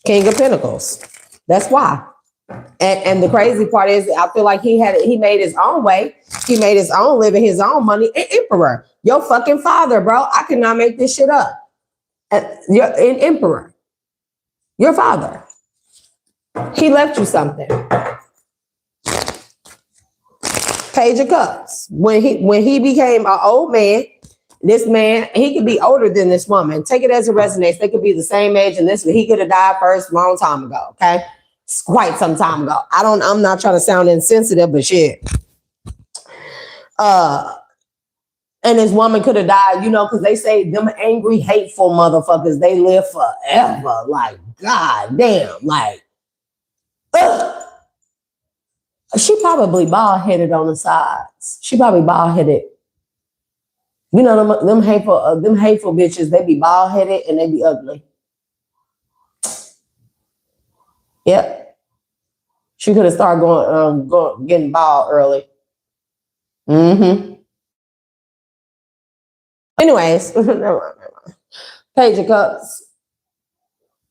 King of Pentacles. That's why. And the crazy part is, I feel like he made his own way. He made his own living, his own money. An emperor. Your fucking father, bro. I cannot make this shit up. You're an emperor. Your father. He left you something. Page of Cups. When he became an old man, this man, he could be older than this woman. Take it as it resonates. They could be the same age, and he could have died first a long time ago. Okay. It's quite some time ago. I'm not trying to sound insensitive, but shit. And this woman could have died, because they say them angry, hateful motherfuckers, they live forever. Like, god damn, like, ugh. She probably bald-headed on the sides. She probably bald-headed. Them hateful bitches, they be bald-headed and they be ugly. Yep. She could have started getting bald early. Mm-hmm. Anyways, Page of Cups.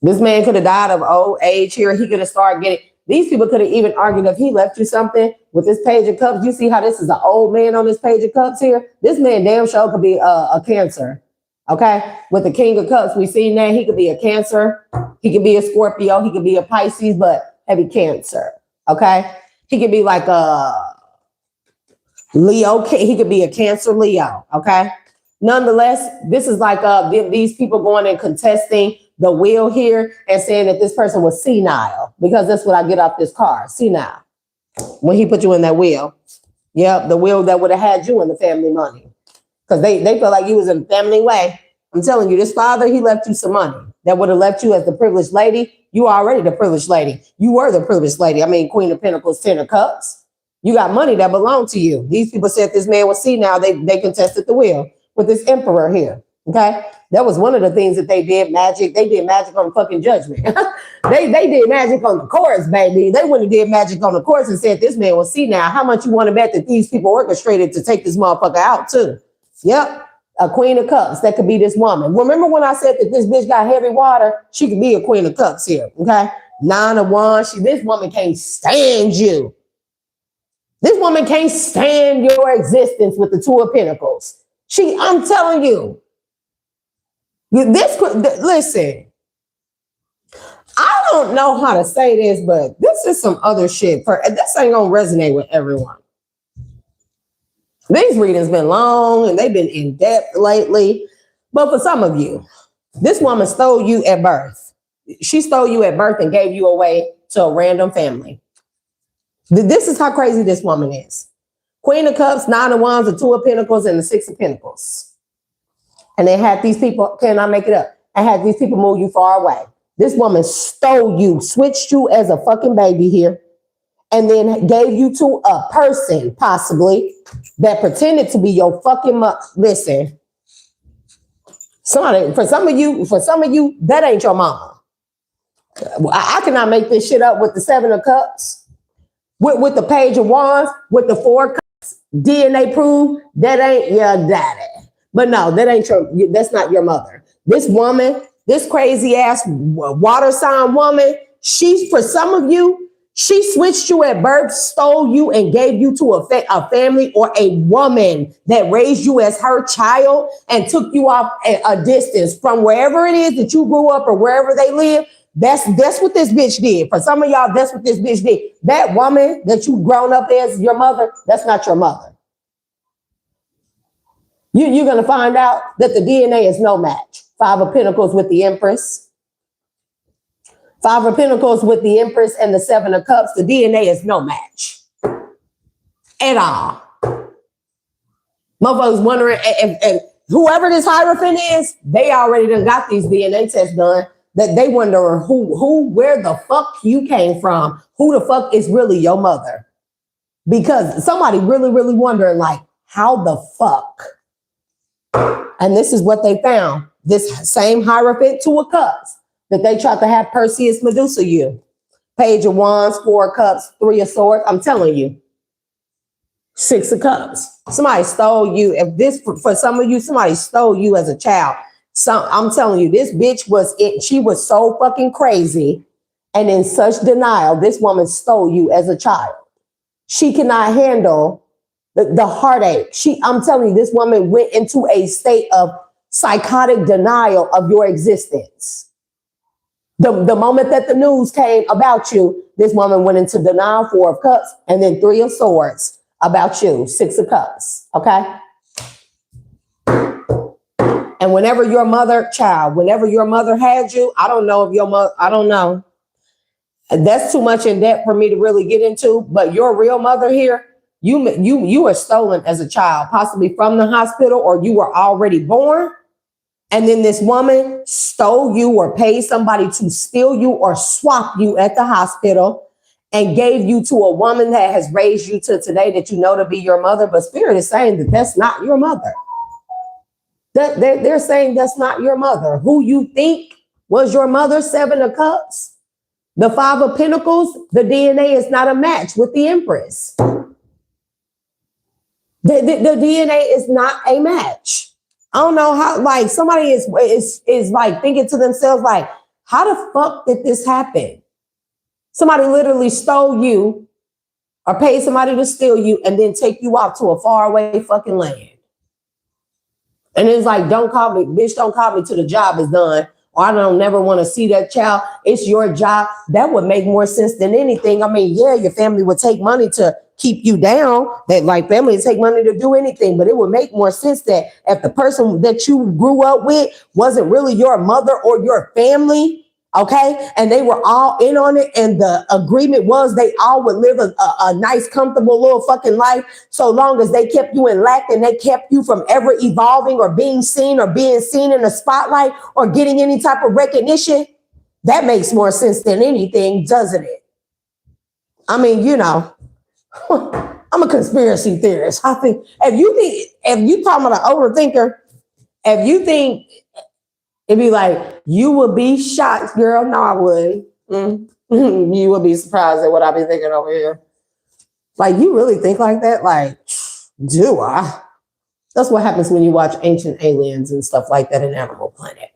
This man could have died of old age here. He could have started getting. These people could have even argued if he left you something with this Page of Cups. You see how this is an old man on this Page of Cups here? This man damn sure could be a Cancer. Okay? With the King of Cups, we seen that. He could be a Cancer. He could be a Scorpio. He could be a Pisces, but heavy Cancer. Okay? He could be like a Leo. He could be a Cancer Leo. Okay? Nonetheless, this is like these people going and contesting the will here and saying that this person was senile, because that's what I get off this card, senile. When he put you in that will. Yep, the will that would have had you in the family money. Because they feel like you was in the family way. I'm telling you, this father, he left you some money that would have left you as the privileged lady. You are already the privileged lady. You were the privileged lady. I mean, Queen of Pentacles, Ten of Cups. You got money that belonged to you. These people said this man was senile. They contested the will with this emperor here. Okay? That was one of the things that they did magic. They did magic on fucking judgment. they did magic on the courts, baby. They wouldn't have did magic on the courts and said this man was senile. How much you want to bet that these people orchestrated to take this motherfucker out too? Yep. A Queen of Cups. That could be this woman. Remember when I said that this bitch got heavy water? She could be a Queen of Cups here. Okay? Nine of Wands. This woman can't stand you. This woman can't stand your existence with the Two of Pentacles. I'm telling you. Listen, I don't know how to say this, but this is some other shit. This ain't gonna resonate with everyone. These readings been long and they've been in depth lately. But for some of you, this woman stole you at birth. She stole you at birth and gave you away to a random family. This is how crazy this woman is. Queen of Cups, Nine of Wands, the Two of Pentacles, and the Six of Pentacles. And they had these people, can I make it up? I had these people move you far away. This woman stole you, switched you as a fucking baby here, and then gave you to a person, possibly, that pretended to be your fucking mother. Listen, for some of you, that ain't your mama. I cannot make this shit up with the 7 of Cups, with the Page of Wands, with the 4 Cups, DNA proof, that ain't your daddy. But no, that's not your mother. This woman, this crazy ass water sign woman, for some of you, she switched you at birth, stole you, and gave you to a family or a woman that raised you as her child and took you off a distance from wherever it is that you grew up or wherever they live. That's what this bitch did. For some of y'all, that's what this bitch did. That woman that you grown up as your mother, that's not your mother. You're going to find out that the DNA is no match. 5 of Pentacles with the Empress. 5 of Pentacles with the Empress and the 7 of Cups. The DNA is no match at all. Motherfuckers wondering if whoever this Hierophant is, they already done got these DNA tests done. That they wonder where the fuck you came from. Who the fuck is really your mother? Because somebody really, really wondering, like, how the fuck? And this is what they found. This same Hierophant, 2 of Cups, that they tried to have Perseus Medusa you. Page of Wands, 4 of Cups, 3 of Swords. I'm telling you. 6 of Cups. Somebody stole you. For some of you, somebody stole you as a child. I'm telling you, this bitch she was so fucking crazy and in such denial. This woman stole you as a child. She cannot handle the heartache. I'm telling you, this woman went into a state of psychotic denial of your existence. The moment that the news came about you, this woman went into denial, 4 of Cups, and then 3 of Swords about you, 6 of Cups, okay? And whenever your mother had you, I don't know if your mother, I don't know. That's too much in depth for me to really get into, but your real mother here, you were stolen as a child, possibly from the hospital, or you were already born. And then this woman stole you or paid somebody to steal you or swap you at the hospital and gave you to a woman that has raised you to today that you know to be your mother. But Spirit is saying that that's not your mother. They're saying that's not your mother. Who you think was your mother, 7 of Cups, the 5 of Pentacles, the DNA is not a match with the Empress. The DNA is not a match. I don't know how, like, somebody is like thinking to themselves, like, how the fuck did this happen? Somebody literally stole you or paid somebody to steal you and then take you off to a faraway fucking land. And it's like, don't call me, bitch, don't call me till the job is done. Or I don't never want to see that child. It's your job. That would make more sense than anything. I mean, yeah, your family would take money to keep you down. That like families take money to do anything, but it would make more sense that if the person that you grew up with wasn't really your mother or your family, okay, and they were all in on it, and the agreement was they all would live a nice, comfortable little fucking life so long as they kept you in lack and they kept you from ever evolving or being seen in the spotlight or getting any type of recognition. That makes more sense than anything, doesn't it? I mean, you know, I'm a conspiracy theorist. I think if you talking about an overthinker, if you think it'd be like, you would be shocked, girl. No, I wouldn't. You would be surprised at what I be thinking over here. Like, you really think like that? Like, do I? That's what happens when you watch Ancient Aliens and stuff like that in Animal Planet.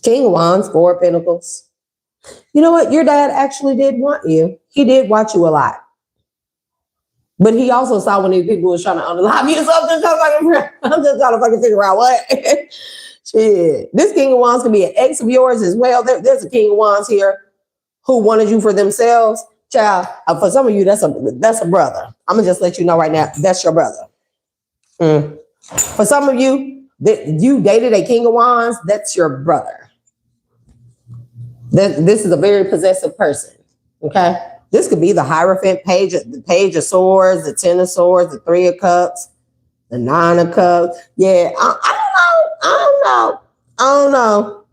King of Wands, 4 of Pentacles. You know what? Your dad actually did want you. He did watch you a lot. But he also saw when these people was trying to unalive you. So I'm just trying to fucking figure out what. Shit. This King of Wands can be an ex of yours as well. There's a King of Wands here who wanted you for themselves. Child, for some of you, that's a brother. I'm going to just let you know right now, that's your brother. For some of you, that you dated a King of Wands, that's your brother. This is a very possessive person, okay? This could be the Hierophant, the Page of Swords, the 10 of Swords, the 3 of Cups, The Nine of Cups. Yeah, I don't know.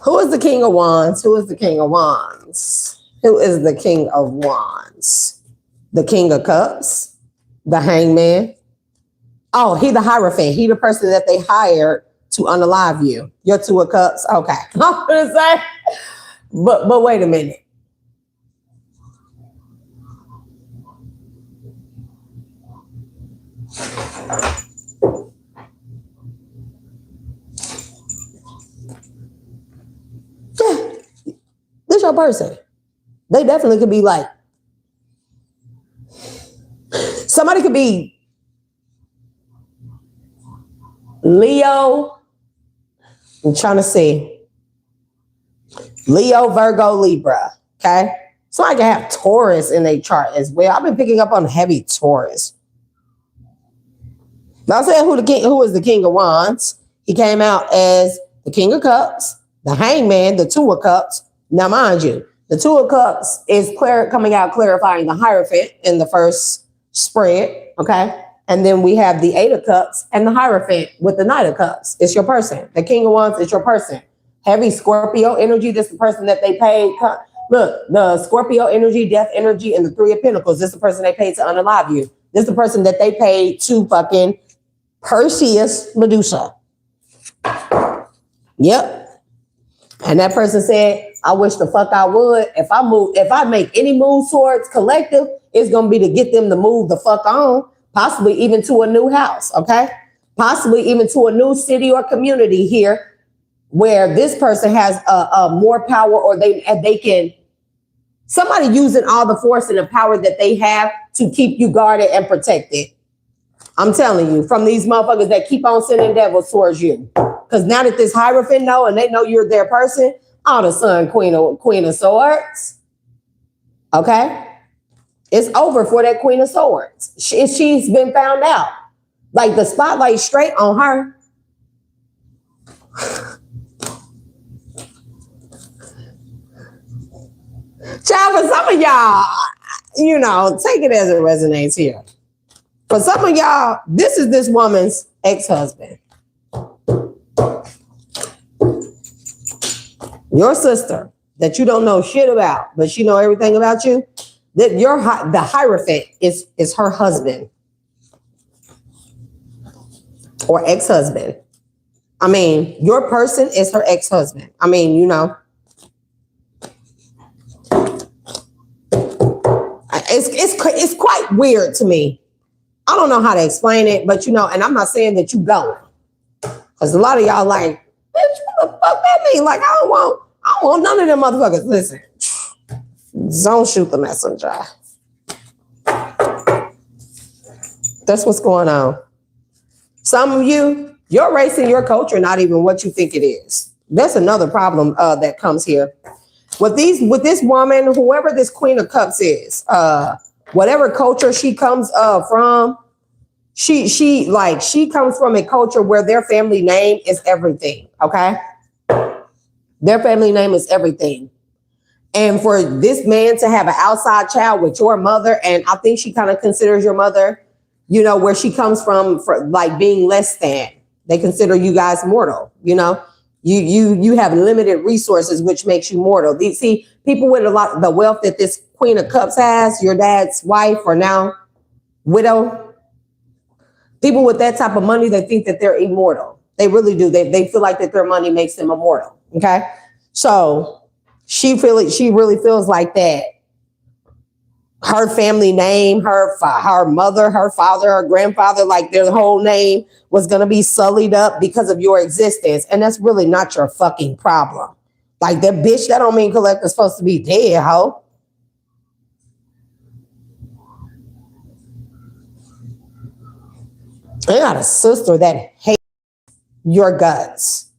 Who is the King of Wands? Who is the King of Wands? Who is the King of Wands? The King of Cups? The Hangman? Oh, he the Hierophant. He the person that they hired to unalive you. Your Two of Cups? Okay. I'm gonna say, but wait a minute. Yeah, this your person. They definitely could be like, somebody could be Leo. I'm trying to see. Leo, Virgo, Libra. Okay. Somebody can have Taurus in their chart as well. I've been picking up on heavy Taurus. Now I'm saying who is the King of Wands. He came out as the King of Cups, the Hangman, the Two of Cups. Now, mind you, the Two of Cups is coming out clarifying the Hierophant in the first spread, okay? And then we have the Eight of Cups and the Hierophant with the Knight of Cups. It's your person. The King of Wands is your person. Heavy Scorpio energy, this is the person that they paid. Look, the Scorpio energy, death energy, and the Three of Pentacles, this is the person they paid to unalive you. This is the person that they paid to fucking Perseus Medusa. Yep. And that person said, I wish the fuck I would. If I make any move towards collective, it's gonna be to get them to move the fuck on, possibly even to a new house, okay? Possibly even to a new city or community here where this person has a more power, or they can, somebody using all the force and the power that they have to keep you guarded and protected. I'm telling you, from these motherfuckers that keep on sending devils towards you. Because now that this Hierophant know and they know you're their person, all of a sudden, Queen of Swords. Okay? It's over for that Queen of Swords. She's been found out. Like the spotlight straight on her. Child, for some of y'all, take it as it resonates here. For some of y'all, this is this woman's ex-husband. Your sister that you don't know shit about, but she know everything about you. That the Hierophant is her husband or ex-husband. I mean, your person is her ex-husband. I mean, it's quite weird to me. I don't know how to explain it, but and I'm not saying that you going, because a lot of y'all like, bitch, what the fuck that mean? Like, I don't want none of them motherfuckers. Listen, don't shoot the messenger. That's what's going on. Some of your race and your culture, not even what you think it is. That's another problem that comes here. With this woman, whoever this Queen of Cups is, whatever culture she comes from, she comes from a culture where their family name is everything. Okay, their family name is everything, and for this man to have an outside child with your mother, and I think she kind of considers your mother, where she comes from, for like being less than. They consider you guys mortal. You have limited resources, which makes you mortal. See, people with a lot of the wealth that this Queen of Cups has, your dad's wife or now widow, people with that type of money, they think that they're immortal. They really do. They feel like that their money makes them immortal. Okay. So she really feels like that. Her family name, her mother, her father, her grandfather, like their whole name was going to be sullied up because of your existence. And that's really not your fucking problem. Like that bitch, that don't mean collector's supposed to be dead, ho. I got a sister that hates your guts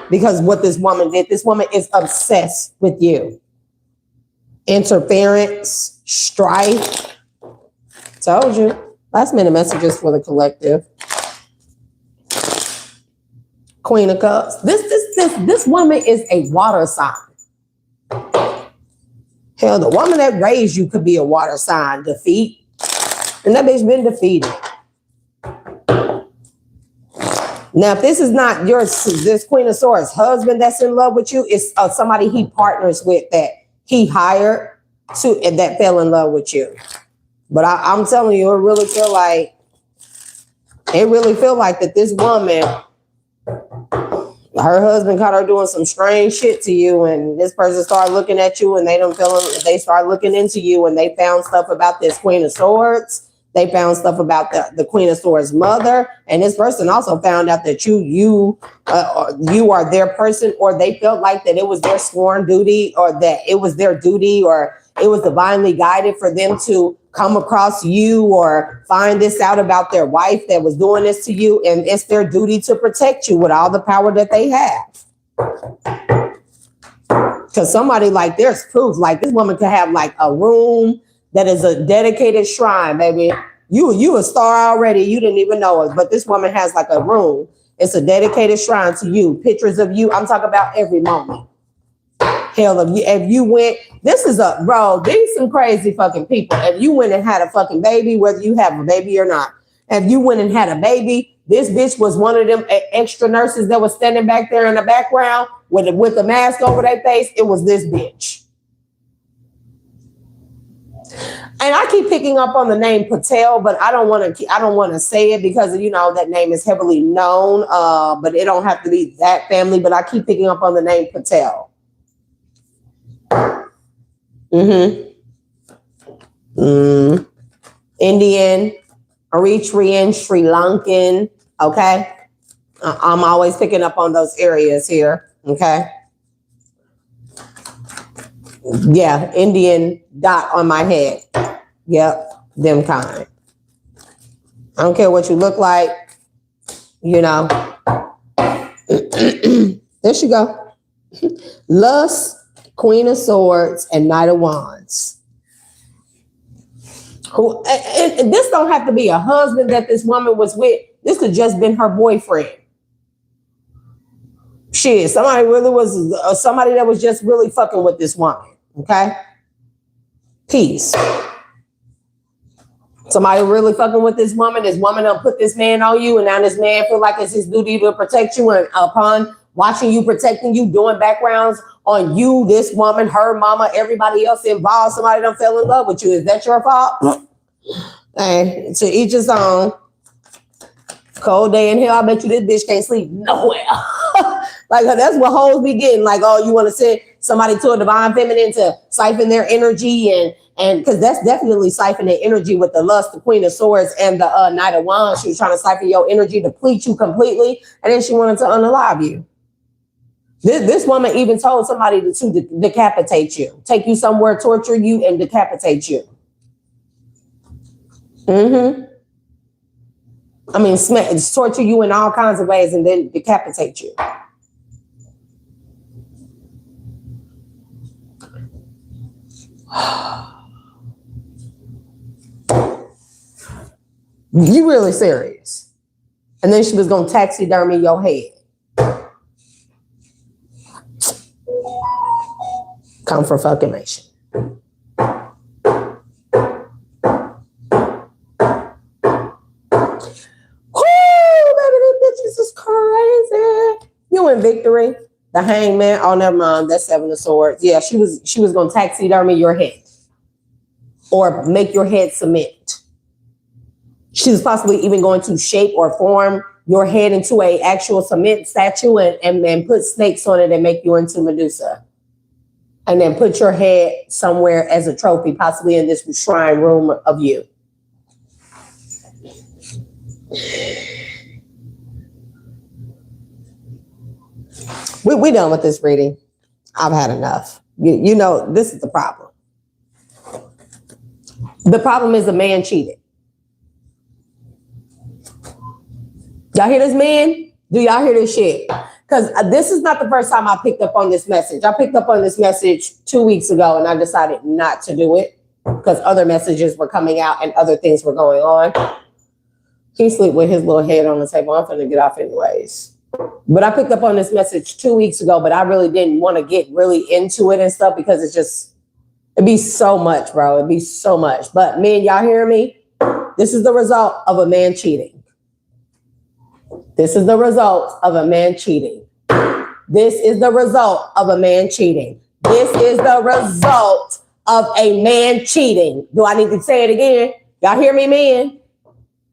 because what this woman did, this woman is obsessed with you. Interference, strife. Told you. Last minute messages for the collective. Queen of Cups. This woman is a water sign. Hell, the woman that raised you could be a water sign. Defeat. And that bitch been defeated. Now, if this is not this Queen of Swords husband that's in love with you, it's somebody he partners with that he hired to and that fell in love with you. But I'm telling you, it really feel like that this woman, her husband caught her doing some strange shit to you, and this person started looking at you, and they start looking into you, and they found stuff about this Queen of Swords. They found stuff about the Queen of Swords mother, and this person also found out that you are their person, or they felt like that it was their sworn duty, or that it was their duty, or it was divinely guided for them to come across you or find this out about their wife that was doing this to you, and it's their duty to protect you with all the power that they have. Because somebody like there's proof, like this woman could have like a room that is a dedicated shrine, baby. You a star already. You didn't even know it. But this woman has like a room. It's a dedicated shrine to you. Pictures of you. I'm talking about every moment. Hell, if you went, this is these some crazy fucking people. If you went and had a fucking baby, whether you have a baby or not, if you went and had a baby, this bitch was one of them extra nurses that was standing back there in the background with a mask over their face. It was this bitch. And I keep picking up on the name Patel, but I don't want to say it because that name is heavily known. But it don't have to be that family. But I keep picking up on the name Patel. Indian, Eritrean, Sri Lankan. Okay, I'm always picking up on those areas here. Okay. Yeah, Indian dot on my head. Yep, them kind. I don't care what you look like, There she go. Lust, Queen of Swords, and Knight of Wands. And this don't have to be a husband that this woman was with. This could just been her boyfriend. Shit, somebody that was just really fucking with this woman. Okay? Peace. Somebody really fucking with this woman done put this man on you, and now this man feel like it's his duty to protect you, and upon watching you, protecting you, doing backgrounds on you, this woman, her mama, everybody else involved, somebody done fell in love with you. Is that your fault? Hey, to each his own. Cold day in hell, I bet you this bitch can't sleep nowhere. Like, that's what hoes be getting. Like, oh, you want to send somebody to a divine feminine to siphon their energy, and because that's definitely siphoning energy with the lust, the Queen of Swords, and the Knight of Wands. She was trying to siphon your energy, deplete you completely, and then she wanted to unalive you. This woman even told somebody to decapitate you, take you somewhere, torture you, and decapitate you. I mean, torture you in all kinds of ways and then decapitate you. You really serious? And then she was going to taxidermy your head. Confirmation. You in victory. The Hangman. Oh, never mind. That's Seven of Swords. Yeah, she was going to taxidermy your head or make your head cement. She was possibly even going to shape or form your head into a actual cement statue and put snakes on it and make you into Medusa. And then put your head somewhere as a trophy, possibly in this shrine room of you. We done with this reading. I've had enough. You know, this is the problem. The problem is the man cheated. Y'all hear this, man? Do y'all hear this shit? Because this is not the first time I picked up on this message. I picked up on this message 2 weeks ago, and I decided not to do it because other messages were coming out and other things were going on. He sleep with his little head on the table. I'm finna get off anyways. But I picked up on this message 2 weeks ago, but I really didn't want to get really into it and stuff because it'd be so much, bro. It'd be so much. But men, y'all hear me? This is the result of a man cheating. This is the result of a man cheating. This is the result of a man cheating. This is the result of a man cheating. Do I need to say it again? Y'all hear me, man?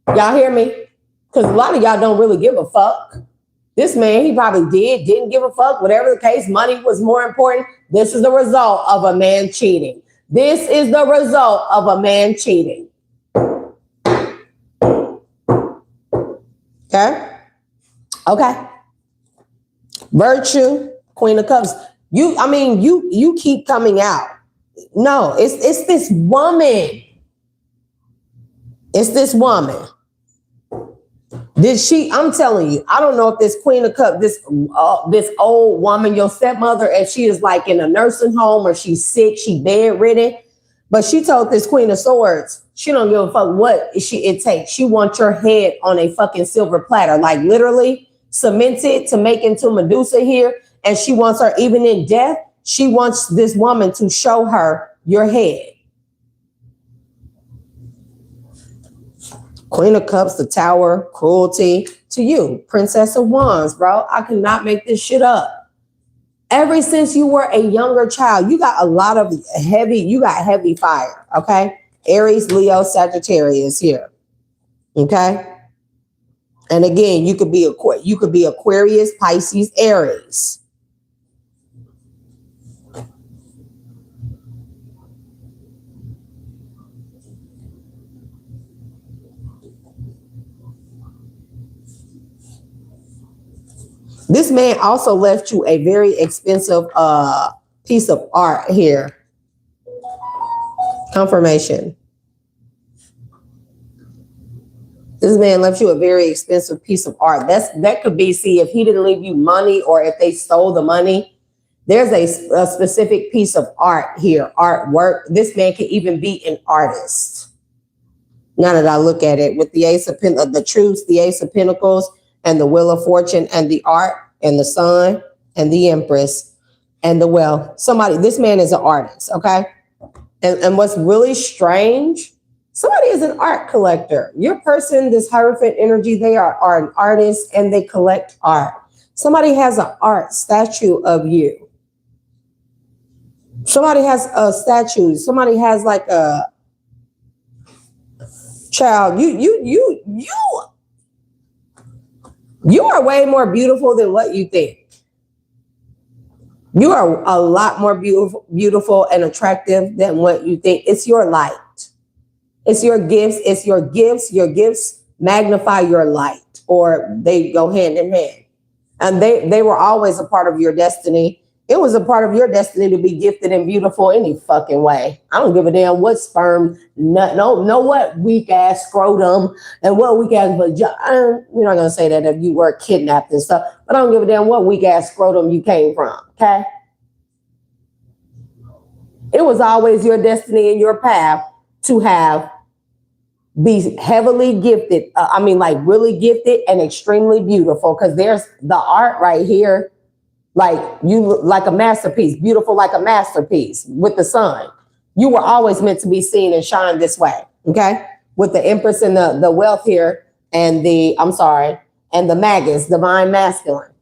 Y'all hear me? Because a lot of y'all don't really give a fuck. This man, he probably didn't give a fuck. Whatever the case, money was more important. This is the result of a man cheating. This is the result of a man cheating. Okay? Okay. Virtue, Queen of Cups. You keep coming out. No, it's this woman. It's this woman. I'm telling you, I don't know if this Queen of Cups, this old woman, your stepmother, if she is like in a nursing home or she's sick, she bedridden, but she told this Queen of Swords, she don't give a fuck what it takes. She wants your head on a fucking silver platter, like literally cemented to make into Medusa here. And she wants her, even in death, she wants this woman to show her your head. Queen of Cups, the Tower, cruelty to you. Princess of Wands, bro. I cannot make this shit up. Ever since you were a younger child, you got a lot of heavy fire, okay? Aries, Leo, Sagittarius here, okay? And again, you could be Aquarius, Pisces, Aries. This man also left you a very expensive piece of art here. Confirmation. This man left you a very expensive piece of art. That could be, see, if he didn't leave you money or if they stole the money, there's a specific piece of art here, artwork. This man could even be an artist. Now that I look at it, with the Ace of the Truths, the Ace of Pentacles, and the Wheel of Fortune, and the art, and the Sun, and the Empress, and the Well. This man is an artist, okay? And what's really strange, somebody is an art collector. Your person, this Hierophant energy, they are an artist and they collect art. Somebody has an art statue of you. Somebody has a statue. Somebody has like a child. You are way more beautiful than what you think. You are a lot more beautiful and attractive than what you think. It's your light. It's your gifts. It's your gifts. Your gifts magnify your light, or they go hand in hand. And they were always a part of your destiny. It was a part of your destiny to be gifted and beautiful any fucking way. I don't give a damn what sperm, no what weak ass scrotum and what weak ass vagina. You're not gonna say that if you were kidnapped and stuff, but I don't give a damn what weak ass scrotum you came from. Okay. It was always your destiny and your path to be heavily gifted. Like really gifted and extremely beautiful. Cause there's the art right here. Like you look like a masterpiece, beautiful like a masterpiece with the sun. You were always meant to be seen and shine this way. Okay. With the Empress and the Wealth here and the Magus, divine masculine.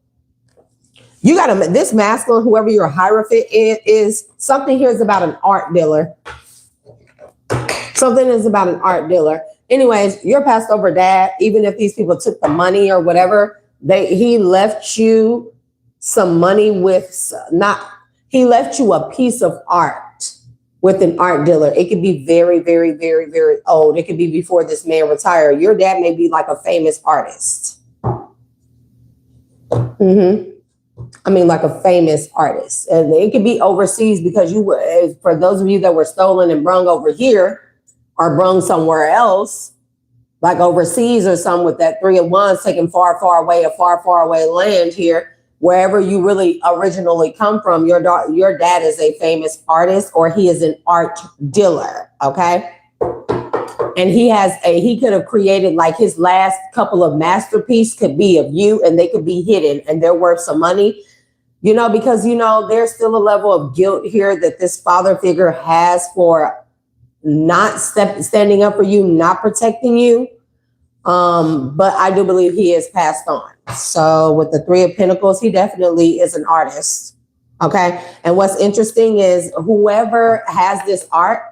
You got this masculine, whoever your Hierophant is, something here is about an art dealer. Something is about an art dealer. Anyways, your passed over dad, even if these people took the money or whatever, he left you some money he left you a piece of art with an art dealer. It could be very, very, very, very old. It could be before this man retired. Your dad may be like a famous artist. Like a famous artist. And it could be overseas because for those of you that were stolen and brung over here or brung somewhere else, like overseas or something with that Three of Wands taken far, far away, a far, far away land here, wherever you really originally come from, your dad is a famous artist or he is an art dealer, okay? And he could have created like his last couple of masterpieces could be of you and they could be hidden and they're worth some money, because there's still a level of guilt here that this father figure has for not standing up for you, not protecting you. But I do believe he is passed on. So with the Three of Pentacles, he definitely is an artist. Okay. And what's interesting is whoever has this art,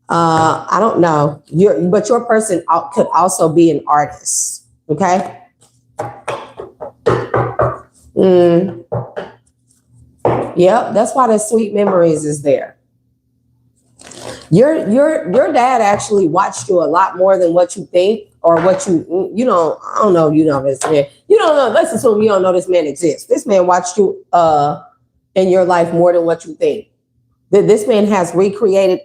I don't know, but your person could also be an artist. Okay. Yep, that's why the sweet memories is there. Your dad actually watched you a lot more than what you think, or what you know. I don't know if you know this man. You don't know. Let's assume you don't know this man exists. This man watched you in your life more than what you think. This man has recreated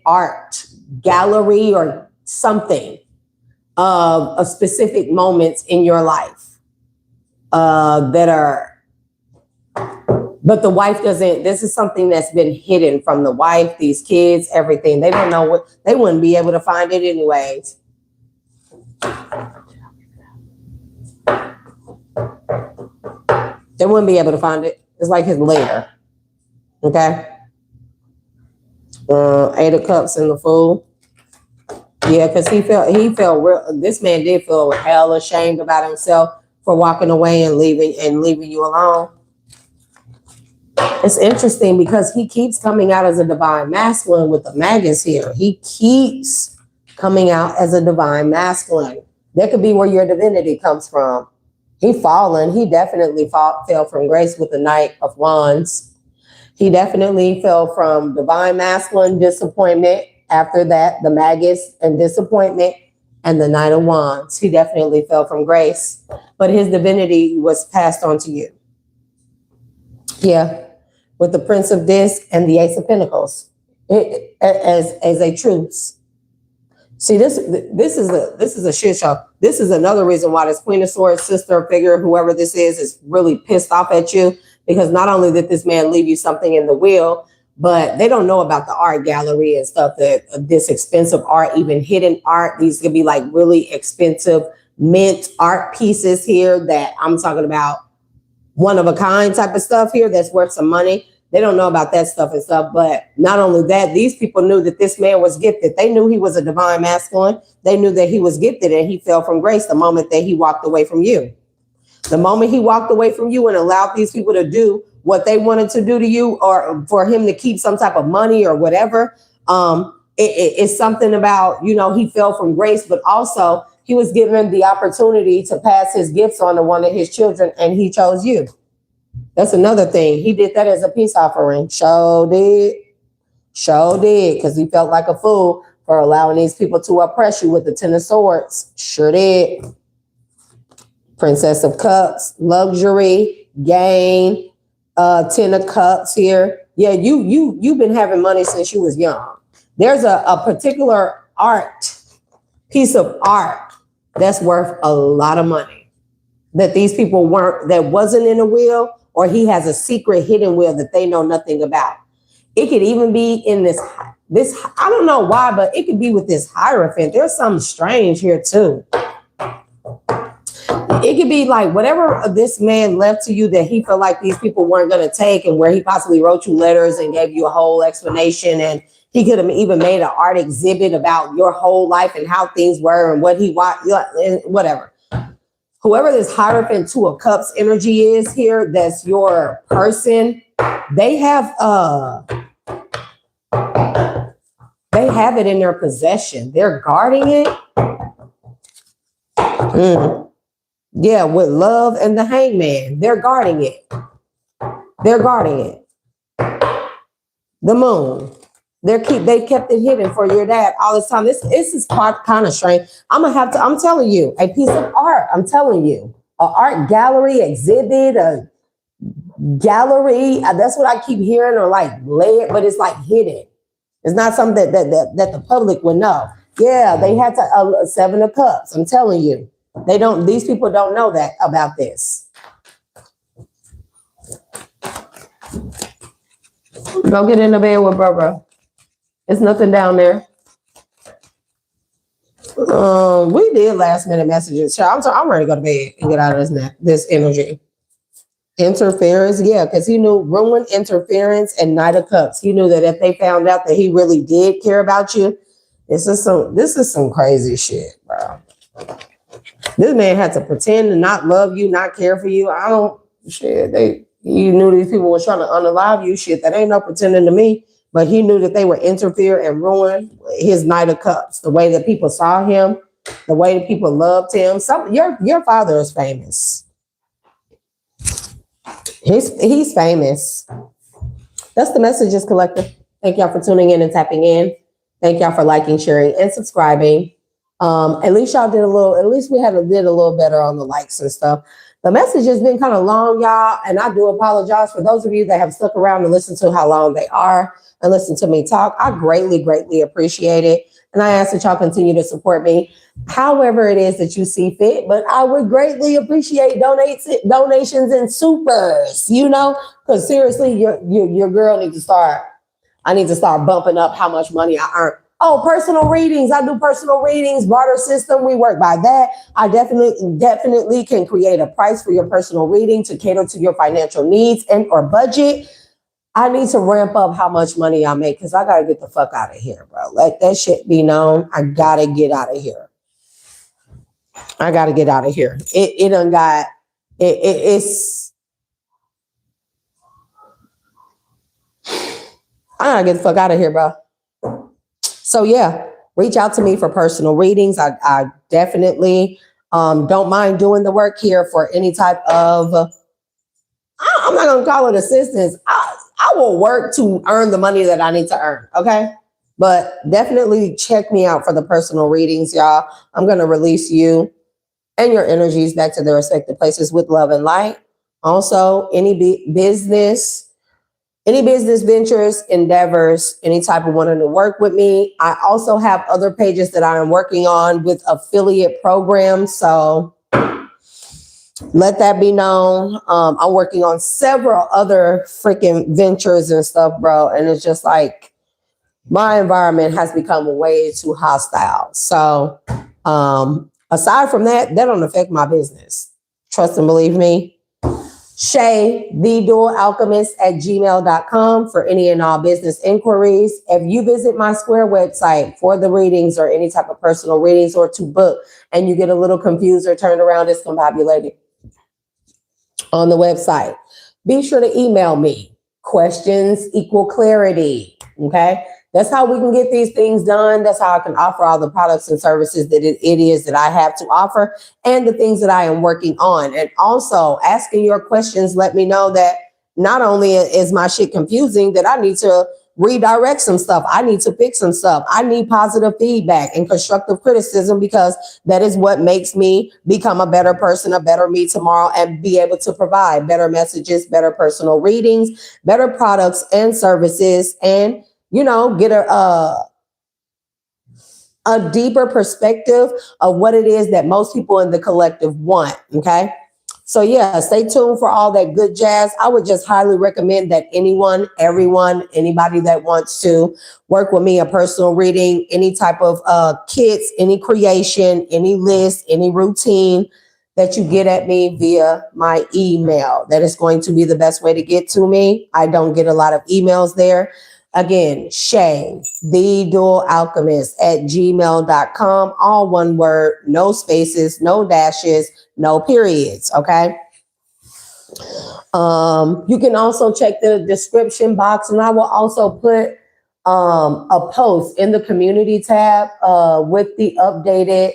art gallery or something of specific moments in your life that are. But the wife doesn't, this is something that's been hidden from the wife, these kids, everything. They don't know what, they wouldn't be able to find it anyways. They wouldn't be able to find it. It's like his lair. Okay. 8 of Cups and the Fool. Yeah, because he felt real, this man did feel hell ashamed about himself for walking away and leaving you alone. It's interesting because he keeps coming out as a divine masculine with the Magus here. He keeps coming out as a divine masculine. That could be where your divinity comes from. He definitely fell from grace with the Knight of Wands. He definitely fell from divine masculine disappointment. After that, the Magus and disappointment and the Knight of Wands. He definitely fell from grace, but his divinity was passed on to you. Yeah. With the Prince of Discs and the Ace of Pentacles as a truce. See, this is a shit show. This is another reason why this Queen of Swords sister figure, whoever this is really pissed off at you, because not only did this man leave you something in the will, but they don't know about the art gallery and stuff, that this expensive art, even hidden art. These could be like really expensive mint art pieces here that I'm talking about, one of a kind type of stuff here that's worth some money. They don't know about that stuff and stuff. But not only that, these people knew that this man was gifted. They knew he was a divine masculine. They knew that he was gifted, and he fell from grace the moment that he walked away from you. The moment he walked away from you and allowed these people to do what they wanted to do to you, or for him to keep some type of money or whatever, it's something about, he fell from grace, but also he was given the opportunity to pass his gifts on to one of his children, and he chose you. That's another thing. He did that as a peace offering. Sure did, because he felt like a fool for allowing these people to oppress you with the 10 of Swords. Sure did. Princess of Cups, luxury, gain, 10 of Cups here. Yeah, you've been having money since you was young. There's a particular piece of art that's worth a lot of money that these people that wasn't in a will, or he has a secret hidden will that they know nothing about. It could even be in this, I don't know why, but it could be with this Hierophant. There's something strange here too. It could be like whatever this man left to you that he felt like these people weren't going to take, and where he possibly wrote you letters and gave you a whole explanation, and he could have even made an art exhibit about your whole life and how things were and what he watched, whatever. Whoever this Hierophant 2 of Cups energy is here, that's your person, they have it in their possession. They're guarding it. Yeah, with Love and the Hangman. They're guarding it. The Moon. They kept it hidden for your dad all this time. This is kind of strange. I'm telling you, a piece of art. I'm telling you, an art gallery exhibit, a gallery. That's what I keep hearing, or like layered, but it's like hidden. It's not something that the public would know. Yeah, they had to 7 of Cups. I'm telling you, these people don't know that about this. Go get in the bed with bro. There's nothing down there. We did last minute messages. I'm ready to go to bed and get out of this energy. Interference, yeah, because he knew ruin, interference, and Knight of Cups. He knew that if they found out that he really did care about you, this is some crazy shit, bro. This man had to pretend to not love you, not care for you. I don't shit. You knew these people were trying to unalive you. Shit, that ain't no pretending to me. But he knew that they would interfere and ruin his Knight of Cups. The way that people saw him, the way that people loved him. Your father is famous. He's famous. That's the Messages Collective. Thank y'all for tuning in and tapping in. Thank y'all for liking, sharing, and subscribing. At least y'all did a little. At least we did a little better on the likes and stuff. The message has been kind of long, y'all, and I do apologize for those of you that have stuck around and listened to how long they are and listen to me talk. I greatly, greatly appreciate it, and I ask that y'all continue to support me, however it is that you see fit. But I would greatly appreciate donations and supers. You know, because seriously, your girl needs to start. I need to start bumping up how much money I earn. Oh, personal readings. I do personal readings, barter system. We work by that. I definitely can create a price for your personal reading to cater to your financial needs and or budget. I need to ramp up how much money I make because I got to get the fuck out of here, bro. Let that shit be known. I got to get out of here. I got to get out of here. It's I got to get the fuck out of here, bro. So yeah, reach out to me for personal readings. I definitely don't mind doing the work here for any type of, I'm not going to call it assistance. I will work to earn the money that I need to earn. Okay. But definitely check me out for the personal readings, y'all. I'm going to release you and your energies back to their respective places with love and light. Also, any business ventures, endeavors, any type of wanting to work with me. I also have other pages that I am working on with affiliate programs. So let that be known. I'm working on several other freaking ventures and stuff, bro. And it's just like my environment has become way too hostile. So aside from that, that don't affect my business. Trust and believe me. Shay, the dual alchemist at gmail.com for any and all business inquiries. If you visit my Square website for the readings or any type of personal readings or to book and you get a little confused or turned around, discombobulated on the website, be sure to email me. Questions equal clarity. Okay. That's how we can get these things done. That's how I can offer all the products and services that it is that I have to offer and the things that I am working on. And also asking your questions, let me know that not only is my shit confusing, that I need to redirect some stuff. I need to fix some stuff. I need positive feedback and constructive criticism because that is what makes me become a better person, a better me tomorrow, and be able to provide better messages, better personal readings, better products and services, and get a deeper perspective of what it is that most people in the collective want. Okay. So yeah, stay tuned for all that good jazz. I would just highly recommend that anybody that wants to work with me, a personal reading, any type of kits, any creation, any list, any routine that you get at me via my email. That is going to be the best way to get to me. I don't get a lot of emails there. Again, Shay, the dual alchemist at gmail.com. All one word, no spaces, no dashes, no periods. Okay. You can also check the description box, and I will also put a post in the community tab with the updated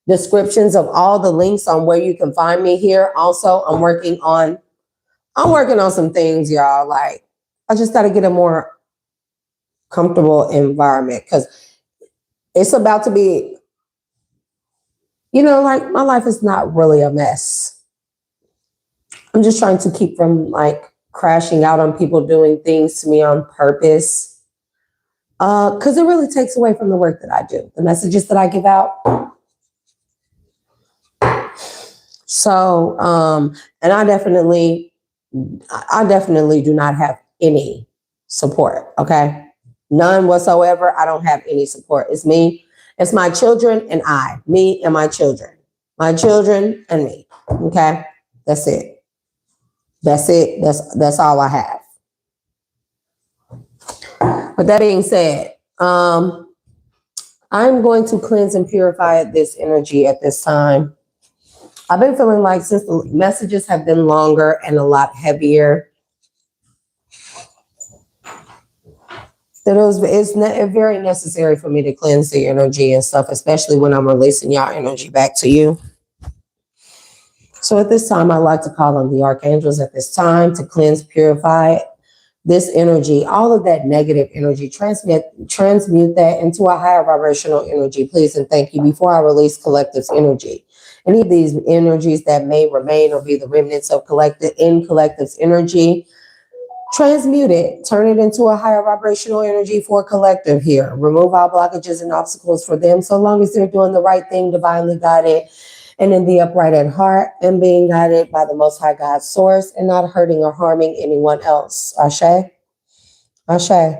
descriptions of all the links on where you can find me here. Also, I'm working on some things, y'all. Like, I just got to get a more comfortable environment because it's about to be, like my life is not really a mess. I'm just trying to keep from like crashing out on people doing things to me on purpose. Because it really takes away from the work that I do, the messages that I give out. So, and I definitely do not have any support. Okay. None whatsoever. I don't have any support. It's me. It's my children and me and my children and me. Okay. That's it. That's it. That's all I have. With that being said, I'm going to cleanse and purify this energy at this time. I've been feeling like since the messages have been longer and a lot heavier, that it's very necessary for me to cleanse the energy and stuff, especially when I'm releasing y'all energy back to you. So at this time, I'd like to call on the archangels at this time to cleanse, purify this energy, all of that negative energy, transmute that into a higher vibrational energy, please and thank you, before I release collective's energy. Any of these energies that may remain or be the remnants of collective's energy, transmute it, turn it into a higher vibrational energy for collective here. Remove all blockages and obstacles for them, so long as they're doing the right thing, divinely guided, and in the upright at heart, and being guided by the Most High God source, and not hurting or harming anyone else. Ashe? Ashe.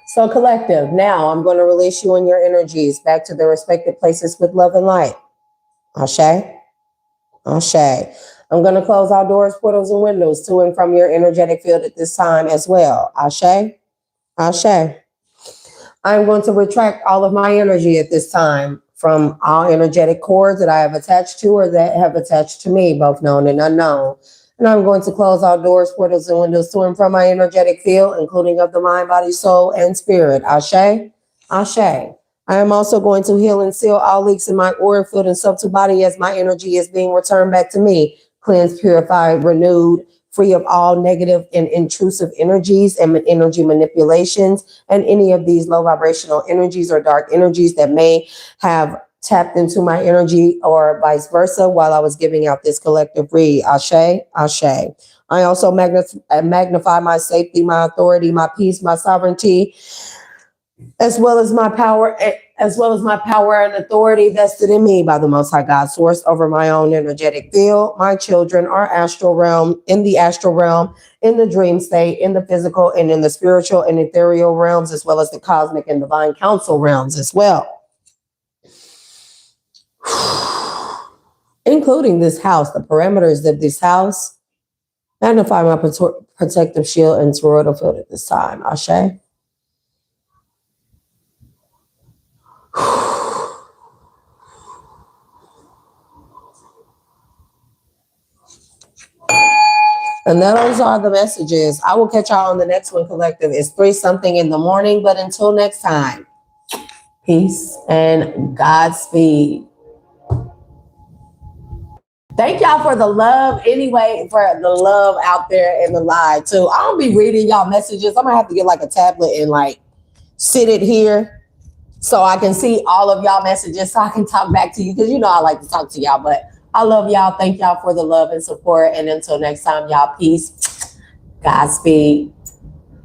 So collective, now I'm going to release you and your energies back to their respective places with love and light. Ashe? Ashe. I'm going to close all doors, portals, and windows to and from your energetic field at this time as well. Ashe? Ashe. I'm going to retract all of my energy at this time from all energetic cords that I have attached to or that have attached to me, both known and unknown. And I'm going to close all doors, portals, and windows to and from my energetic field, including of the mind, body, soul, and spirit. Ashe? Ashe. I am also going to heal and seal all leaks in my aura field and subtle body as my energy is being returned back to me, cleansed, purified, renewed, free of all negative and intrusive energies and energy manipulations, and any of these low vibrational energies or dark energies that may have tapped into my energy or vice versa while I was giving out this collective read. Ashe, ashe. I also magnify my safety, my authority, my peace, my sovereignty, as well as my power and authority vested in me by the Most High God source over my own energetic field, my children, our astral realm, in the dream state, in the physical, and in the spiritual and ethereal realms, as well as the cosmic and divine council realms as well. Including this house, the parameters of this house. Magnify my protective shield and toroidal field at this time. Ashe. And those are the messages. I will catch y'all on the next one, collective. It's 3-something in the morning, but until next time, peace and Godspeed. Thank y'all for the love. Anyway, for the love out there in the live too. I don't be reading y'all messages. I'm gonna have to get like a tablet and like sit it here so I can see all of y'all messages so I can talk back to you, because you know I like to talk to y'all. But I love y'all. Thank y'all for the love and support. And until next time, y'all, peace. Godspeed.